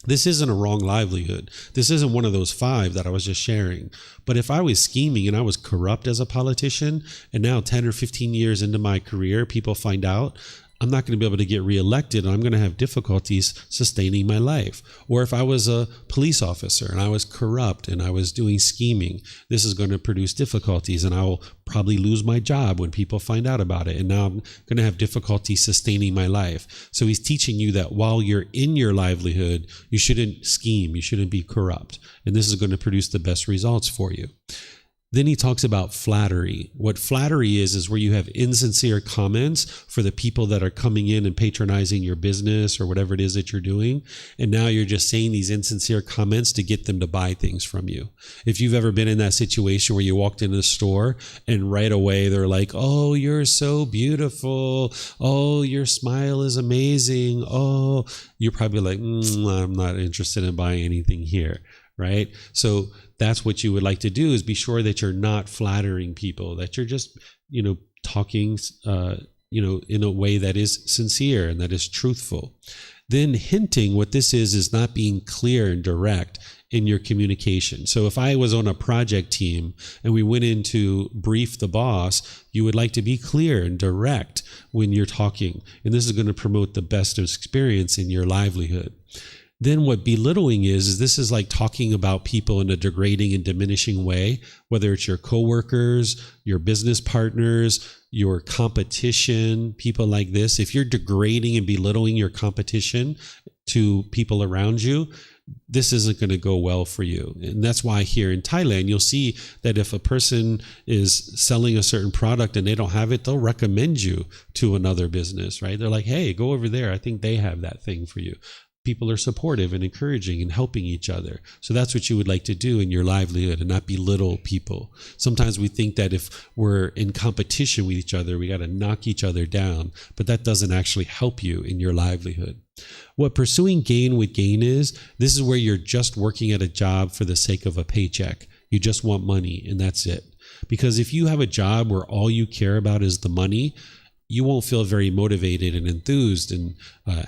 This isn't a wrong livelihood. This isn't one of those 5 that I was just sharing. But if I was scheming and I was corrupt as a politician, and now 10 or 15 years into my career, people find out, I'm not going to be able to get reelected, and I'm going to have difficulties sustaining my life. Or if I was a police officer and I was corrupt and I was doing scheming, this is going to produce difficulties, and I will probably lose my job when people find out about it. And now I'm going to have difficulty sustaining my life. So he's teaching you that while you're in your livelihood, you shouldn't scheme, you shouldn't be corrupt. And this is going to produce the best results for you. Then he talks about flattery. What flattery is where you have insincere comments for the people that are coming in and patronizing your business or whatever it is that you're doing. And now you're just saying these insincere comments to get them to buy things from you. If you've ever been in that situation where you walked into the store and right away they're like, oh, you're so beautiful. Oh, your smile is amazing. Oh, you're probably like, I'm not interested in buying anything here. Right? So that's what you would like to do, is be sure that you're not flattering people, that you're just, talking, in a way that is sincere and that is truthful. Then hinting, what this is not being clear and direct in your communication. So if I was on a project team and we went in to brief the boss, you would like to be clear and direct when you're talking. And this is going to promote the best experience in your livelihood. Then what belittling is this is like talking about people in a degrading and diminishing way, whether it's your coworkers, your business partners, your competition, people like this. If you're degrading and belittling your competition to people around you, this isn't going to go well for you. And that's why here in Thailand, you'll see that if a person is selling a certain product and they don't have it, they'll recommend you to another business, right? They're like, hey, go over there. I think they have that thing for you. People are supportive and encouraging and helping each other. So that's what you would like to do in your livelihood and not belittle people. Sometimes we think that if we're in competition with each other, we got to knock each other down, but that doesn't actually help you in your livelihood. What pursuing gain with gain is, this is where you're just working at a job for the sake of a paycheck. You just want money and that's it. Because if you have a job where all you care about is the money, you won't feel very motivated and enthused and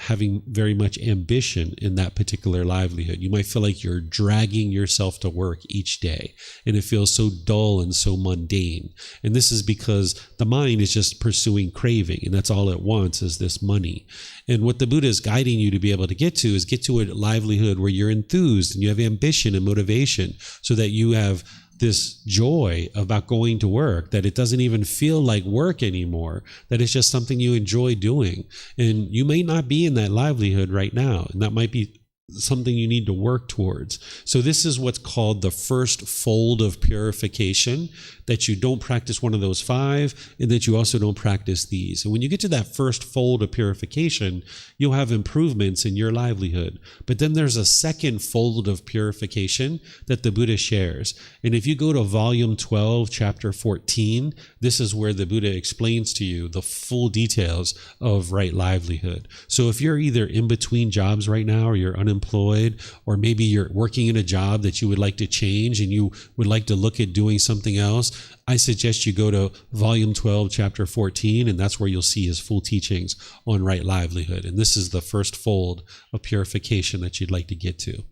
having very much ambition in that particular livelihood. You might feel like you're dragging yourself to work each day, and it feels so dull and so mundane. And this is because the mind is just pursuing craving, and that's all it wants is this money. And what the Buddha is guiding you to be able to get to is get to a livelihood where you're enthused and you have ambition and motivation, so that you have this joy about going to work, that it doesn't even feel like work anymore, that it's just something you enjoy doing. And you may not be in that livelihood right now, and that might be something you need to work towards. So this is what's called the first fold of purification, that you don't practice one of those 5, and that you also don't practice these. And when you get to that first fold of purification, you'll have improvements in your livelihood. But then there's a second fold of purification that the Buddha shares. And if you go to volume 12, chapter 14, this is where the Buddha explains to you the full details of right livelihood. So if you're either in between jobs right now, or you're unemployed, or maybe you're working in a job that you would like to change and you would like to look at doing something else, I suggest you go to volume 12, chapter 14, and that's where you'll see his full teachings on right livelihood. And this is the first fold of purification that you'd like to get to.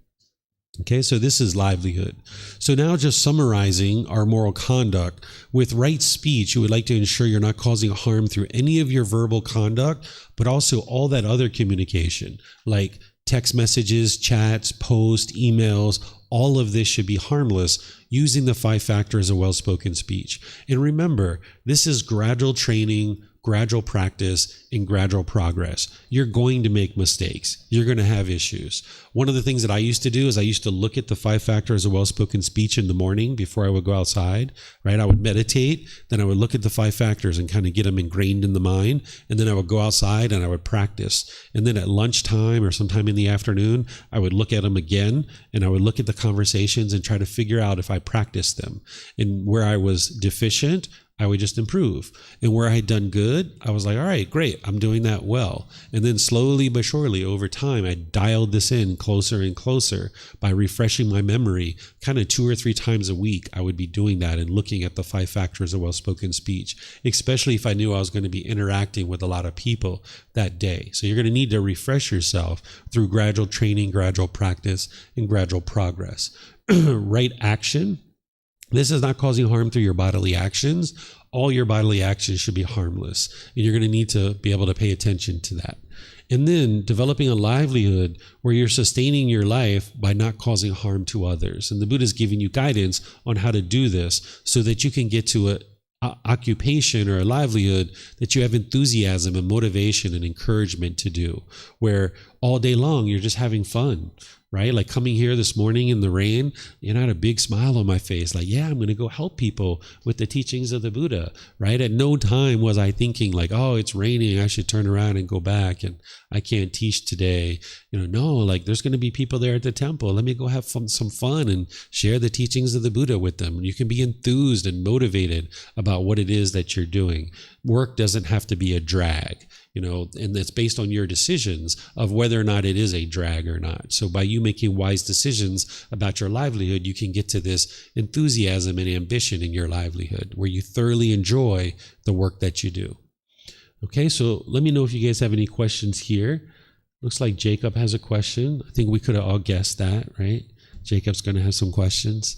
Okay, so this is livelihood. So now, just summarizing our moral conduct, with right speech, you would like to ensure you're not causing harm through any of your verbal conduct, but also all that other communication, like text messages, chats, posts, emails. All of this should be harmless, using the 5 factors of well-spoken speech. And remember, this is gradual training, gradual practice, and gradual progress. You're going to make mistakes. You're going to have issues. One of the things that I used to do is I used to look at the 5 factors of well-spoken speech in the morning before I would go outside, right? I would meditate, then I would look at the 5 factors and kind of get them ingrained in the mind, and then I would go outside and I would practice. And then at lunchtime or sometime in the afternoon, I would look at them again, and I would look at the conversations and try to figure out if I practiced them. And where I was deficient, I would just improve. And where I had done good, I was like, all right, great, I'm doing that well. And then slowly but surely over time, I dialed this in closer and closer by refreshing my memory. Kind of 2 or 3 times a week, I would be doing that and looking at the 5 factors of well-spoken speech, especially if I knew I was going to be interacting with a lot of people that day. So you're going to need to refresh yourself through gradual training, gradual practice, and gradual progress. Right action. This is not causing harm through your bodily actions. All your bodily actions should be harmless, and you're going to need to be able to pay attention to that. And then developing a livelihood where you're sustaining your life by not causing harm to others. And the Buddha is giving you guidance on how to do this so that you can get to a occupation or a livelihood that you have enthusiasm and motivation and encouragement to do, where all day long you're just having fun, right? Like coming here this morning in the rain, you know, I had a big smile on my face, like, yeah, I'm going to go help people with the teachings of the Buddha, right? At no time was I thinking like, oh, it's raining, I should turn around and go back and I can't teach today. You know, no, like there's going to be people there at the temple. Let me go have some fun and share the teachings of the Buddha with them. You can be enthused and motivated about what it is that you're doing. Work doesn't have to be a drag. You know, and it's based on your decisions of whether or not it is a drag or not. So by you making wise decisions about your livelihood, you can get to this enthusiasm and ambition in your livelihood where you thoroughly enjoy the work that you do. Okay, so let me know if you guys have any questions here. Looks like Jacob has a question. I think we could have all guessed that, right? Jacob's going to have some questions.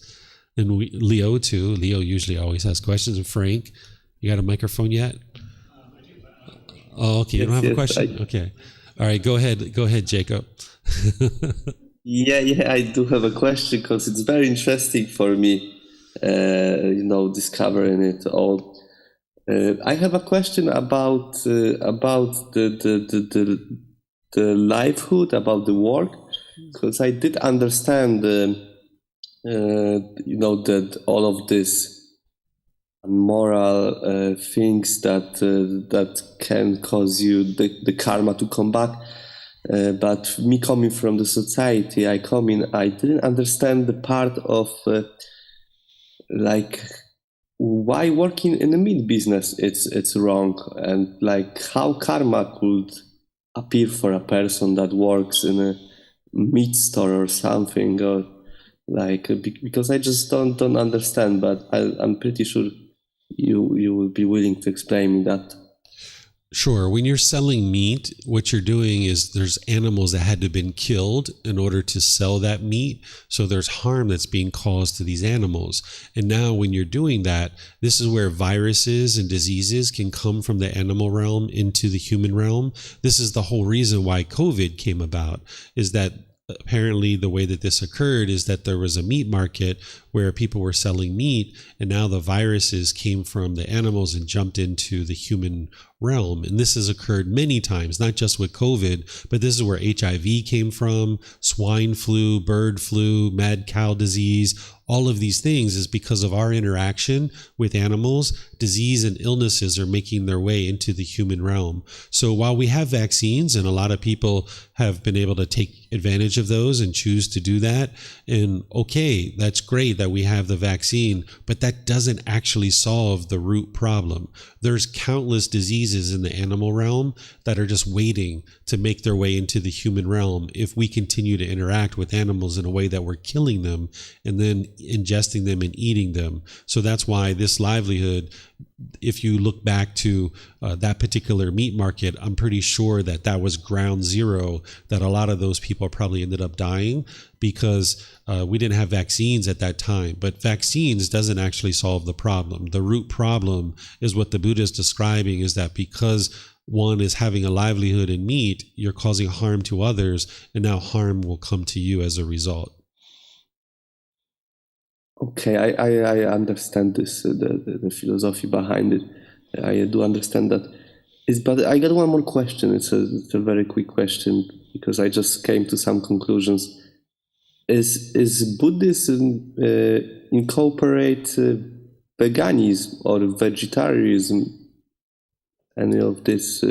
And Leo too. Leo usually always has questions. And Frank, you got a microphone yet? Oh, okay. You don't have a question? Okay. All right. Go ahead, Jacob. Yeah, I do have a question because it's very interesting for me, discovering it all. I have a question about the livelihood, about the work, because I did understand, that all of this moral things that can cause you the karma to come back. But me coming from the society, I didn't understand the part of why working in the meat business it's wrong, and like how karma could appear for a person that works in a meat store or something, or because I just don't understand. But I'm pretty sure you will be willing to explain me that. Sure. When you're selling meat, what you're doing is there's animals that had to have been killed in order to sell that meat. So there's harm that's being caused to these animals. And now when you're doing that, this is where viruses and diseases can come from the animal realm into the human realm. This is the whole reason why COVID came about, is that apparently the way that this occurred is that there was a meat market where people were selling meat, and now the viruses came from the animals and jumped into the human realm. And this has occurred many times, not just with COVID, but this is where HIV came from, swine flu, bird flu, mad cow disease. All of these things is because of our interaction with animals. Disease and illnesses are making their way into the human realm. So while we have vaccines, and a lot of people have been able to take advantage of those and choose to do that, and okay, that's great that we have the vaccine, but that doesn't actually solve the root problem. There's countless diseases in the animal realm that are just waiting to make their way into the human realm if we continue to interact with animals in a way that we're killing them and then ingesting them and eating them. So that's why this livelihood, if you look back to that particular meat market, I'm pretty sure that that was ground zero, that a lot of those people probably ended up dying because we didn't have vaccines at that time. But vaccines doesn't actually solve the problem. The root problem is what the Buddha is describing, is that because one is having a livelihood in meat, you're causing harm to others, and now harm will come to you as a result. Okay, I understand this, the philosophy behind it. I do understand that. But I got one more question. It's a very quick question because I just came to some conclusions. Is Buddhism incorporate veganism or vegetarianism? Any of this?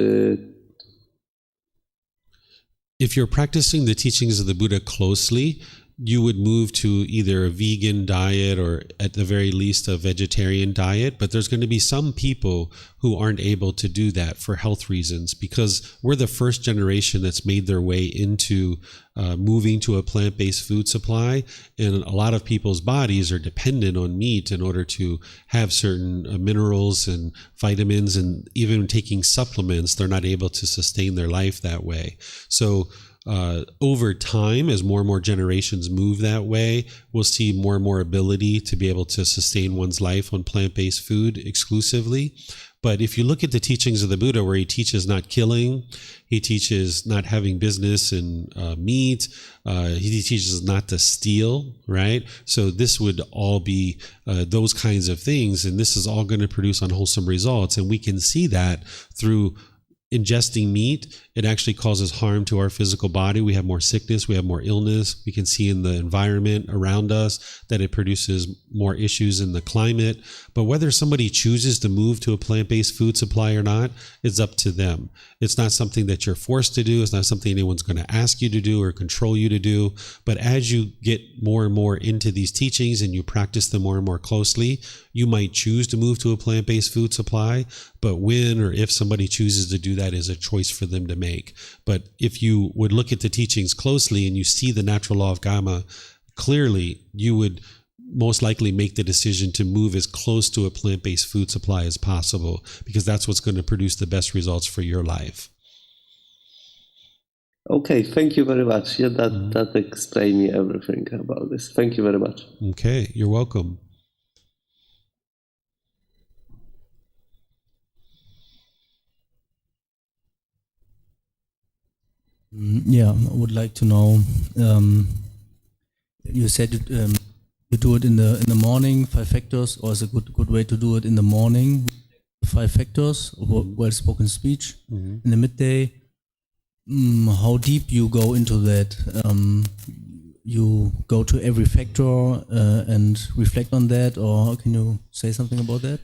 If you're practicing the teachings of the Buddha closely, you would move to either a vegan diet or at the very least a vegetarian diet. But there's going to be some people who aren't able to do that for health reasons, because we're the first generation that's made their way into moving to a plant-based food supply. And a lot of people's bodies are dependent on meat in order to have certain minerals and vitamins, and even taking supplements, they're not able to sustain their life that way. So over time, as more and more generations move that way, we'll see more and more ability to be able to sustain one's life on plant-based food exclusively. But if you look at the teachings of the Buddha, where he teaches not killing, he teaches not having business in meat, he teaches not to steal, right? So this would all be those kinds of things, and this is all going to produce unwholesome results. And we can see that through ingesting meat. It actually causes harm to our physical body. We have more sickness, we have more illness. We can see in the environment around us that it produces more issues in the climate. But whether somebody chooses to move to a plant-based food supply or not, it's up to them. It's not something that you're forced to do. It's not something anyone's going to ask you to do or control you to do. But as you get more and more into these teachings and you practice them more and more closely, you might choose to move to a plant-based food supply. But when or if somebody chooses to do that is a choice for them to make. But if you would look at the teachings closely and you see the natural law of karma clearly, you would most likely make the decision to move as close to a plant-based food supply as possible, because that's what's going to produce the best results for your life. Okay, thank you very much. Yeah, that explained me everything about this. Thank you very much. Okay, you're welcome. Yeah, I would like to know. You said you do it in the morning, 5 factors, or is a good way to do it in the morning, 5 factors, well-spoken speech. In the midday, how deep you go into that? You go to every factor and reflect on that, or can you say something about that?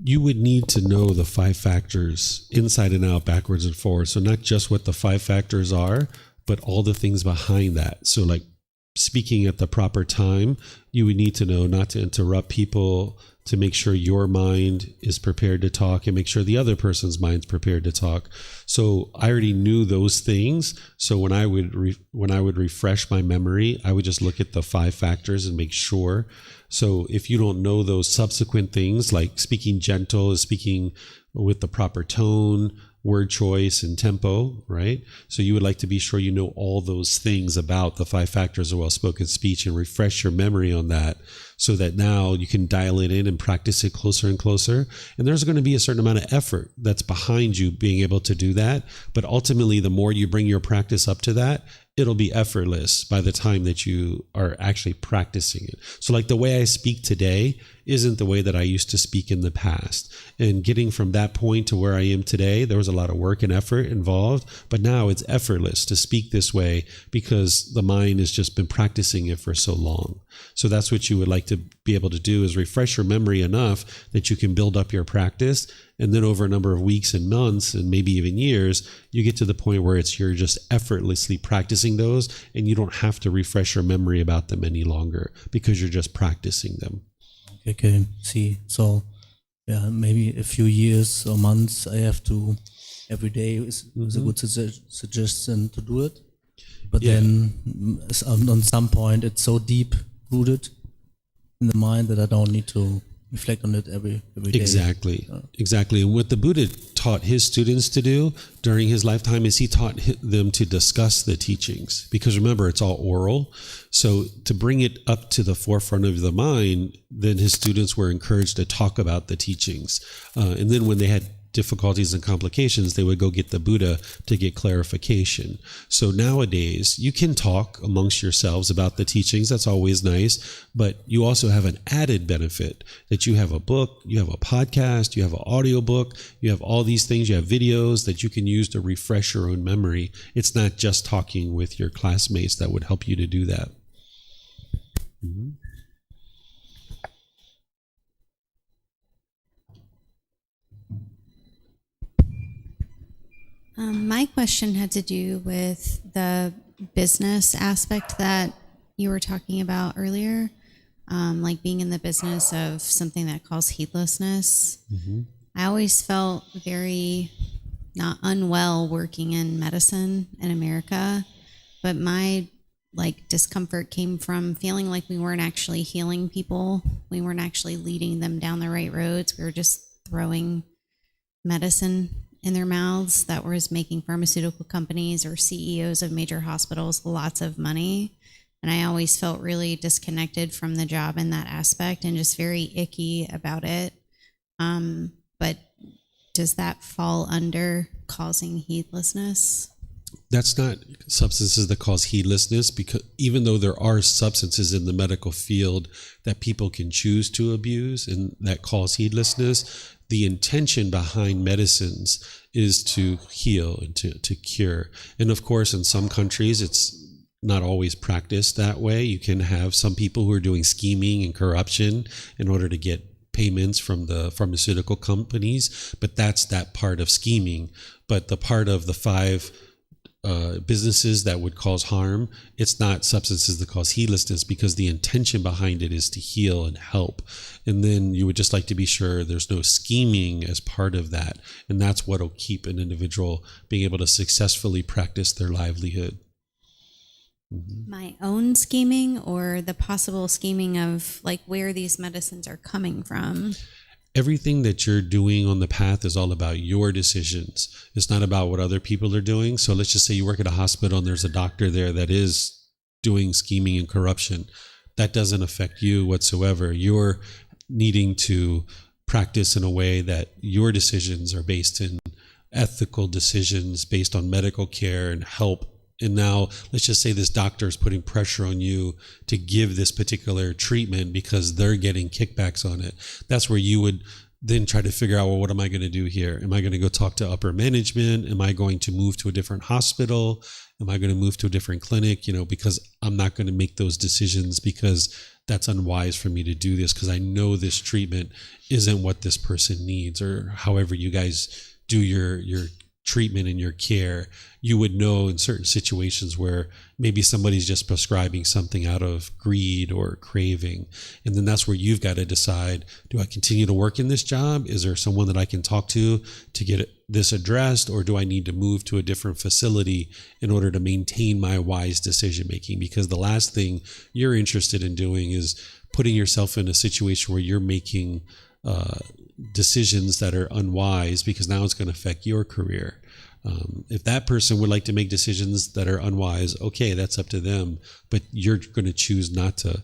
You would need to know the 5 factors inside and out, backwards and forwards. So not just what the 5 factors are, but all the things behind that. So like speaking at the proper time, you would need to know not to interrupt people, to make sure your mind is prepared to talk and make sure the other person's mind's prepared to talk. So I already knew those things. So when I would refresh my memory, I would just look at the 5 factors and make sure. So if you don't know those subsequent things, like speaking gentle is speaking with the proper tone, word choice, and tempo, right? So you would like to be sure you know all those things about the 5 factors of well-spoken speech and refresh your memory on that, so that now you can dial it in and practice it closer and closer. And there's going to be a certain amount of effort that's behind you being able to do that. But ultimately, the more you bring your practice up to that, it'll be effortless by the time that you are actually practicing it. So like the way I speak today isn't the way that I used to speak in the past. And getting from that point to where I am today, there was a lot of work and effort involved, but now it's effortless to speak this way because the mind has just been practicing it for so long. So that's what you would like to be able to do, is refresh your memory enough that you can build up your practice. And then over a number of weeks and months and maybe even years, you get to the point where you're just effortlessly practicing those, and you don't have to refresh your memory about them any longer because you're just practicing them. Okay, see. So, yeah, maybe a few years or months I have to, every day is a good suggestion to do it. But then on some point it's so deep rooted in the mind that I don't need to reflect on it every day. Exactly. And what the Buddha taught his students to do during his lifetime is he taught them to discuss the teachings. Because remember, it's all oral. So to bring it up to the forefront of the mind, then his students were encouraged to talk about the teachings. And then when they had difficulties and complications, they would go get the Buddha to get clarification. So nowadays, you can talk amongst yourselves about the teachings. That's always nice. But you also have an added benefit that you have a book, you have a podcast, you have an audiobook, you have all these things, you have videos that you can use to refresh your own memory. It's not just talking with your classmates that would help you to do that. Mm-hmm. My question had to do with the business aspect that you were talking about earlier, like being in the business of something that calls heedlessness. Mm-hmm. I always felt very not unwell working in medicine in America, but my discomfort came from feeling like we weren't actually healing people. We weren't actually leading them down the right roads. We were just throwing medicine in their mouths that was making pharmaceutical companies or CEOs of major hospitals lots of money. And I always felt really disconnected from the job in that aspect and just very icky about it. But does that fall under causing heedlessness? That's not substances that cause heedlessness, because even though there are substances in the medical field that people can choose to abuse and that cause heedlessness, the intention behind medicines is to heal and to cure. And of course, in some countries, it's not always practiced that way. You can have some people who are doing scheming and corruption in order to get payments from the pharmaceutical companies, but that's that part of scheming. But the part of the 5 businesses that would cause harm, it's not substances that cause heedlessness, because the intention behind it is to heal and help. And then you would just like to be sure there's no scheming as part of that. And that's what will keep an individual being able to successfully practice their livelihood. Mm-hmm. My own scheming, or the possible scheming of where these medicines are coming from? Everything that you're doing on the path is all about your decisions. It's not about what other people are doing. So let's just say you work at a hospital and there's a doctor there that is doing scheming and corruption. That doesn't affect you whatsoever. You're needing to practice in a way that your decisions are based in ethical decisions based on medical care and help. And now let's just say this doctor is putting pressure on you to give this particular treatment because they're getting kickbacks on it. That's where you would then try to figure out, well, what am I going to do here? Am I going to go talk to upper management? Am I going to move to a different hospital? Am I going to move to a different clinic? Because I'm not going to make those decisions because that's unwise for me to do this, because I know this treatment isn't what this person needs. Or however you guys do your treatment and your care, you would know in certain situations where maybe somebody's just prescribing something out of greed or craving. And then that's where you've got to decide, do I continue to work in this job? Is there someone that I can talk to get this addressed? Or do I need to move to a different facility in order to maintain my wise decision making? Because the last thing you're interested in doing is putting yourself in a situation where you're making decisions that are unwise, because now it's going to affect your career. If that person would like to make decisions that are unwise, okay, that's up to them. But you're going to choose not to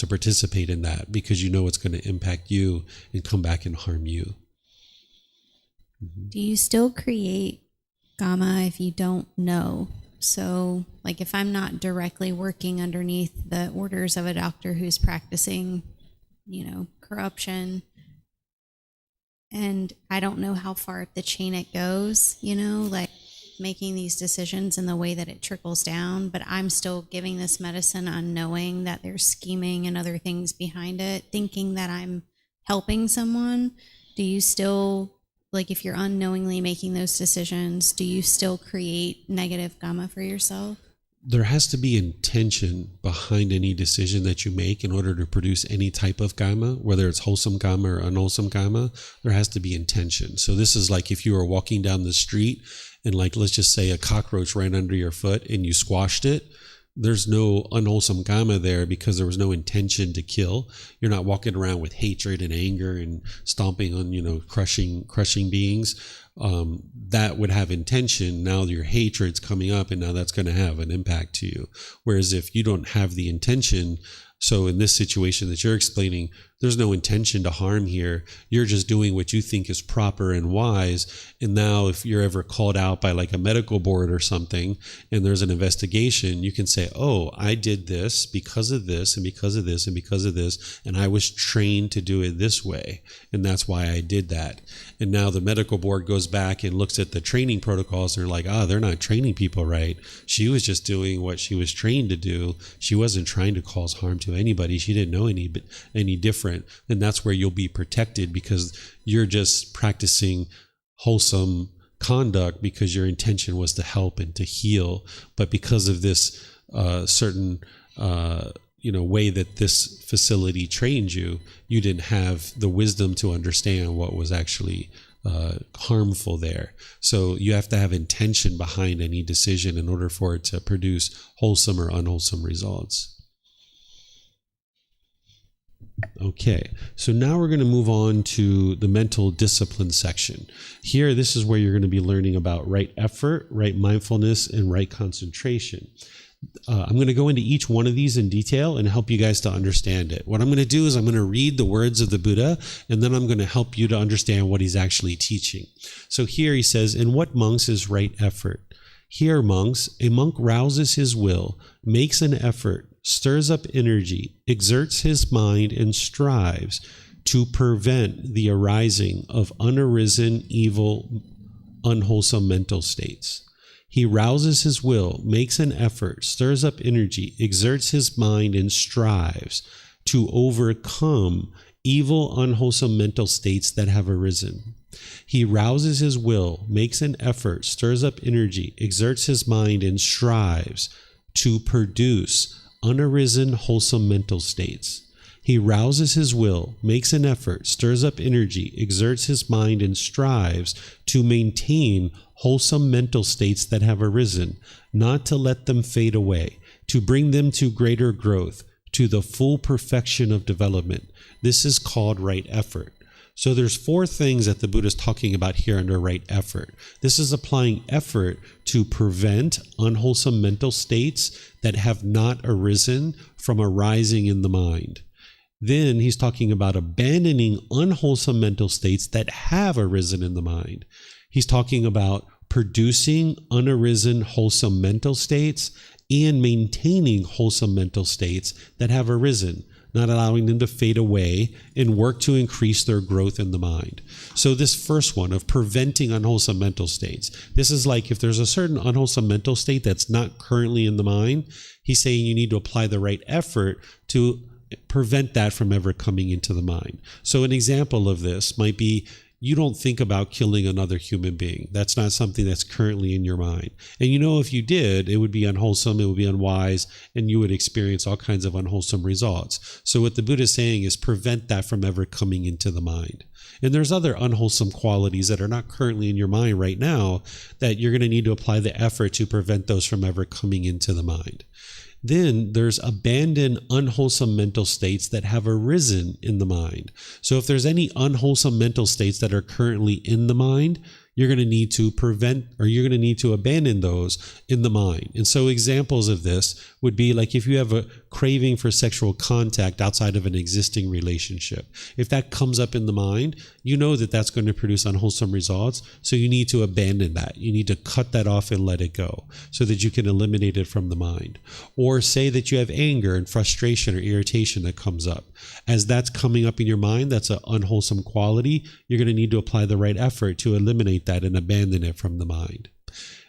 participate in that, because you know it's going to impact you and come back and harm you. Do you still create karma if you don't know? So, like, if I'm not directly working underneath the orders of a doctor who's practicing, corruption, and I don't know how far up the chain it goes, like making these decisions in the way that it trickles down, but I'm still giving this medicine unknowing that there's scheming and other things behind it, thinking that I'm helping someone. Do you still, like, if you're unknowingly making those decisions, do you still create negative karma for yourself? There has to be intention behind any decision that you make in order to produce any type of karma, whether it's wholesome karma or unwholesome karma. There has to be intention. So this is like if you were walking down the street and, like, let's just say a cockroach ran under your foot and you squashed it. There's no unwholesome karma there because there was no intention to kill. You're not walking around with hatred and anger and stomping on, crushing beings. That would have intention. Now your hatred's coming up, and now that's going to have an impact to you. Whereas if you don't have the intention, so in this situation that you're explaining, there's no intention to harm here. You're just doing what you think is proper and wise. And now if you're ever called out by like a medical board or something, and there's an investigation, you can say, oh, I did this because of this and because of this and because of this, and I was trained to do it this way, and that's why I did that. And now the medical board goes back and looks at the training protocols, and they're like, they're not training people right. She was just doing what she was trained to do. She wasn't trying to cause harm to anybody. She didn't know any different. And that's where you'll be protected, because you're just practicing wholesome conduct because your intention was to help and to heal. But because of this certain way that this facility trained you, you didn't have the wisdom to understand what was actually harmful there. So you have to have intention behind any decision in order for it to produce wholesome or unwholesome results. Okay, so now we're going to move on to the mental discipline section. Here, this is where you're going to be learning about right effort, right mindfulness, and right concentration. I'm going to go into each one of these in detail and help you guys to understand it. What I'm going to do is I'm going to read the words of the Buddha, and then I'm going to help you to understand what he's actually teaching. So here he says, in what, monks, is right effort? Here, monks, a monk rouses his will, makes an effort, stirs up energy, exerts his mind, and strives to prevent the arising of unarisen, evil, unwholesome mental states. He rouses his will, makes an effort, stirs up energy, exerts his mind, and strives to overcome evil, unwholesome mental states that have arisen. He rouses his will, makes an effort, stirs up energy, exerts his mind, and strives to produce unarisen, wholesome mental states. He rouses his will, makes an effort, stirs up energy, exerts his mind, and strives to maintain wholesome mental states that have arisen, not to let them fade away, to bring them to greater growth, to the full perfection of development. This is called right effort. So there's 4 things that the Buddha is talking about here under right effort. This is applying effort to prevent unwholesome mental states that have not arisen from arising in the mind. Then he's talking about abandoning unwholesome mental states that have arisen in the mind. He's talking about producing unarisen wholesome mental states and maintaining wholesome mental states that have arisen, not allowing them to fade away, and work to increase their growth in the mind. So this first one of preventing unwholesome mental states, this is like if there's a certain unwholesome mental state that's not currently in the mind, he's saying you need to apply the right effort to prevent that from ever coming into the mind. So an example of this might be, you don't think about killing another human being. That's not something that's currently in your mind. And if you did, it would be unwholesome, it would be unwise, and you would experience all kinds of unwholesome results. So what the Buddha is saying is prevent that from ever coming into the mind. And there's other unwholesome qualities that are not currently in your mind right now that you're going to need to apply the effort to prevent those from ever coming into the mind. Then there's abandoned unwholesome mental states that have arisen in the mind. So if there's any unwholesome mental states that are currently in the mind, you're going to need to prevent, or you're going to need to abandon those in the mind. And so examples of this would be like if you have a craving for sexual contact outside of an existing relationship. If that comes up in the mind, you know that that's going to produce unwholesome results. So you need to abandon that. You need to cut that off and let it go so that you can eliminate it from the mind. Or say that you have anger and frustration or irritation that comes up. As that's coming up in your mind, that's an unwholesome quality. You're going to need to apply the right effort to eliminate that and abandon it from the mind.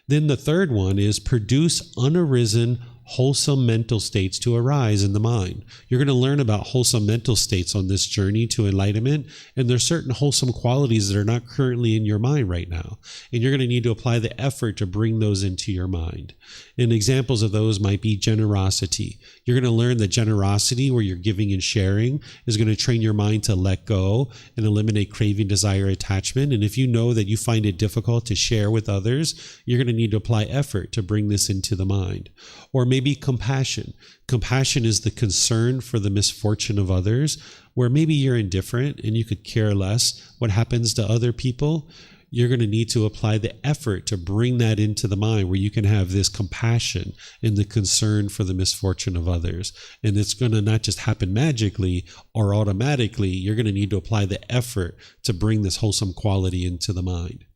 Then the third one is produce unarisen wholesome mental states to arise in the mind. You're going to learn about wholesome mental states on this journey to enlightenment, and there's certain wholesome qualities that are not currently in your mind right now, and you're going to need to apply the effort to bring those into your mind. And examples of those might be generosity. You're going to learn that generosity, where you're giving and sharing, is going to train your mind to let go and eliminate craving, desire, attachment. And if you know that you find it difficult to share with others, you're going to need to apply effort to bring this into the mind. Or maybe compassion. Compassion is the concern for the misfortune of others, where maybe you're indifferent and you could care less what happens to other people. You're going to need to apply the effort to bring that into the mind, where you can have this compassion and the concern for the misfortune of others. And it's going to not just happen magically or automatically. You're going to need to apply the effort to bring this wholesome quality into the mind.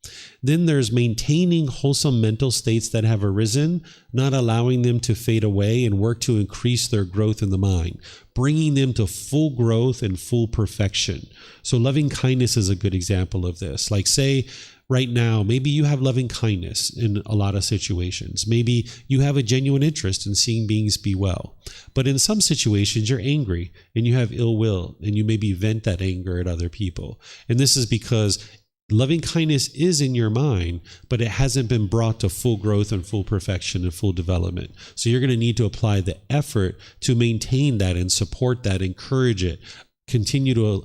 Then there's maintaining wholesome mental states that have arisen, not allowing them to fade away, and work to increase their growth in the mind, bringing them to full growth and full perfection. So loving kindness is a good example of this. Like say, right now, maybe you have loving kindness in a lot of situations. Maybe you have a genuine interest in seeing beings be well. But in some situations, you're angry and you have ill will, and you maybe vent that anger at other people. And this is because loving kindness is in your mind, but it hasn't been brought to full growth and full perfection and full development. So you're going to need to apply the effort to maintain that and support that, encourage it, continue to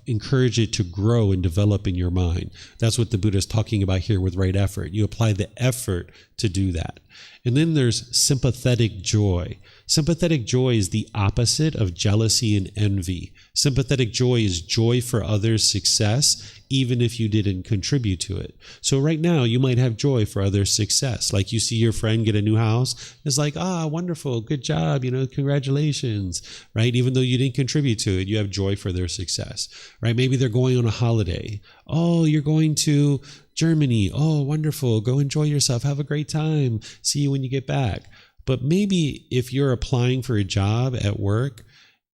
encourage it to grow and develop in your mind. That's what the Buddha is talking about here with right effort. You apply the effort to do that. And then there's sympathetic joy. Sympathetic joy is the opposite of jealousy and envy. Sympathetic joy is joy for others' success, even if you didn't contribute to it. So right now, you might have joy for others' success. Like you see your friend get a new house, it's like, wonderful, good job, congratulations, right? Even though you didn't contribute to it, you have joy for their success, right? Maybe they're going on a holiday. Oh, you're going to Germany. Oh, wonderful. Go enjoy yourself. Have a great time. See you when you get back. But maybe if you're applying for a job at work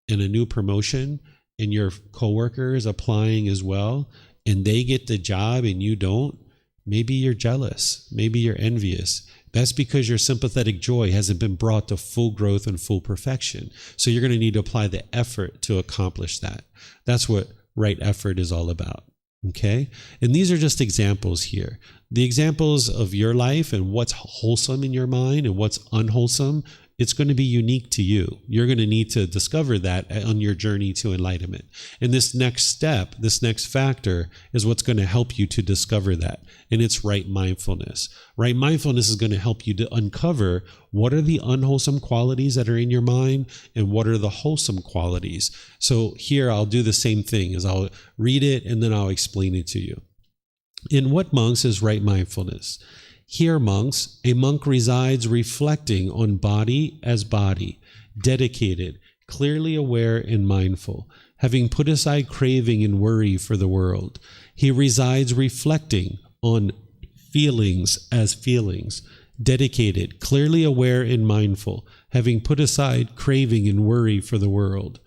and a new promotion, and your coworker is applying as well, and they get the job and you don't, maybe you're jealous. Maybe you're envious. That's because your sympathetic joy hasn't been brought to full growth and full perfection. So you're going to need to apply the effort to accomplish that. That's what right effort is all about. Okay? And these are just examples here. The examples of your life and what's wholesome in your mind and what's unwholesome, it's going to be unique to you. You're going to need to discover that on your journey to enlightenment. And this next step, this next factor is what's going to help you to discover that. And it's right mindfulness. Right mindfulness is going to help you to uncover what are the unwholesome qualities that are in your mind and what are the wholesome qualities. So here I'll do the same thing, as I'll read it and then I'll explain it to you. In what, monks, is right mindfulness? Here, monks, a monk resides reflecting on body as body, dedicated, clearly aware and mindful, having put aside craving and worry for the world. He resides reflecting on feelings as feelings, dedicated, clearly aware and mindful, having put aside craving and worry for the world.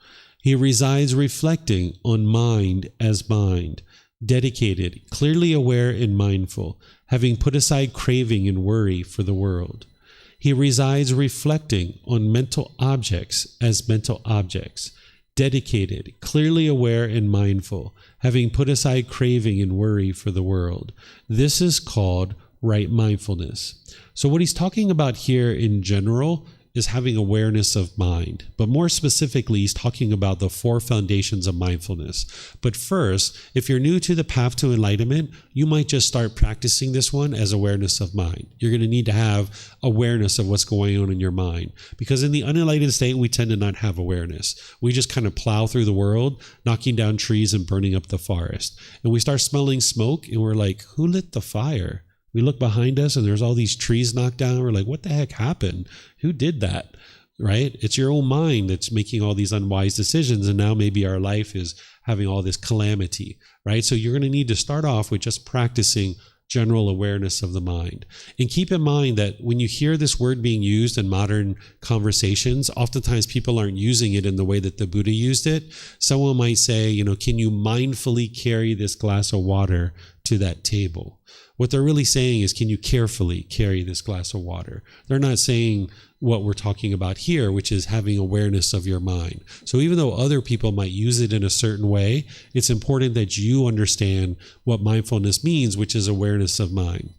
He resides reflecting on mind as mind, dedicated, clearly aware and mindful, having put aside craving and worry for the world. He resides reflecting on mental objects as mental objects, dedicated, clearly aware and mindful, having put aside craving and worry for the world. This is called right mindfulness. So what he's talking about here in general is having awareness of mind. But more specifically, he's talking about the 4 foundations of mindfulness. But first, if you're new to the path to enlightenment, you might just start practicing this one as awareness of mind. You're going to need to have awareness of what's going on in your mind. Because in the unenlightened state, we tend to not have awareness. We just kind of plow through the world, knocking down trees and burning up the forest. And we start smelling smoke and we're like, who lit the fire? We look behind us and there's all these trees knocked down. We're like, what the heck happened? Who did that? Right? It's your own mind that's making all these unwise decisions. And now maybe our life is having all this calamity, right? So you're going to need to start off with just practicing general awareness of the mind. And keep in mind that when you hear this word being used in modern conversations, oftentimes people aren't using it in the way that the Buddha used it. Someone might say, can you mindfully carry this glass of water to that table? What they're really saying is, can you carefully carry this glass of water? They're not saying what we're talking about here, which is having awareness of your mind. So even though other people might use it in a certain way, it's important that you understand what mindfulness means, which is awareness of mind.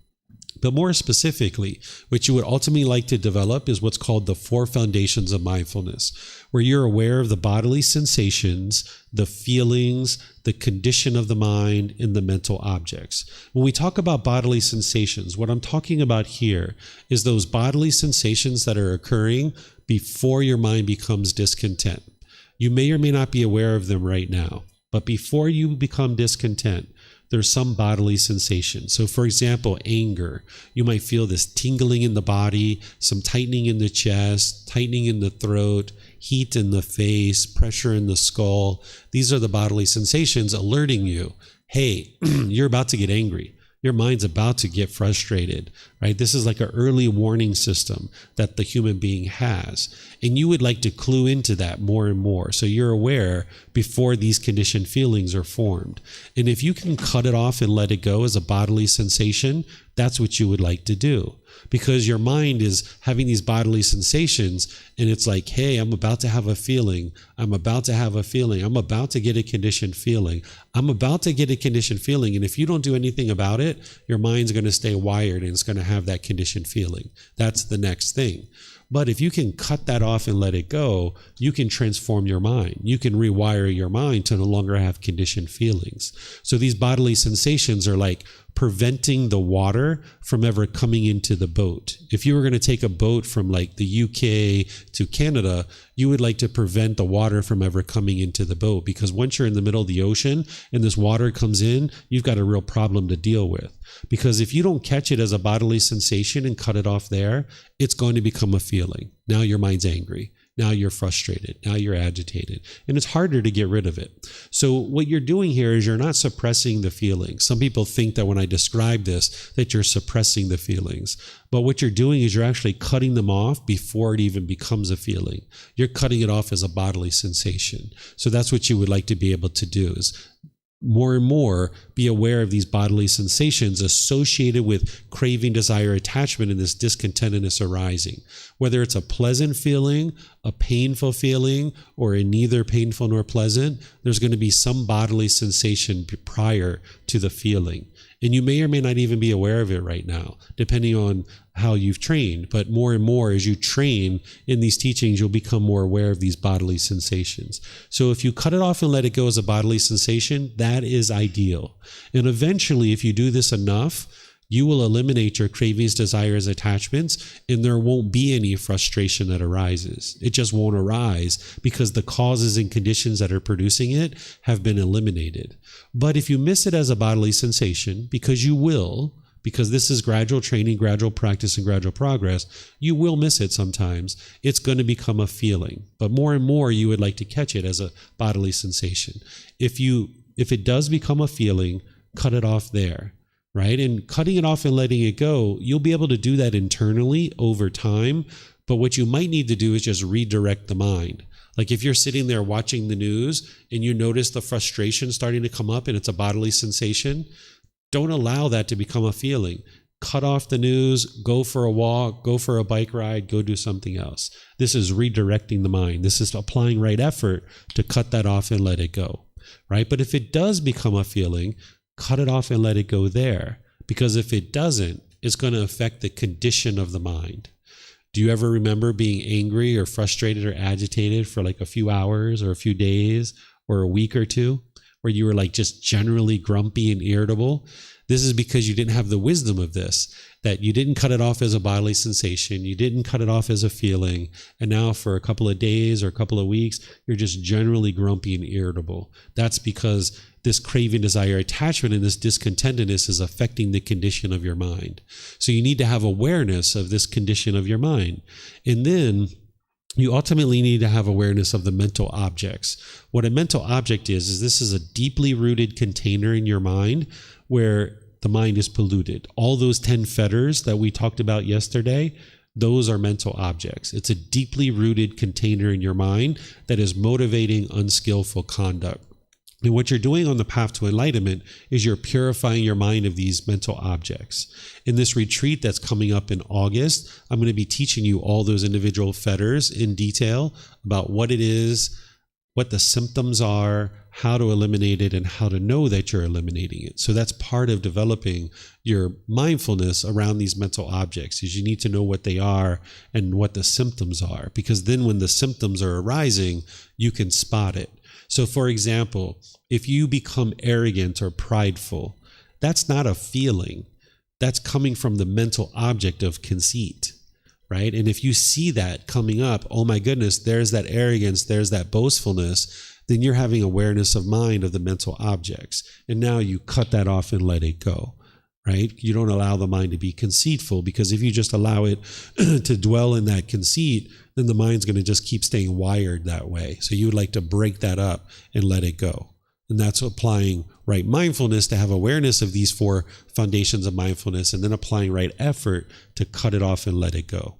But more specifically, what you would ultimately like to develop is what's called the 4 foundations of mindfulness, where you're aware of the bodily sensations, the feelings, the condition of the mind, and the mental objects. When we talk about bodily sensations, what I'm talking about here is those bodily sensations that are occurring before your mind becomes discontent. You may or may not be aware of them right now, but before you become discontent, there's some bodily sensation. So for example, anger, you might feel this tingling in the body, some tightening in the chest, tightening in the throat, heat in the face, pressure in the skull. These are the bodily sensations alerting you, hey, you're about to get angry. Your mind's about to get frustrated, right? This is like an early warning system that the human being has. And you would like to clue into that more and more. So you're aware before these conditioned feelings are formed. And if you can cut it off and let it go as a bodily sensation, that's what you would like to do. Because your mind is having these bodily sensations and it's like, hey, I'm about to have a feeling. I'm about to have a feeling. I'm about to get a conditioned feeling. I'm about to get a conditioned feeling. And if you don't do anything about it, your mind's going to stay wired and it's going to have that conditioned feeling. That's the next thing. But if you can cut that off and let it go, you can transform your mind. You can rewire your mind to no longer have conditioned feelings. So these bodily sensations are like preventing the water from ever coming into the boat. If you were going to take a boat from like the UK to Canada, you would like to prevent the water from ever coming into the boat, because once you're in the middle of the ocean and this water comes in, you've got a real problem to deal with. Because if you don't catch it as a bodily sensation and cut it off there, it's going to become a feeling. Now your mind's angry. Now you're frustrated. Now you're agitated. And it's harder to get rid of it. So what you're doing here is you're not suppressing the feelings. Some people think that when I describe this, that you're suppressing the feelings. But what you're doing is you're actually cutting them off before it even becomes a feeling. You're cutting it off as a bodily sensation. So that's what you would like to be able to do, is more and more be aware of these bodily sensations associated with craving, desire, attachment, and this discontentedness arising. Whether it's a pleasant feeling, a painful feeling, or a neither painful nor pleasant, there's going to be some bodily sensation prior to the feeling. And you may or may not even be aware of it right now, depending on how you've trained. But more and more, as you train in these teachings, you'll become more aware of these bodily sensations. So if you cut it off and let it go as a bodily sensation, that is ideal. And eventually, if you do this enough, you will eliminate your cravings, desires, attachments, and there won't be any frustration that arises. It just won't arise because the causes and conditions that are producing it have been eliminated. But if you miss it as a bodily sensation, because you will, because this is gradual training, gradual practice, and gradual progress, you will miss it sometimes. It's going to become a feeling. But more and more, you would like to catch it as a bodily sensation. If it does become a feeling, cut it off there. Right? And cutting it off and letting it go, you'll be able to do that internally over time. But what you might need to do is just redirect the mind. Like if you're sitting there watching the news and you notice the frustration starting to come up and it's a bodily sensation, don't allow that to become a feeling. Cut off the news, go for a walk, go for a bike ride, go do something else. This is redirecting the mind. This is applying right effort to cut that off and let it go. Right? But if it does become a feeling, cut it off and let it go there. Because if it doesn't, it's going to affect the condition of the mind. Do you ever remember being angry or frustrated or agitated for like a few hours or a few days or a week or two, where you were like just generally grumpy and irritable? This is because you didn't have the wisdom of this, that you didn't cut it off as a bodily sensation, you didn't cut it off as a feeling, and now for a couple of days or a couple of weeks, you're just generally grumpy and irritable. That's because this craving, desire, attachment, and this discontentedness is affecting the condition of your mind. So you need to have awareness of this condition of your mind. And then you ultimately need to have awareness of the mental objects. What a mental object is this is a deeply rooted container in your mind where the mind is polluted. All those 10 fetters that we talked about yesterday, those are mental objects. It's a deeply rooted container in your mind that is motivating unskillful conduct. And what you're doing on the path to enlightenment is you're purifying your mind of these mental objects. In this retreat that's coming up in August, I'm going to be teaching you all those individual fetters in detail about what it is, what the symptoms are, how to eliminate it, and how to know that you're eliminating it. So that's part of developing your mindfulness around these mental objects, is you need to know what they are and what the symptoms are, because then when the symptoms are arising, you can spot it. So for example, if you become arrogant or prideful, that's not a feeling. That's coming from the mental object of conceit, right? And if you see that coming up, oh my goodness, there's that arrogance, there's that boastfulness, then you're having awareness of mind of the mental objects. And now you cut that off and let it go, right? You don't allow the mind to be conceitful, because if you just allow it to dwell in that conceit, then the mind's going to just keep staying wired that way. So you would like to break that up and let it go. And that's applying right mindfulness to have awareness of these 4 foundations of mindfulness, and then applying right effort to cut it off and let it go.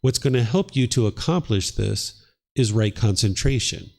What's going to help you to accomplish this is right concentration.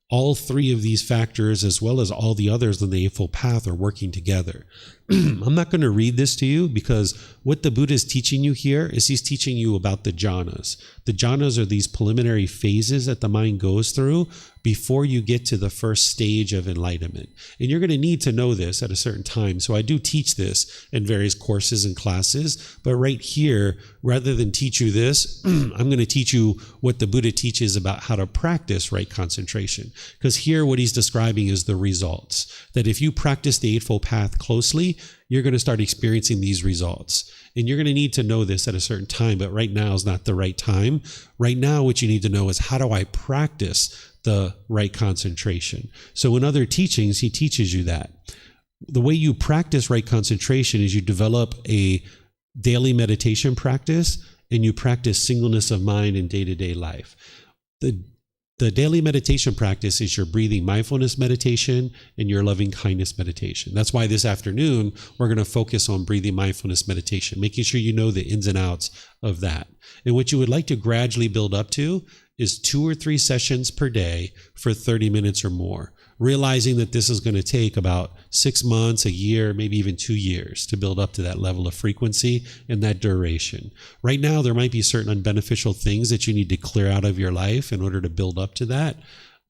All 3 of these factors, as well as all the others in the Eightfold Path, are working together. I'm not going to read this to you, because what the Buddha is teaching you here is he's teaching you about the jhanas. The jhanas are these preliminary phases that the mind goes through before you get to the first stage of enlightenment. And you're going to need to know this at a certain time. So I do teach this in various courses and classes, but right here, rather than teach you this, I'm going to teach you what the Buddha teaches about how to practice right concentration. Because here what he's describing is the results. That if you practice the Eightfold Path closely, you're going to start experiencing these results. And you're going to need to know this at a certain time, but right now is not the right time. Right now, what you need to know is, how do I practice the right concentration? So in other teachings, he teaches you that. The way you practice right concentration is you develop a daily meditation practice, and you practice singleness of mind in day-to-day life. The daily meditation practice is your breathing mindfulness meditation and your loving kindness meditation. That's why this afternoon, we're going to focus on breathing mindfulness meditation, making sure you know the ins and outs of that. And what you would like to gradually build up to is 2 or 3 sessions per day for 30 minutes or more, realizing that this is going to take about 6 months, a year, maybe even 2 years to build up to that level of frequency and that duration. Right now, there might be certain unbeneficial things that you need to clear out of your life in order to build up to that.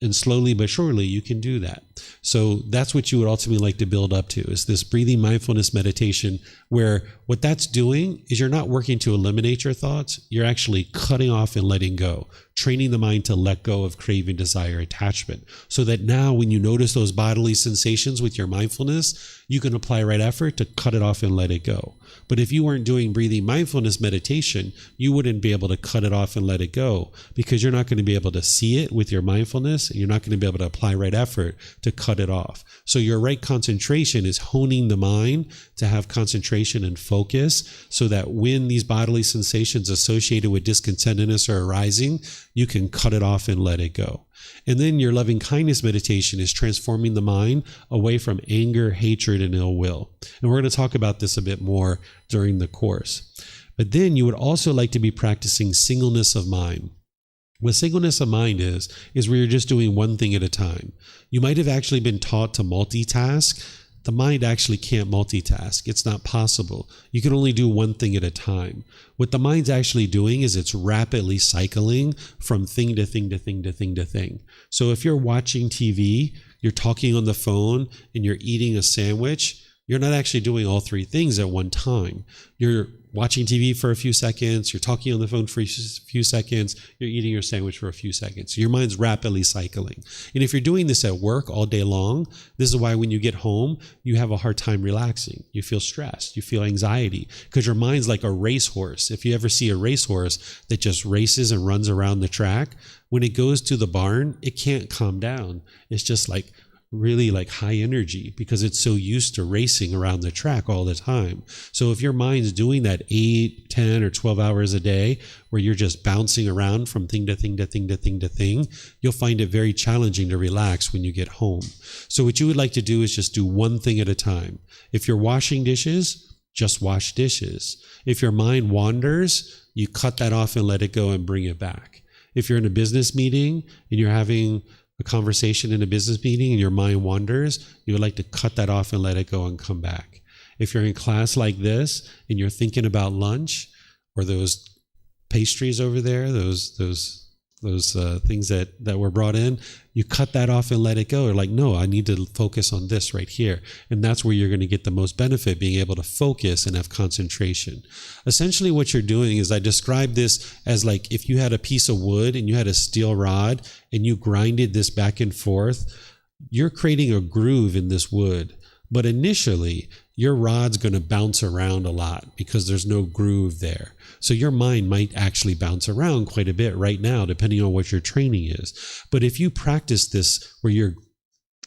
And slowly but surely, you can do that. So that's what you would ultimately like to build up to, is this breathing mindfulness meditation, where what that's doing is you're not working to eliminate your thoughts. You're actually cutting off and letting go, training the mind to let go of craving, desire, attachment, so that now when you notice those bodily sensations with your mindfulness, you can apply right effort to cut it off and let it go. But if you weren't doing breathing mindfulness meditation, you wouldn't be able to cut it off and let it go, because you're not going to be able to see it with your mindfulness, and you're not going to be able to apply right effort to cut it off. So your right concentration is honing the mind to have concentration and focus, so that when these bodily sensations associated with discontentedness are arising, you can cut it off and let it go. And then your loving kindness meditation is transforming the mind away from anger, hatred, and ill will. And we're going to talk about this a bit more during the course. But then you would also like to be practicing singleness of mind. What singleness of mind is where you're just doing one thing at a time. You might have actually been taught to multitask. The mind actually can't multitask. It's not possible. You can only do one thing at a time. What the mind's actually doing is it's rapidly cycling from thing to thing to thing to thing to thing. So if you're watching TV, you're talking on the phone, and you're eating a sandwich, you're not actually doing all 3 things at one time. You're watching TV for a few seconds, you're talking on the phone for a few seconds, you're eating your sandwich for a few seconds. Your mind's rapidly cycling. And if you're doing this at work all day long, this is why when you get home, you have a hard time relaxing. You feel stressed, you feel anxiety, because your mind's like a racehorse. If you ever see a racehorse that just races and runs around the track, when it goes to the barn, it can't calm down. It's just like really like high energy because it's so used to racing around the track all the time. So if your mind's doing that 8, 10, or 12 hours a day where you're just bouncing around from thing to thing to thing to thing to thing, you'll find it very challenging to relax when you get home. So what you would like to do is just do one thing at a time. If you're washing dishes, just wash dishes. If your mind wanders, you cut that off and let it go and bring it back. If you're in a business meeting and you're having a conversation in a business meeting and your mind wanders, you would like to cut that off and let it go and come back. If you're in class like this and you're thinking about lunch or those pastries over there, those things that were brought in, you cut that off and let it go. Or like, no, I need to focus on this right here. And that's where you're going to get the most benefit, being able to focus and have concentration. Essentially what you're doing is, I describe this as like if you had a piece of wood and you had a steel rod and you grinded this back and forth, you're creating a groove in this wood. But initially, your rod's going to bounce around a lot because there's no groove there. So your mind might actually bounce around quite a bit right now, depending on what your training is. But if you practice this where you're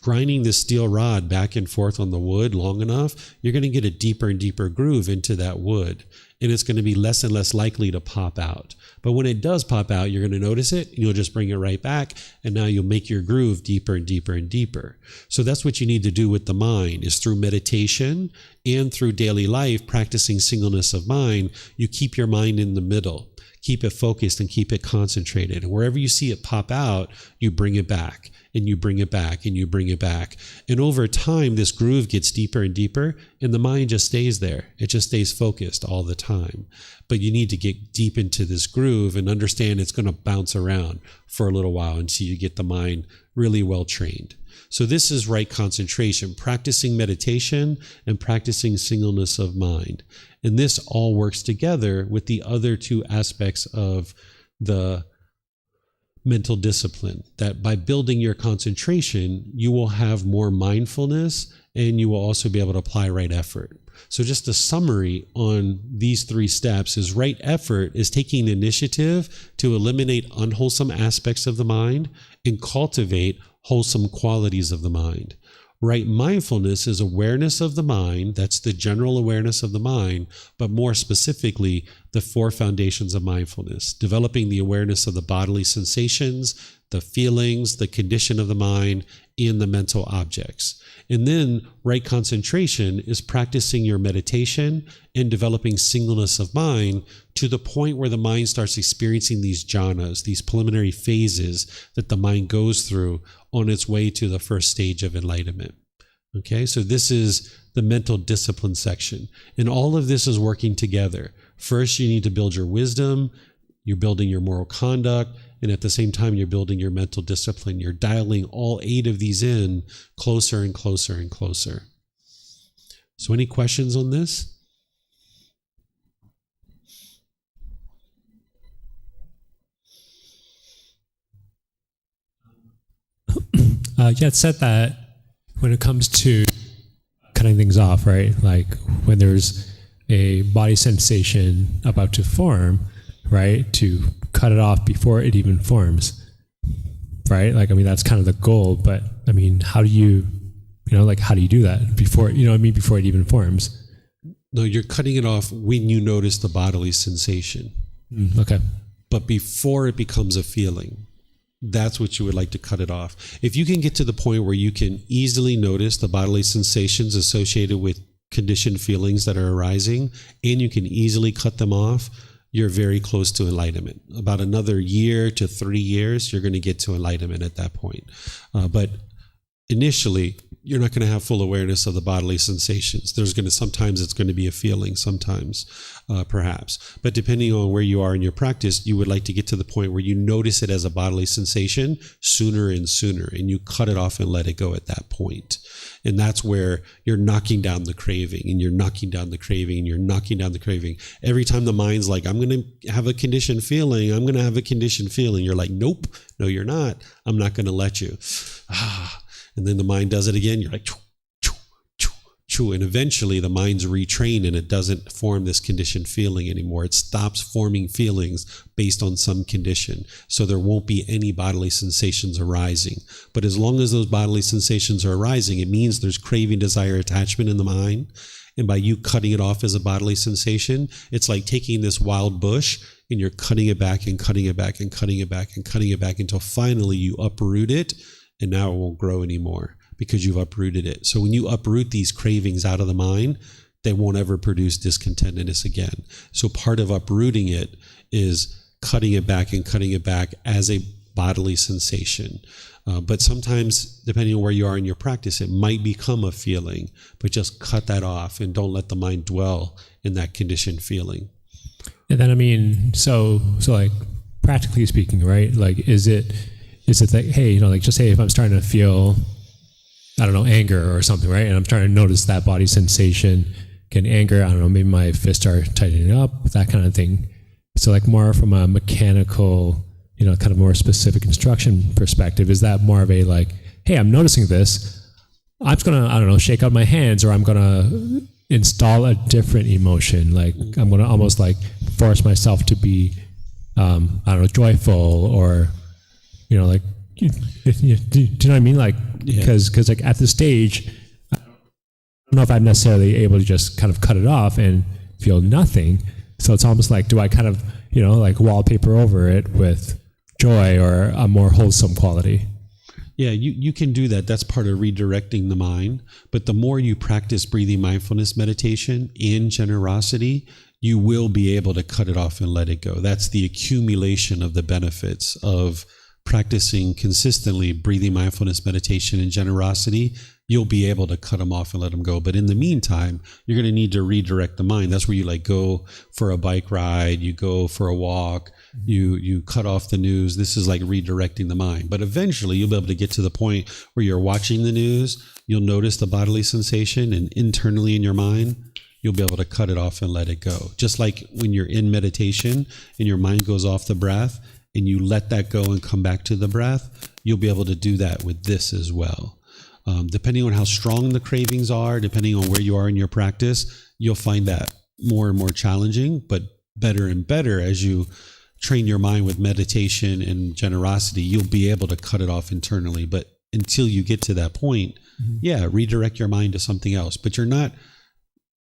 grinding this steel rod back and forth on the wood long enough, you're going to get a deeper and deeper groove into that wood. And it's going to be less and less likely to pop out. But when it does pop out, you're going to notice it, and you'll just bring it right back, and now you'll make your groove deeper and deeper and deeper. So that's what you need to do with the mind, is through meditation and through daily life, practicing singleness of mind, you keep your mind in the middle. Keep it focused and keep it concentrated. And wherever you see it pop out, you bring it back, and you bring it back, and you bring it back. And over time, this groove gets deeper and deeper, and the mind just stays there. It just stays focused all the time. But you need to get deep into this groove and understand it's going to bounce around for a little while until you get the mind really well trained. So this is right concentration, practicing meditation and practicing singleness of mind. And this all works together with the other two aspects of the mental discipline, that by building your concentration, you will have more mindfulness and you will also be able to apply right effort. So just a summary on these 3 steps is: right effort is taking initiative to eliminate unwholesome aspects of the mind and cultivate wholesome qualities of the mind. Right mindfulness is awareness of the mind. That's the general awareness of the mind, but more specifically, the 4 foundations of mindfulness: developing the awareness of the bodily sensations, the feelings, the condition of the mind, and the mental objects. And then right concentration is practicing your meditation and developing singleness of mind to the point where the mind starts experiencing these jhanas, these preliminary phases that the mind goes through on its way to the first stage of enlightenment. Okay, so this is the mental discipline section. And all of this is working together. First, you need to build your wisdom, you're building your moral conduct, and at the same time, you're building your mental discipline. You're dialing all 8 of these in closer and closer and closer. So any questions on this? It said that when it comes to cutting things off, right? Like when there's a body sensation about to form, right? To cut it off before it even forms, right? Like, I mean, that's kind of the goal, but I mean, how do you do that before, before it even forms? No, you're cutting it off when you notice the bodily sensation. Okay. But before it becomes a feeling. That's what you would like to cut it off. If you can get to the point where you can easily notice the bodily sensations associated with conditioned feelings that are arising, and you can easily cut them off, you're very close to enlightenment. About another year to 3 years, you're going to get to enlightenment at that point. But initially, you're not going to have full awareness of the bodily sensations. Sometimes it's going to be a feeling, sometimes, perhaps. But depending on where you are in your practice, you would like to get to the point where you notice it as a bodily sensation sooner and sooner, and you cut it off and let it go at that point. And that's where you're knocking down the craving, and you're knocking down the craving, and you're knocking down the craving. Every time the mind's like, I'm going to have a conditioned feeling, I'm going to have a conditioned feeling. You're like, nope, no, you're not. I'm not going to let you. And then the mind does it again. You're like, choo, choo, choo, choo. And eventually the mind's retrained and it doesn't form this conditioned feeling anymore. It stops forming feelings based on some condition. So there won't be any bodily sensations arising. But as long as those bodily sensations are arising, it means there's craving, desire, attachment in the mind. And by you cutting it off as a bodily sensation, it's like taking this wild bush and you're cutting it back and cutting it back and cutting it back and cutting it back until finally you uproot it. And now it won't grow anymore because you've uprooted it. So when you uproot these cravings out of the mind, they won't ever produce discontentedness again. So part of uprooting it is cutting it back and cutting it back as a bodily sensation. But sometimes, depending on where you are in your practice, it might become a feeling, but just cut that off and don't let the mind dwell in that conditioned feeling. And then, I mean, so like practically speaking, right? Like, is it like, hey, like just say if I'm starting to feel, I don't know, anger or something, right? And I'm starting to notice that body sensation, can anger, I don't know, maybe my fists are tightening up, that kind of thing. So like more from a mechanical, kind of more specific instruction perspective, is that more of a like, hey, I'm noticing this, I'm just going to, I don't know, shake out my hands, or I'm going to install a different emotion. Like I'm going to almost like force myself to be, I don't know, joyful, or like, do you know what I mean? Like, because like at this stage, I don't know if I'm necessarily able to just kind of cut it off and feel nothing. So it's almost like, do I kind of, like wallpaper over it with joy or a more wholesome quality? Yeah, you can do that. That's part of redirecting the mind. But the more you practice breathing mindfulness meditation in generosity, you will be able to cut it off and let it go. That's the accumulation of the benefits of practicing consistently breathing mindfulness meditation and generosity. You'll be able to cut them off and let them go. But in the meantime, you're going to need to redirect the mind. That's where you like go for a bike ride, you go for a walk, you cut off the news. This is like redirecting the mind. But eventually you'll be able to get to the point where you're watching the news, you'll notice the bodily sensation, and internally in your mind, you'll be able to cut it off and let it go. Just like when you're in meditation and your mind goes off the breath, and you let that go and come back to the breath, you'll be able to do that with this as well. Depending on how strong the cravings are, depending on where you are in your practice, you'll find that more and more challenging, but better and better as you train your mind with meditation and generosity, you'll be able to cut it off internally. But until you get to that point, redirect your mind to something else. But you're not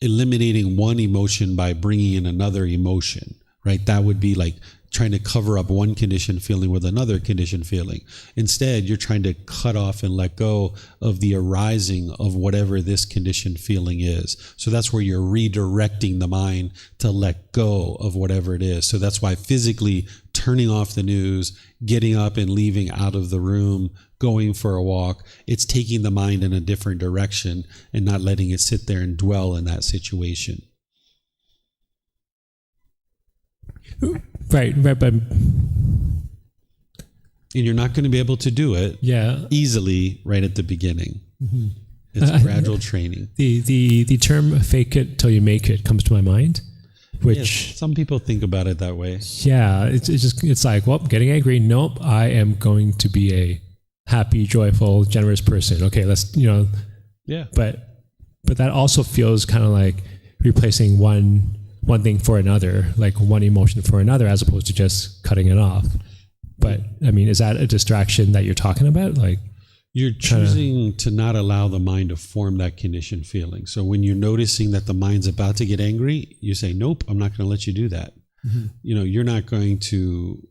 eliminating one emotion by bringing in another emotion, right? That would be like trying to cover up one conditioned feeling with another conditioned feeling. Instead, you're trying to cut off and let go of the arising of whatever this conditioned feeling is. So that's where you're redirecting the mind to let go of whatever it is. So that's why physically turning off the news, getting up and leaving out of the room, going for a walk, it's taking the mind in a different direction and not letting it sit there and dwell in that situation. Right, but and you're not going to be able to do it easily right at the beginning. Mm-hmm. It's gradual training. The term "fake it till you make it" comes to my mind, which some people think about it that way. Yeah, it's like, well, getting angry. Nope, I am going to be a happy, joyful, generous person. Okay, let's But that also feels kind of like replacing one thing for another, like one emotion for another, as opposed to just cutting it off. But I mean, is that a distraction that you're talking about? Like, you're choosing to not allow the mind to form that conditioned feeling. So when you're noticing that the mind's about to get angry, you say, nope, I'm not going to let you do that. Mm-hmm. You're not going to,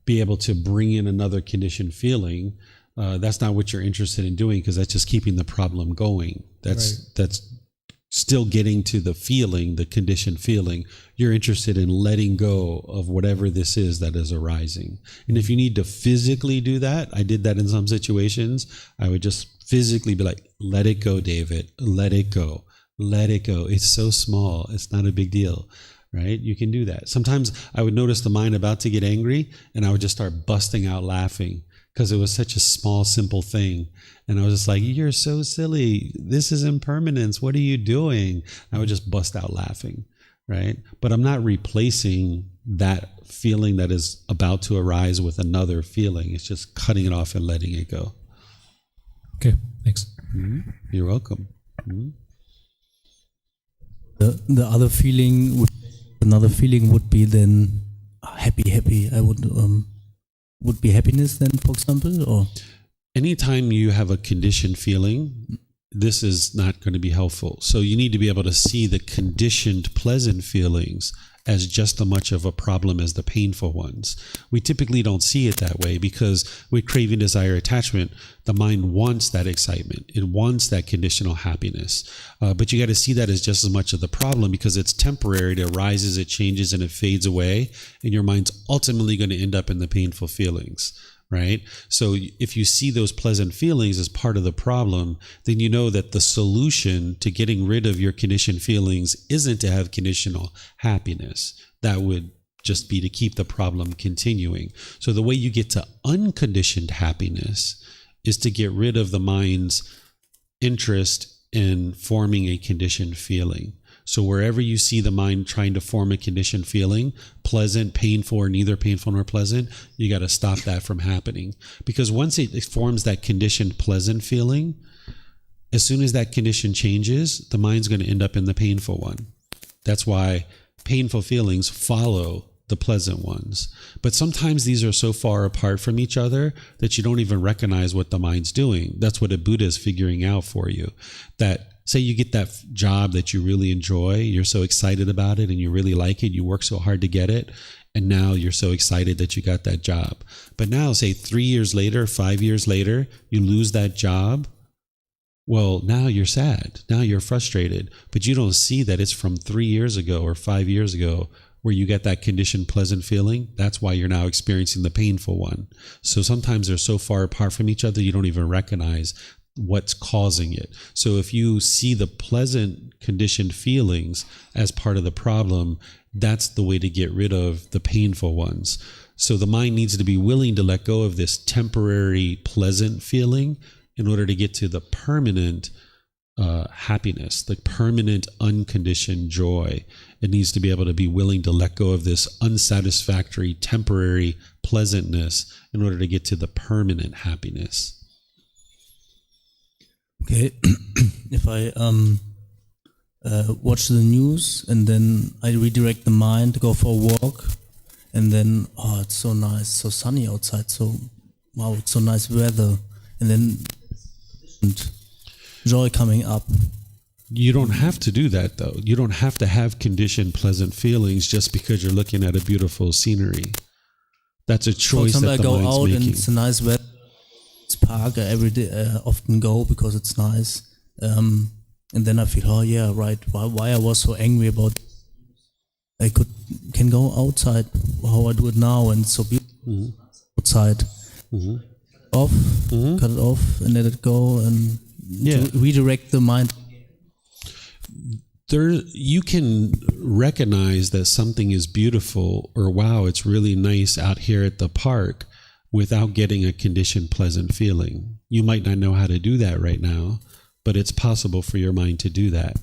be able to bring in another conditioned feeling. That's not what you're interested in doing, because that's just keeping the problem going. That's still getting to the feeling, the conditioned feeling. You're interested in letting go of whatever this is that is arising. And if you need to physically do that, I did that in some situations, I would just physically be like, let it go, David, let it go, let it go. It's so small, it's not a big deal, right? You can do that. Sometimes I would notice the mind about to get angry and I would just start busting out laughing because it was such a small, simple thing. And I was just like, you're so silly. This is impermanence. What are you doing? I would just bust out laughing, right? But I'm not replacing that feeling that is about to arise with another feeling. It's just cutting it off and letting it go. Okay, thanks. Mm-hmm. You're welcome. Mm-hmm. The other feeling, another feeling would be then happy. I would be happiness then, for example, or anytime you have a conditioned feeling, this is not going to be helpful. So you need to be able to see the conditioned pleasant feelings as just as much of a problem as the painful ones. We typically don't see it that way because with craving, desire, attachment, the mind wants that excitement. It wants that conditional happiness. But you got to see that as just as much of the problem because it's temporary. It arises, it changes, and it fades away. And your mind's ultimately going to end up in the painful feelings. Right? So if you see those pleasant feelings as part of the problem, then you know that the solution to getting rid of your conditioned feelings isn't to have conditional happiness. That would just be to keep the problem continuing. So the way you get to unconditioned happiness is to get rid of the mind's interest in forming a conditioned feeling. So wherever you see the mind trying to form a conditioned feeling, pleasant, painful, or neither painful nor pleasant, you got to stop that from happening. Because once it forms that conditioned pleasant feeling, as soon as that condition changes, the mind's going to end up in the painful one. That's why painful feelings follow the pleasant ones. But sometimes these are so far apart from each other that you don't even recognize what the mind's doing. That's what a Buddha is figuring out for you. That say you get that job that you really enjoy, you're so excited about it and you really like it, you work so hard to get it, and now you're so excited that you got that job. But now say 3 years later, 5 years later, you lose that job. Well, now you're sad. Now you're frustrated, but you don't see that it's from 3 years ago or 5 years ago where you get that conditioned pleasant feeling. That's why you're now experiencing the painful one. So sometimes they're so far apart from each other, you don't even recognize what's causing it. So if you see the pleasant conditioned feelings as part of the problem, that's the way to get rid of the painful ones. So the mind needs to be willing to let go of this temporary pleasant feeling in order to get to the permanent happiness, the permanent unconditioned joy. It needs to be able to be willing to let go of this unsatisfactory temporary pleasantness in order to get to the permanent happiness. Okay, if I watch the news and then I redirect the mind to go for a walk, and then it's so nice, so sunny outside, so wow, it's so nice weather, and then joy coming up. You don't have to do that though. You don't have to have conditioned pleasant feelings just because you're looking at a beautiful scenery. That's a choice that the mind's making. For example, I go out and it's a nice weather. Park I every day often go because it's nice, and then I feel, oh yeah, right, why I was so angry about I can go outside how I do it now, and it's so beautiful outside. Cut it off and let it go, and redirect the mind. You can recognize that something is beautiful, or wow, it's really nice out here at the park, without getting a conditioned pleasant feeling. You might not know how to do that right now, but it's possible for your mind to do that,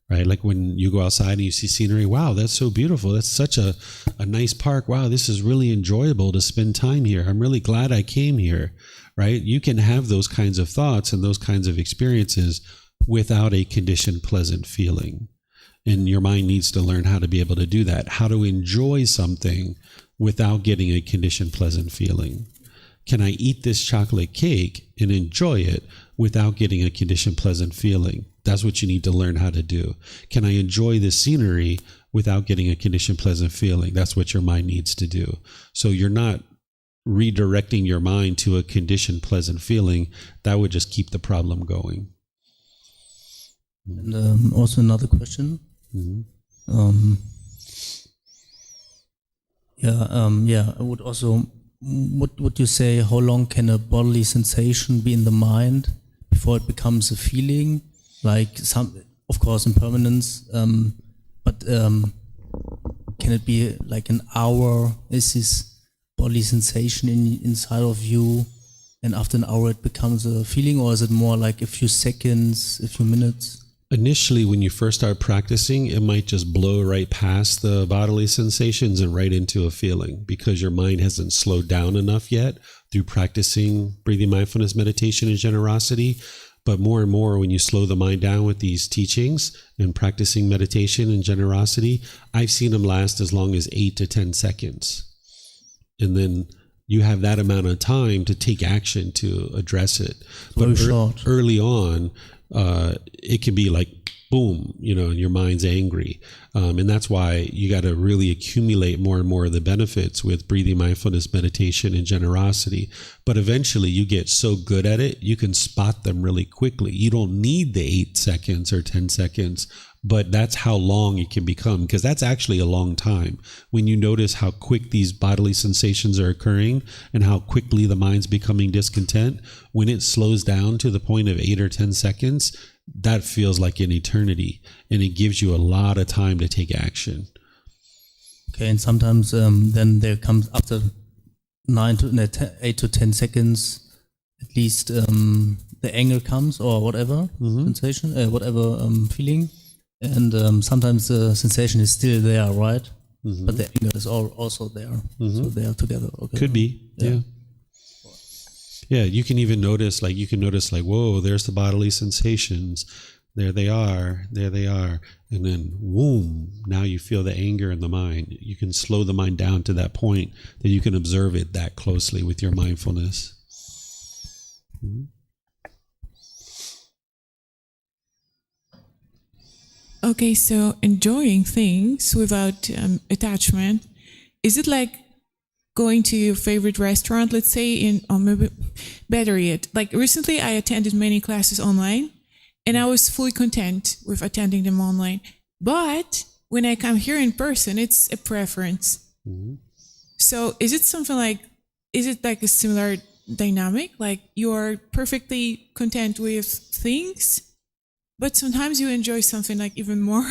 right? Like when you go outside and you see scenery, wow, that's so beautiful. That's such a nice park. Wow, this is really enjoyable to spend time here. I'm really glad I came here, right? You can have those kinds of thoughts and those kinds of experiences without a conditioned pleasant feeling. And your mind needs to learn how to be able to do that, how to enjoy something without getting a conditioned pleasant feeling. Can I eat this chocolate cake and enjoy it without getting a conditioned pleasant feeling? That's what you need to learn how to do. Can I enjoy this scenery without getting a conditioned pleasant feeling? That's what your mind needs to do. So you're not redirecting your mind to a conditioned pleasant feeling. That would just keep the problem going. And also another question. I would also, what would you say, how long can a bodily sensation be in the mind before it becomes a feeling? Like some, of course, impermanence, but can it be like an hour? Is this bodily sensation inside of you, and after an hour it becomes a feeling, or is it more like a few seconds, a few minutes? Initially, when you first start practicing, it might just blow right past the bodily sensations and right into a feeling because your mind hasn't slowed down enough yet through practicing breathing mindfulness, meditation, and generosity. But more and more, when you slow the mind down with these teachings and practicing meditation and generosity, I've seen them last as long as 8 to 10 seconds. And then you have that amount of time to take action to address it. Very short. Early on, it can be like, boom, and your mind's angry. And that's why you got to really accumulate more and more of the benefits with breathing mindfulness, meditation, and generosity. But eventually you get so good at it, you can spot them really quickly. You don't need the 8 seconds or 10 seconds, but that's how long it can become, because that's actually a long time. When you notice how quick these bodily sensations are occurring and how quickly the mind's becoming discontent, when it slows down to the point of 8 or 10 seconds, that feels like an eternity, and it gives you a lot of time to take action. Okay, and sometimes then there comes after 8 to 10 seconds, at least the anger comes, or whatever sensation, whatever feeling, and sometimes the sensation is still there, right? But the anger is also there, so they are together. Okay. Could be, yeah. Yeah, you can even notice, whoa, there's the bodily sensations. There they are. And then, boom, now you feel the anger in the mind. You can slow the mind down to that point that you can observe it that closely with your mindfulness. Okay, so enjoying things without attachment, is it like going to your favorite restaurant, let's say, or maybe better yet, like recently I attended many classes online and I was fully content with attending them online. But when I come here in person, it's a preference. So is it like a similar dynamic? Like you are perfectly content with things, but sometimes you enjoy something like even more?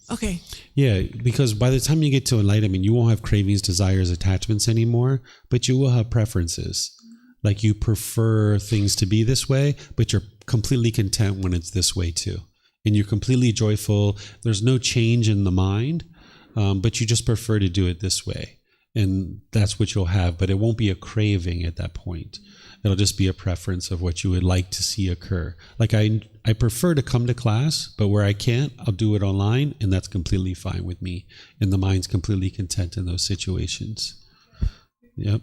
Okay. Yeah, because by the time you get to enlightenment, you won't have cravings, desires, attachments anymore, but you will have preferences. Like you prefer things to be this way, but you're completely content when it's this way too. And you're completely joyful. There's no change in the mind, but you just prefer to do it this way. And that's what you'll have, but it won't be a craving at that point. It'll just be a preference of what you would like to see occur. Like I prefer to come to class, but where I can't, I'll do it online, and that's completely fine with me. And the mind's completely content in those situations. Yep.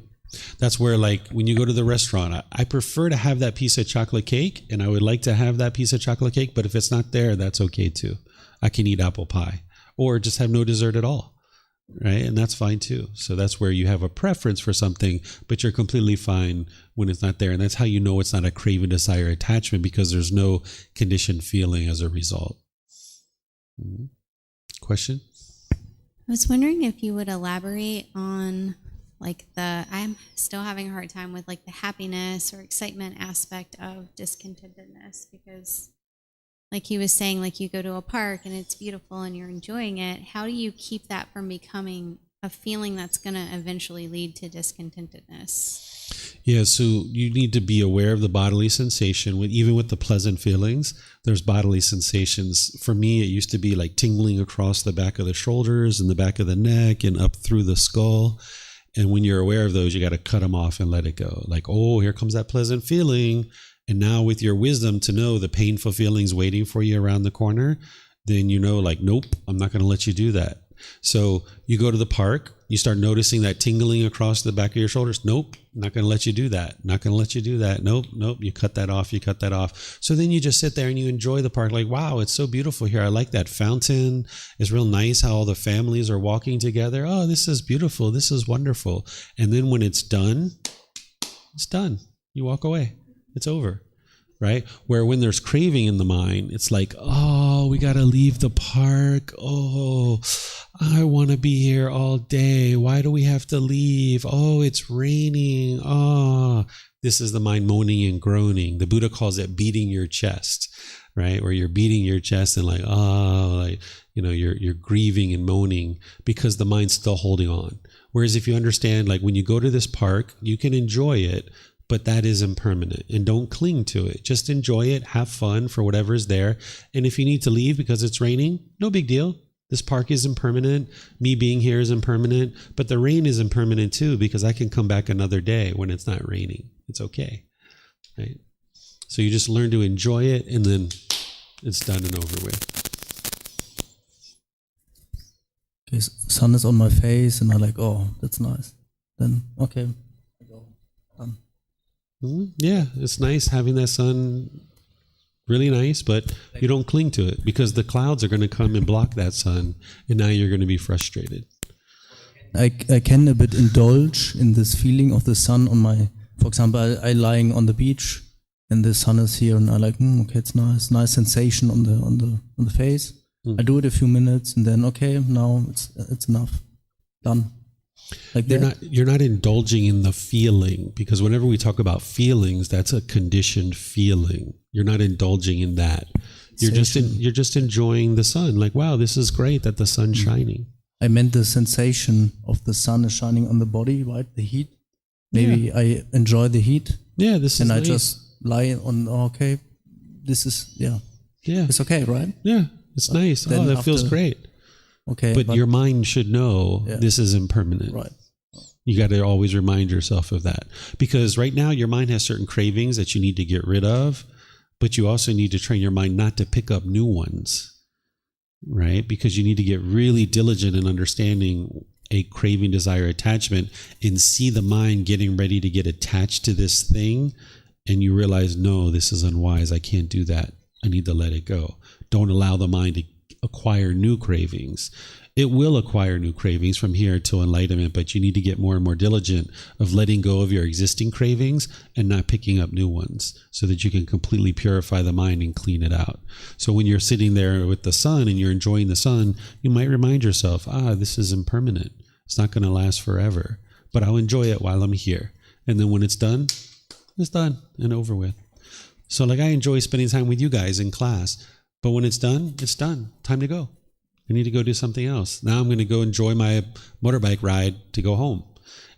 That's where, like, when you go to the restaurant, I prefer to have that piece of chocolate cake, and I would like to have that piece of chocolate cake, but if it's not there, that's okay too. I can eat apple pie or just have no dessert at all. Right? And that's fine too. So that's where you have a preference for something, but you're completely fine when it's not there. And that's how you know it's not a craving, desire, attachment, because there's no conditioned feeling as a result. Question? I was wondering if you would elaborate on I'm still having a hard time with like the happiness or excitement aspect of discontentedness, because like he was saying, like you go to a park and it's beautiful and you're enjoying it. How do you keep that from becoming a feeling that's going to eventually lead to discontentedness? Yeah, so you need to be aware of the bodily sensation. Even with the pleasant feelings, there's bodily sensations. For me, it used to be like tingling across the back of the shoulders and the back of the neck and up through the skull. And when you're aware of those, you got to cut them off and let it go. Like, oh, here comes that pleasant feeling. And now with your wisdom to know the painful feelings waiting for you around the corner, then you know, like, nope, I'm not going to let you do that. So you go to the park, you start noticing that tingling across the back of your shoulders. Nope, not going to let you do that. Not going to let you do that. Nope. You cut that off. So then you just sit there and you enjoy the park. Like, wow, it's so beautiful here. I like that fountain. It's real nice how all the families are walking together. Oh, this is beautiful. This is wonderful. And then when it's done, it's done. You walk away. It's over. right? Where when there's craving in the mind, it's like, oh, we got to leave the park. Oh, I want to be here all day. Why do we have to leave? Oh, it's raining. Oh, this is the mind moaning and groaning. The Buddha calls it beating your chest, right? Where you're beating your chest and like, oh, like, you know, you're grieving and moaning because the mind's still holding on. Whereas if you understand, like when you go to this park, you can enjoy it, but that is impermanent, and don't cling to it. Just enjoy it, have fun for whatever is there. And if you need to leave because it's raining, no big deal. This park is impermanent. Me being here is impermanent, but the rain is impermanent too, because I can come back another day when it's not raining. It's okay, right? So you just learn to enjoy it, and then it's done and over with. Okay, sun is on my face, and I'm like, oh, that's nice. Then, okay. Yeah, it's nice having that sun, really nice, but you don't cling to it because the clouds are going to come and block that sun, and now you're going to be frustrated. I can a bit indulge in this feeling of the sun on my, for example, I lying on the beach and the sun is here, and I like, okay, it's nice sensation on the face. I do it a few minutes, and then okay, now it's enough, done. Like you're not indulging in the feeling, because whenever we talk about feelings, that's a conditioned feeling. You're not indulging in that. You're just enjoying the sun. Like, wow, this is great that the sun's shining. I meant the sensation of the sun is shining on the body, right? The heat. Maybe I enjoy the heat. Yeah, this is nice. I just lie on. Okay, this is it's okay, right? Yeah, it's nice. Oh, that feels great. Okay, but your mind should know this is impermanent. Right. You got to always remind yourself of that, because right now your mind has certain cravings that you need to get rid of, but you also need to train your mind not to pick up new ones, right? Because you need to get really diligent in understanding a craving, desire, attachment, and see the mind getting ready to get attached to this thing, and you realize, no, this is unwise. I can't do that. I need to let it go. Don't allow the mind to acquire new cravings. It will acquire new cravings from here to enlightenment, but you need to get more and more diligent of letting go of your existing cravings and not picking up new ones, so that you can completely purify the mind and clean it out. So when you're sitting there with the sun and you're enjoying the sun, you might remind yourself, this is impermanent. It's not going to last forever, but I'll enjoy it while I'm here. And then when it's done and over with. So like, I enjoy spending time with you guys in class, but when it's done, it's done. Time to go. I need to go do something else. Now I'm going to go enjoy my motorbike ride to go home.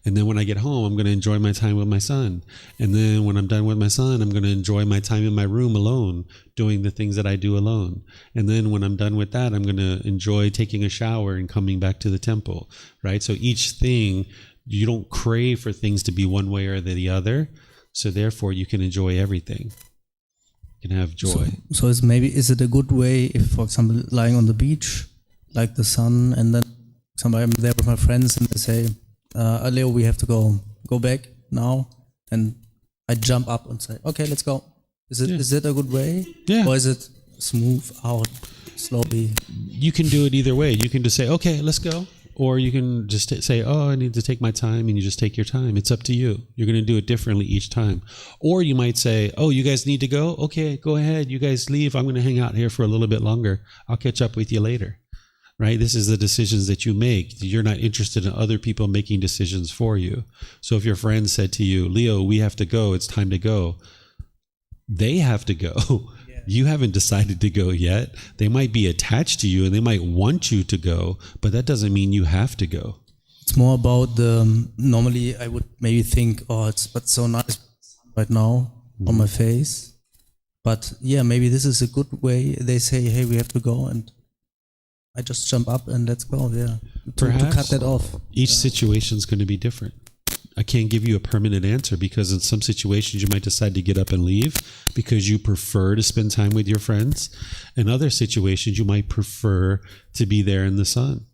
And then when I get home, I'm going to enjoy my time with my son. And then when I'm done with my son, I'm going to enjoy my time in my room alone, doing the things that I do alone. And then when I'm done with that, I'm going to enjoy taking a shower and coming back to the temple, right? So each thing, you don't crave for things to be one way or the other. So therefore, you can enjoy everything. You can have joy. So is it a good way if, for example, lying on the beach, like the sun, and then somebody, I'm there with my friends and they say, Leo, we have to go back now, and I jump up and say, okay, let's go. Is it a good way? Yeah. Or is it smooth out slowly? You can do it either way. You can just say, okay, let's go. Or you can just say, I need to take my time, and you just take your time. It's up to you. You're going to do it differently each time. Or you might say, you guys need to go? Okay, go ahead. You guys leave. I'm going to hang out here for a little bit longer. I'll catch up with you later. Right? This is the decisions that you make. You're not interested in other people making decisions for you. So if your friend said to you, Leo, we have to go. It's time to go. They have to go. Yeah. You haven't decided to go yet. They might be attached to you and they might want you to go, but that doesn't mean you have to go. It's more about normally I would maybe think, it's so nice right now on my face. But yeah, maybe this is a good way. They say, hey, we have to go, and I just jump up and let's go. Yeah, to cut that off. Each situation is going to be different. I can't give you a permanent answer, because in some situations you might decide to get up and leave because you prefer to spend time with your friends. In other situations you might prefer to be there in the sun.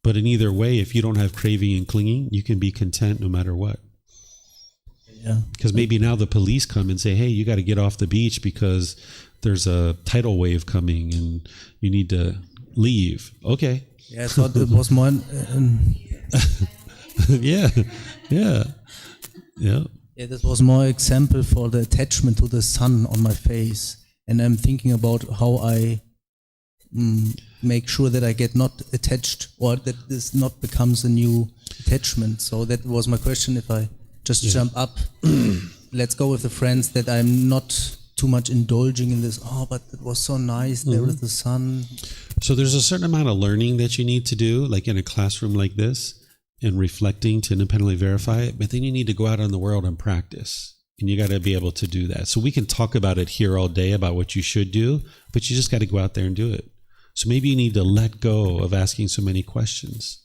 But in either way, if you don't have craving and clinging, you can be content no matter what. Yeah. Because maybe now the police come and say, hey, you got to get off the beach because there's a tidal wave coming and you need to leave. Okay. Yeah, I thought it was more. Yeah. Yeah, this was more example for the attachment to the sun on my face. And I'm thinking about how I make sure that I get not attached, or that this not becomes a new attachment. So that was my question. If I just jump up, let's go with the friends, that I'm not too much indulging in this. Oh, but it was so nice. There is the sun. So there's a certain amount of learning that you need to do, like in a classroom like this, and reflecting to independently verify it. But then you need to go out in the world and practice. And you got to be able to do that. So we can talk about it here all day about what you should do, but you just got to go out there and do it. So maybe you need to let go of asking so many questions.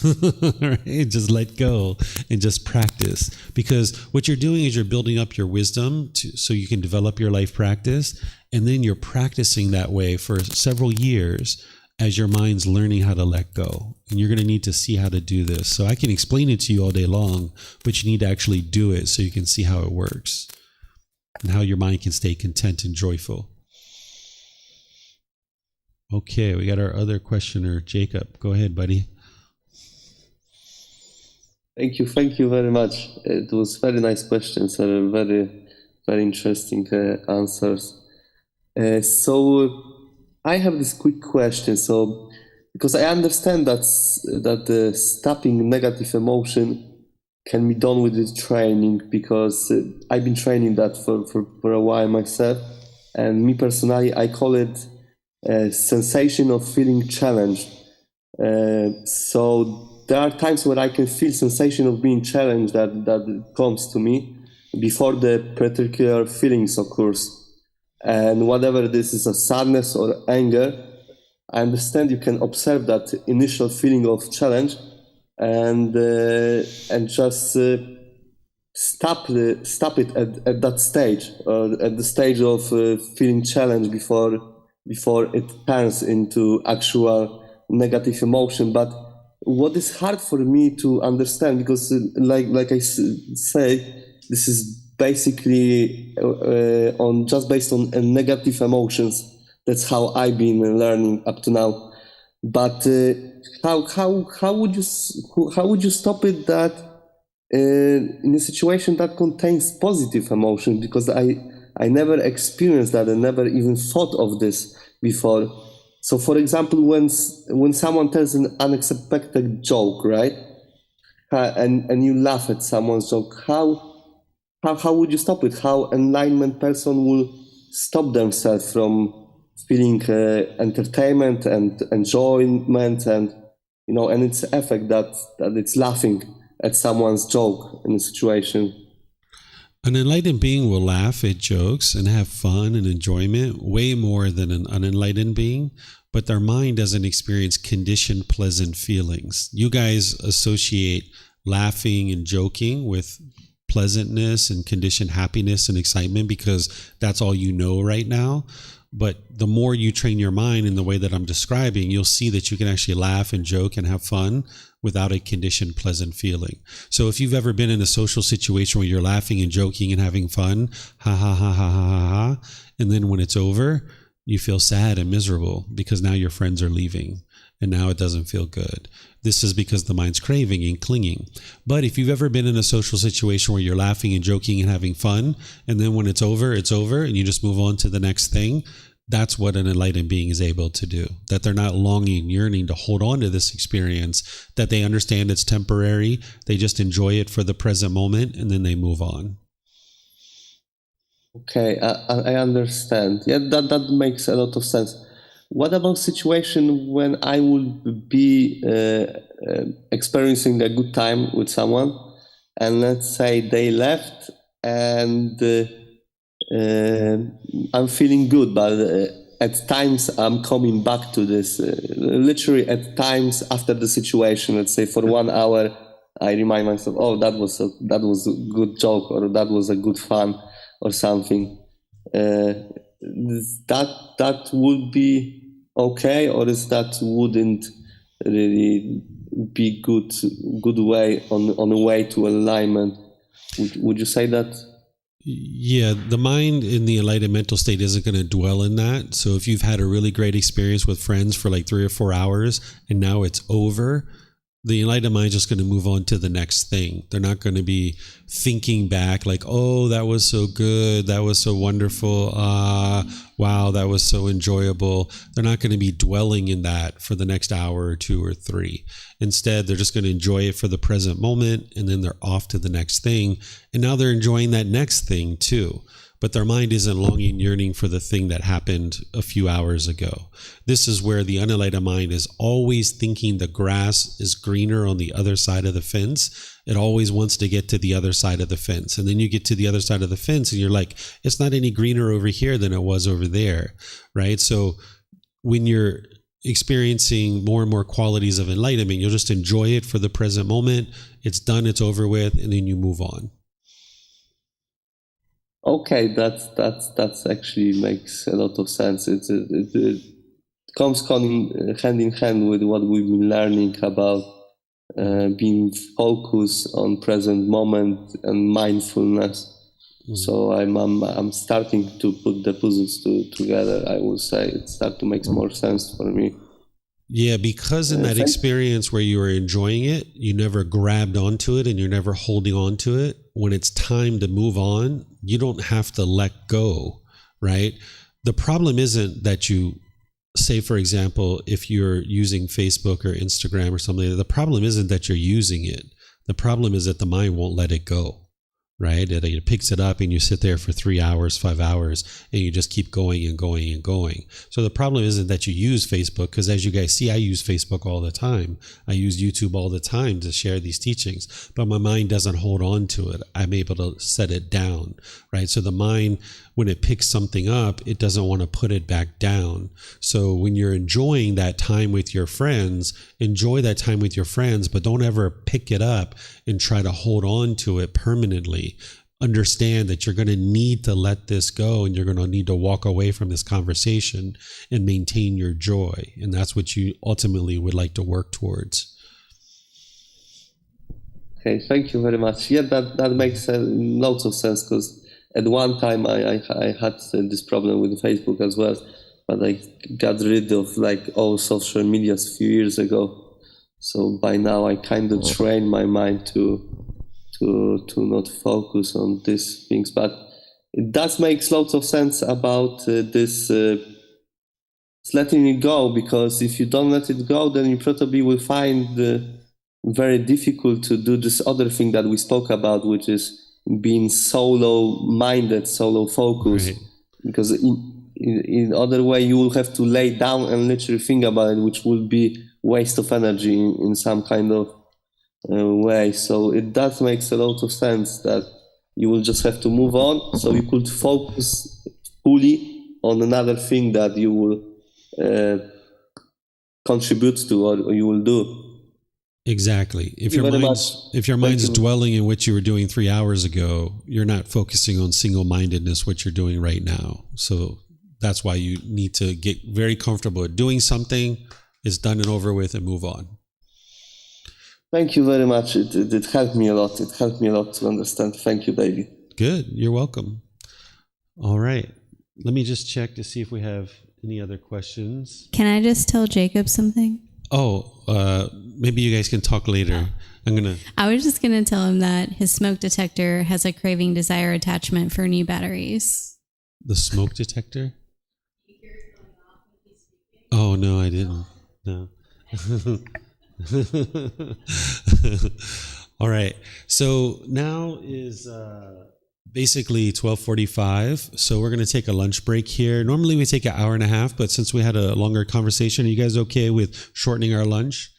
Right? Just let go and just practice. Because what you're doing is you're building up your wisdom so you can develop your life practice. And then you're practicing that way for several years as your mind's learning how to let go. And you're going to need to see how to do this. So I can explain it to you all day long, but you need to actually do it so you can see how it works and how your mind can stay content and joyful. Okay, we got our other questioner, Jacob. Go ahead, buddy. Thank you very much. It was very nice questions and very, very interesting answers. So I have this quick question. So, because I understand that stopping negative emotion can be done with this training, because I've been training that for a while myself, and me personally, I call it a sensation of feeling challenged. So there are times where I can feel sensation of being challenged that comes to me before the particular feelings occurs. And whatever this is, a sadness or anger, I understand you can observe that initial feeling of challenge and just stop it at that stage, or at the stage of feeling challenged before it turns into actual negative emotion. But what is hard for me to understand, because like I say, this is basically based on negative emotions. That's how I've been learning up to now. But how would you stop it that in a situation that contains positive emotion? Because I never experienced that. I never even thought of this before. So, for example, when someone tells an unexpected joke, right, and you laugh at someone's joke, how would you stop it? How enlightenment person will stop themselves from feeling entertainment and enjoyment and its effect that it's laughing at someone's joke in a situation? An enlightened being will laugh at jokes and have fun and enjoyment way more than an unenlightened being, but their mind doesn't experience conditioned pleasant feelings. You guys associate laughing and joking with pleasantness and conditioned happiness and excitement because that's all you know right now. But the more you train your mind in the way that I'm describing, you'll see that you can actually laugh and joke and have fun without a conditioned pleasant feeling. So if you've ever been in a social situation where you're laughing and joking and having fun, ha ha ha ha ha ha ha, and then when it's over, you feel sad and miserable because now your friends are leaving and now it doesn't feel good. This is because the mind's craving and clinging. But if you've ever been in a social situation where you're laughing and joking and having fun, and then when it's over, and you just move on to the next thing, that's what an enlightened being is able to do. That they're not longing, yearning to hold on to this experience, that they understand it's temporary, they just enjoy it for the present moment, and then they move on. Okay, I understand. Yeah, that makes a lot of sense. What about situation when I would be experiencing a good time with someone, and let's say they left, and I'm feeling good, but at times I'm coming back to this. Literally, at times after the situation, let's say for 1 hour, I remind myself, "Oh, that was a good joke, or that was a good fun, or something." That would be okay, or is that wouldn't really be good way on a way to alignment? Would you say that? Yeah, the mind in the enlightened mental state isn't going to dwell in that. So if you've had a really great experience with friends for like 3 or 4 hours and now it's over, the enlightened mind is just going to move on to the next thing. They're not going to be thinking back like, oh, that was so good. That was so wonderful. Wow, that was so enjoyable. They're not going to be dwelling in that for the next hour or 2 or 3. Instead, they're just going to enjoy it for the present moment, and then they're off to the next thing. And now they're enjoying that next thing too. But their mind isn't longing, yearning for the thing that happened a few hours ago. This is where the unenlightened mind is always thinking the grass is greener on the other side of the fence. It always wants to get to the other side of the fence. And then you get to the other side of the fence and you're like, it's not any greener over here than it was over there, right? So when you're experiencing more and more qualities of enlightenment, you'll just enjoy it for the present moment. It's done, it's over with, and then you move on. Okay, that's actually makes a lot of sense. It comes hand in hand with what we've been learning about being focused on present moment and mindfulness. Mm-hmm. So I'm starting to put the puzzles together. I would say it starts to make more sense for me. Yeah, because in that experience where you were enjoying it, you never grabbed onto it and you're never holding on to it. When it's time to move on, you don't have to let go, right? The problem isn't that you say, for example, if you're using Facebook or Instagram or something, the problem isn't that you're using it. The problem is that the mind won't let it go. Right? It picks it up and you sit there for 3 hours, 5 hours, and you just keep going and going and going. So the problem isn't that you use Facebook, because as you guys see, I use Facebook all the time. I use YouTube all the time to share these teachings, but my mind doesn't hold on to it. I'm able to set it down, right? So the mind, when it picks something up, it doesn't want to put it back down. So when you're enjoying that time with your friends, enjoy that time with your friends, but don't ever pick it up and try to hold on to it permanently. Understand that you're going to need to let this go, and you're going to need to walk away from this conversation and maintain your joy. And that's what you ultimately would like to work towards. Okay, thank you very much. Yeah, that makes lots of sense, because at one time I had this problem with Facebook as well, but I got rid of all social medias a few years ago. So by now I kind of trained my mind to not focus on these things. But it does make lots of sense about this letting it go, because if you don't let it go, then you probably will find very difficult to do this other thing that we spoke about, which is being solo-minded, solo-focused. Right. Because in other way, you will have to lay down and literally think about it, which will be waste of energy in some kind of way. So it does make a lot of sense that you will just have to move on, so you could focus fully on another thing that you will contribute to, or you will do. Exactly. If your mind's dwelling in what you were doing 3 hours ago, you're not focusing on single-mindedness, what you're doing right now. So that's why you need to get very comfortable at doing something. It's done and over with, and move on. Thank you very much. It helped me a lot. It helped me a lot to understand. Thank you, David. Good. You're welcome. All right. Let me just check to see if we have any other questions. Can I just tell Jacob something? Oh, maybe you guys can talk later. I was just gonna tell him that his smoke detector has a craving desire attachment for new batteries. The smoke detector? Oh, no, I didn't. No. All right. So now is basically 12:45. So we're going to take a lunch break here. Normally we take an hour and a half, but since we had a longer conversation, are you guys okay with shortening our lunch?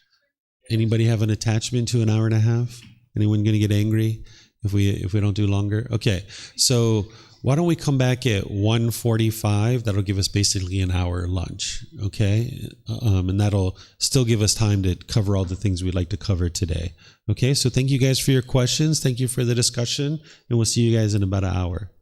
Anybody have an attachment to an hour and a half? Anyone going to get angry if we don't do longer? Okay. So why don't we come back at 1:45? That'll give us basically an hour lunch, okay? And that'll still give us time to cover all the things we'd like to cover today. Okay, so thank you guys for your questions. Thank you for the discussion, and we'll see you guys in about an hour.